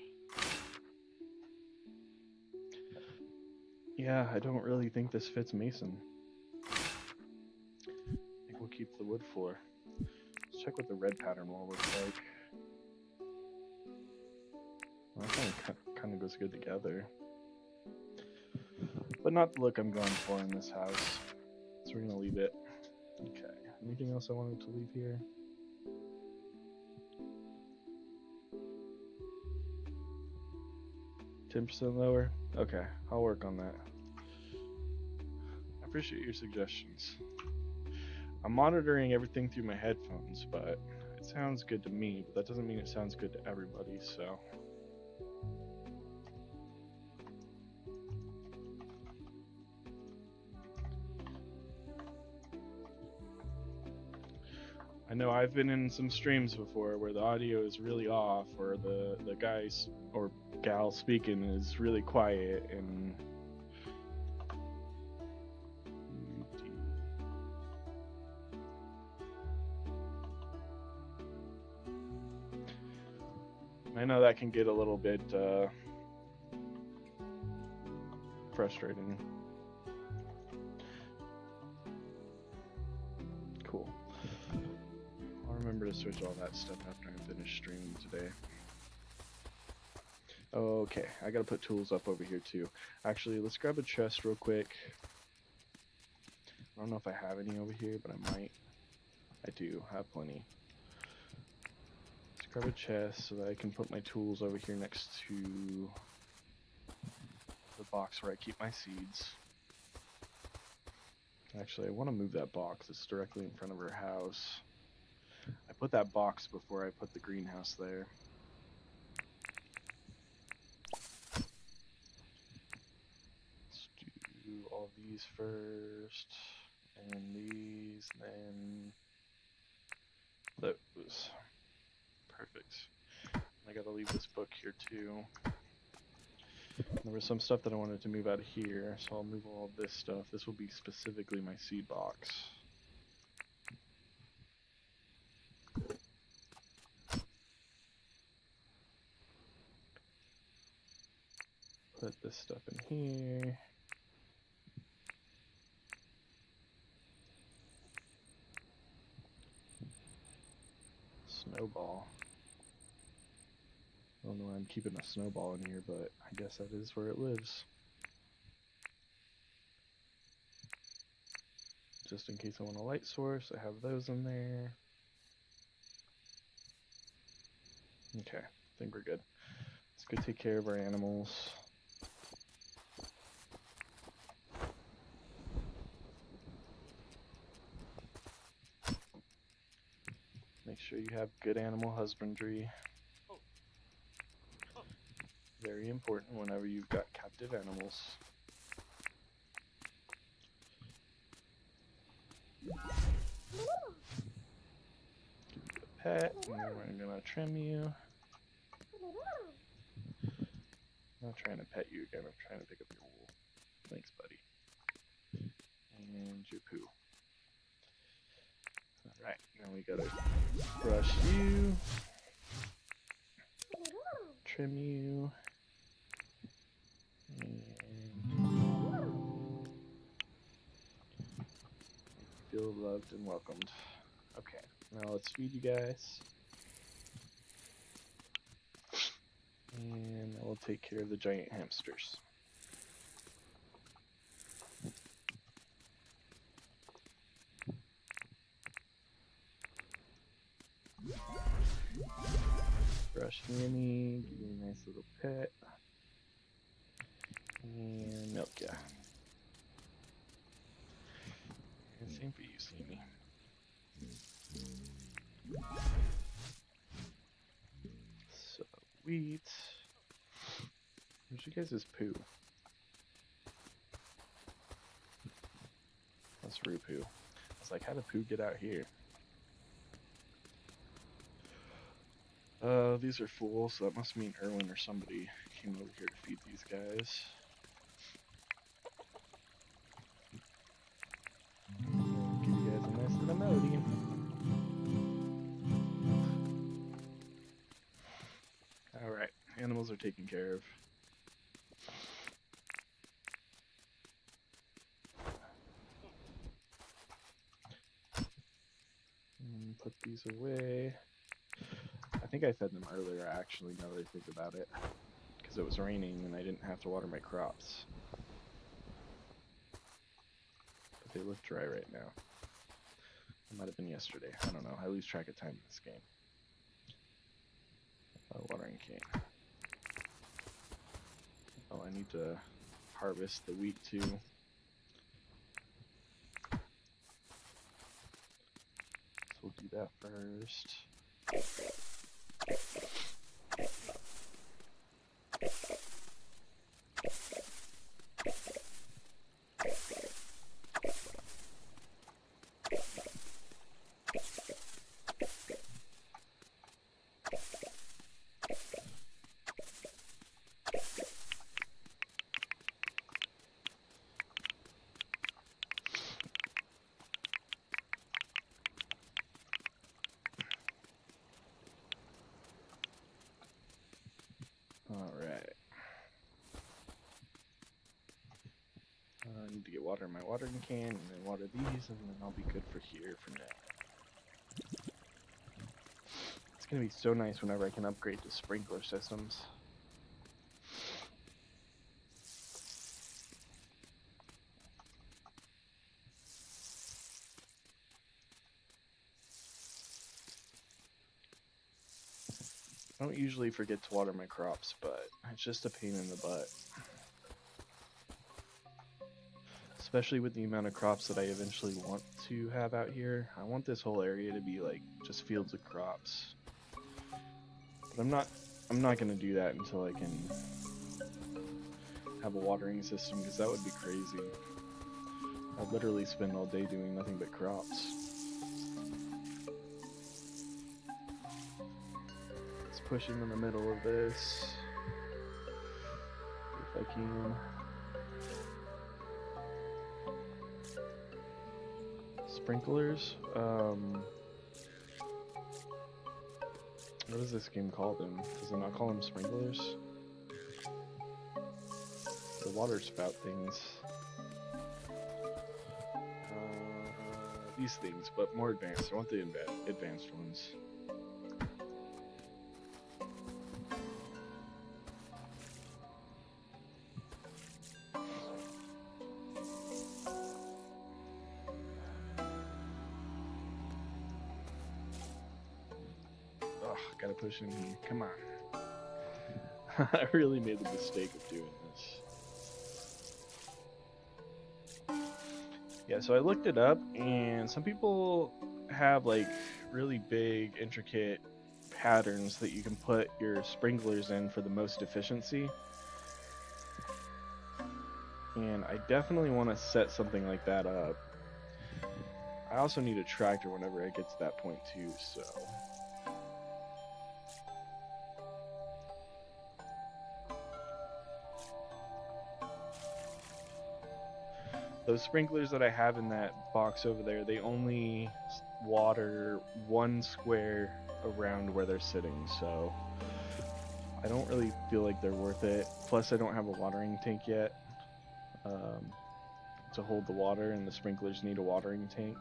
Yeah, I don't really think this fits Mason. I think we'll keep the wood floor. Let's check what the red pattern wall looks like. Well, that kind of goes good together. But not the look I'm going for in this house. So we're going to leave it. Okay. Anything else I wanted to leave here? 10% lower? Okay, I'll work on that. I appreciate your suggestions. I'm monitoring everything through my headphones, but it sounds good to me, but that doesn't mean it sounds good to everybody, so. I know I've been in some streams before where the audio is really off, or the guy or gal speaking is really quiet, and I know that can get a little bit frustrating. Cool. I'll remember to switch all that stuff after I finish streaming today. Okay, I gotta put tools up over here too. Actually, let's grab a chest real quick. I don't know if I have any over here, but I might. I do have plenty. Let's grab a chest so that I can put my tools over here next to the box where I keep my seeds. Actually, I want to move that box. It's directly in front of her house. I put that box before I put the greenhouse there. Let's do all these first, and these, then those. Perfect. I gotta leave this book here too. There was some stuff that I wanted to move out of here, so I'll move all this stuff. This will be specifically my seed box. Put this stuff in here. Snowball. I don't know why I'm keeping a snowball in here, but I guess that is where it lives. Just in case I want a light source, I have those in there. Okay, I think we're good. Let's go take care of our animals. Make sure you have good animal husbandry. Very important whenever you've got captive animals. Give you a pet, and then we're gonna trim you. I'm not trying to pet you again, I'm trying to pick up your wool. Thanks, buddy. And your poo. Alright, now we gotta brush you. Trim you. And feel loved and welcomed. Okay, now let's feed you guys. And we'll take care of the giant hamsters. Brush Minnie, give you a nice little pet. And milk ya. And same for you, Sleemy. Sweet. Where's you guys' poo? That's Roo poo. I was like, how did poo get out here? These are full, so that must mean Erwin or somebody came over here to feed these guys. Give you guys a nice little melody. Alright, animals are taken care of. And put these away. I think I fed them earlier, actually, now that I think about it. Because it was raining and I didn't have to water my crops. But they look dry right now. It might have been yesterday. I don't know. I lose track of time in this game. Watering cane. Oh, I need to harvest the wheat too. So we'll do that first. Alright. I need to get water in my watering can, and then water these, and then I'll be good for here for now. It's gonna be so nice whenever I can upgrade to sprinkler systems. I don't usually forget to water my crops, but it's just a pain in the butt. Especially with the amount of crops that I eventually want to have out here. I want this whole area to be like just fields of crops. But I'm not gonna do that until I can have a watering system, because that would be crazy. I'd literally spend all day doing nothing but crops. Let's push him in the middle of this if I can. Sprinklers. What does this game call them? Does it not call them sprinklers? The water spout things. These things, but more advanced. I want the advanced ones. Gotta push in here. Come on. I really made the mistake of doing this. Yeah, so I looked it up, and some people have like really big, intricate patterns that you can put your sprinklers in for the most efficiency. And I definitely want to set something like that up. I also need a tractor whenever I get to that point too, so... Those sprinklers that I have in that box over there, they only water 1 square around where they're sitting, so I don't really feel like they're worth it. Plus, I don't have a watering tank yet to hold the water, and the sprinklers need a watering tank.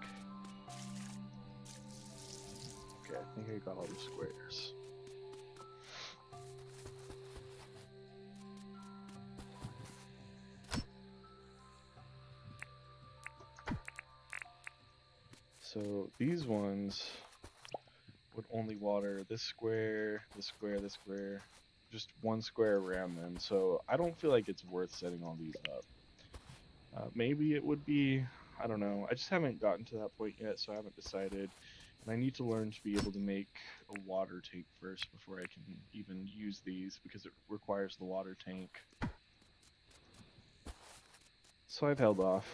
Okay, I think I got all the squares. So these ones would only water this square, this square, this square, just 1 square around them. So I don't feel like it's worth setting all these up. Maybe it would be, I don't know. I just haven't gotten to that point yet, so I haven't decided. And I need to learn to be able to make a water tank first before I can even use these, because it requires the water tank. So I've held off.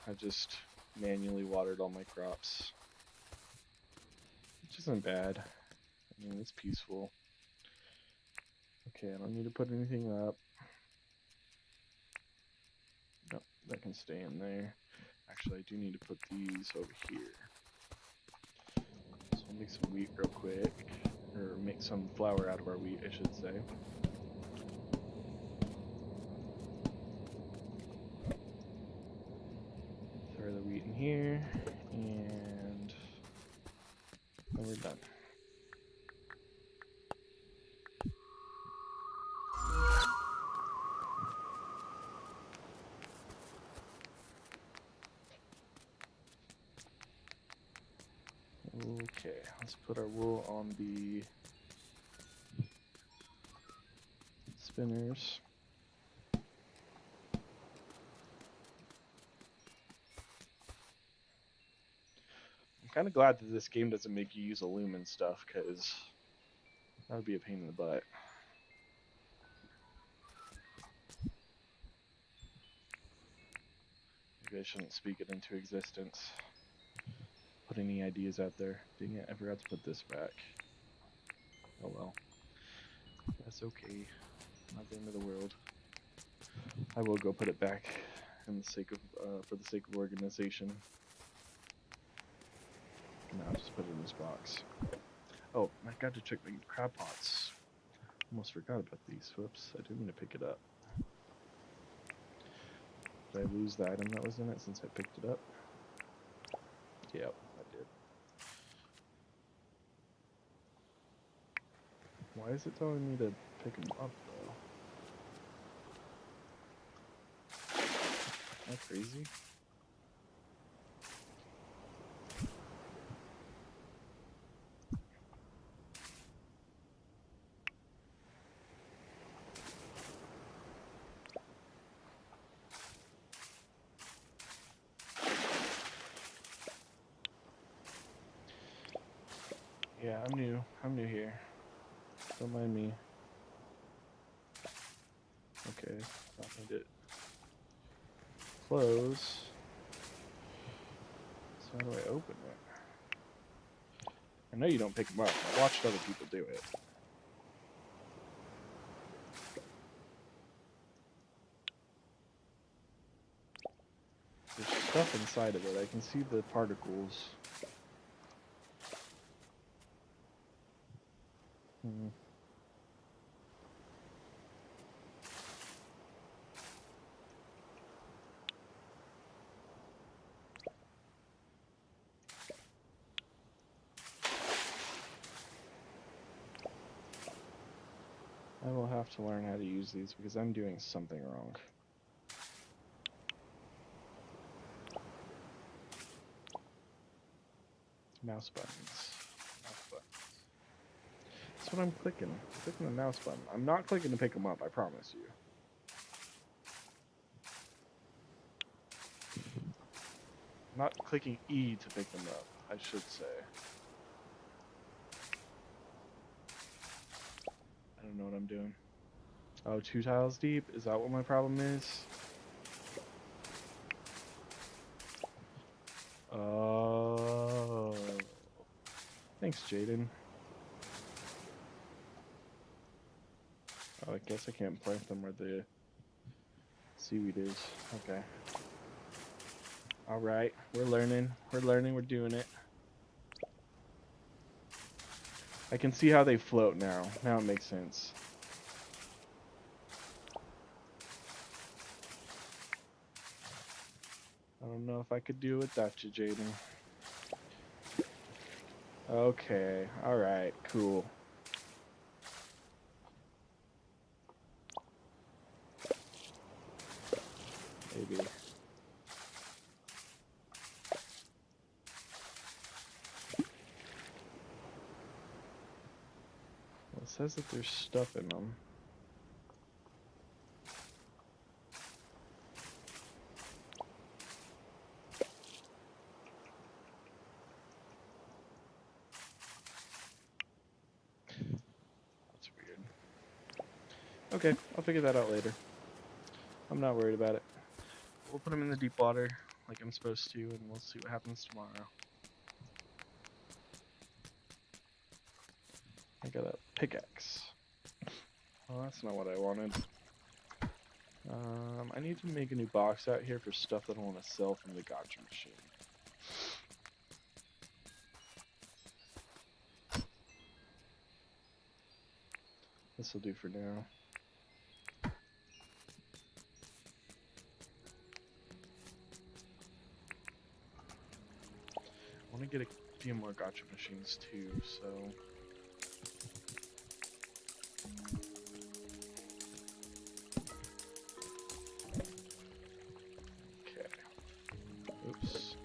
I've just manually watered all my crops, which isn't bad. I mean, it's peaceful. Okay, I don't need to put anything up. No, that can stay in there. Actually, I do need to put these over here. So I'll make some wheat real quick, or make some flour out of our wheat, I should say. Throw the wheat in here, and then we're done. Okay, let's put our wool on the spinners. kind of glad that this game doesn't make you use a loom and stuff, because that would be a pain in the butt. Maybe I shouldn't speak it into existence. Put any ideas out there. Dang it, I forgot to put this back. Oh well. That's okay. Not the end of the world. I will go put it back in the sake of, for the sake of organization. No, I'll just put it in this box. Oh, I got to check my crab pots. Almost forgot about these. Whoops, I didn't mean to pick it up. Did I lose the item that was in it since I picked it up? Yep, I did. Why is it telling me to pick them up, though? Is that crazy? Yeah, I'm new. I'm new here. Don't mind me. Okay, I need it. Close. So how do I open it? I know you don't pick them up. I watched other people do it. There's stuff inside of it. I can see the particles. I will have to learn how to use these because I'm doing something wrong. Mouse buttons. Mouse buttons. That's what I'm clicking. I'm clicking the mouse button. I'm not clicking to pick them up, I promise you. I'm not clicking E to pick them up, I should say. I don't know what I'm doing. Oh, 2 tiles deep? Is that what my problem is? Oh. Thanks, Jaden. Oh, I guess I can't plant them where the seaweed is. Okay. Alright, we're learning. We're learning, we're doing it. I can see how they float now. Now it makes sense. I don't know if I could do it without you, Jaden. Okay, alright, cool. Maybe. Well, it says that there's stuff in them. That's weird. Okay, I'll figure that out later. I'm not worried about it. We'll put them in the deep water like I'm supposed to, and we'll see what happens tomorrow. I got a pickaxe. Well, that's not what I wanted. I need to make a new box out here for stuff that I want to sell from the gotcha machine. This will do for now. I want to get a few more gotcha machines too, so... Okay. Oops.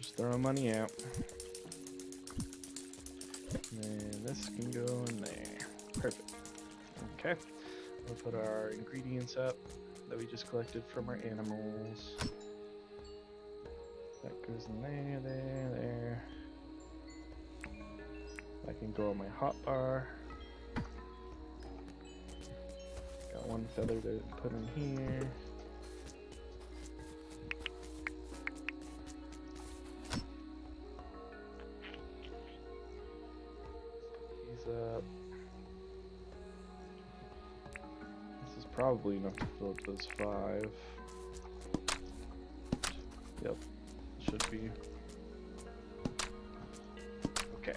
Just throwing money out. And this can go in there. Perfect. Okay. We'll put our ingredients up that we just collected from our animals. That goes in there, there, there, throw on my hotbar. Got one feather to put in here. These up. This is probably enough to fill up those 5. Yep, should be. Okay.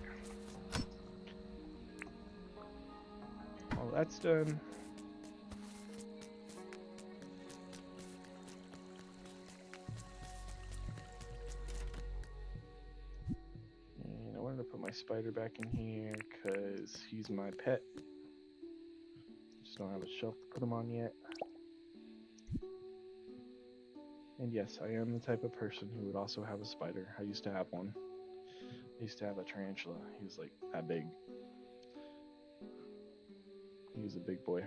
Well, that's done. And I wanted to put my spider back in here because he's my pet. Just don't have a shelf to put him on yet. And yes, I am the type of person who would also have a spider. I used to have one. I used to have a tarantula. He was like that big. He was a big boy.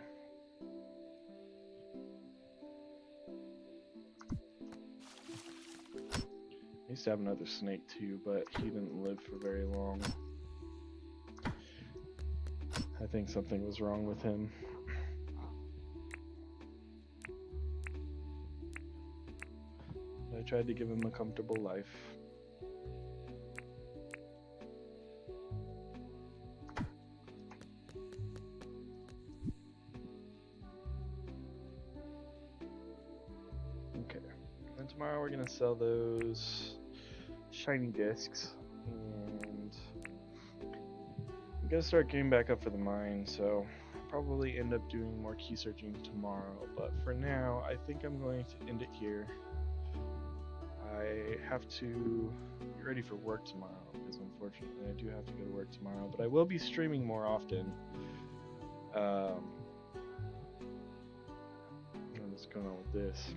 I used to have another snake too, but he didn't live for very long. I think something was wrong with him. I tried to give him a comfortable life. Okay, and tomorrow we're gonna sell those shiny discs, and I'm gonna start getting back up for the mine, so I'll probably end up doing more key searching tomorrow, but for now I think I'm going to end it here. I have to get ready for work tomorrow because unfortunately I do have to go to work tomorrow, but I will be streaming more often. What's going on with this?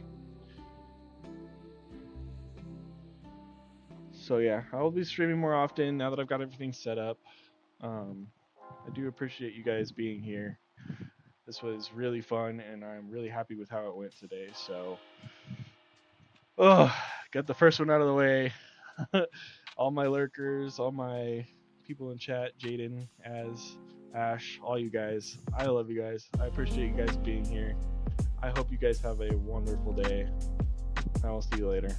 So yeah, I will be streaming more often now that I've got everything set up. I do appreciate you guys being here. This was really fun, and I'm really happy with how it went today. So, got the first one out of the way. All my lurkers, all my people in chat, Jaden, Az, Ash, all you guys. I love you guys. I appreciate you guys being here. I hope you guys have a wonderful day. I will see you later.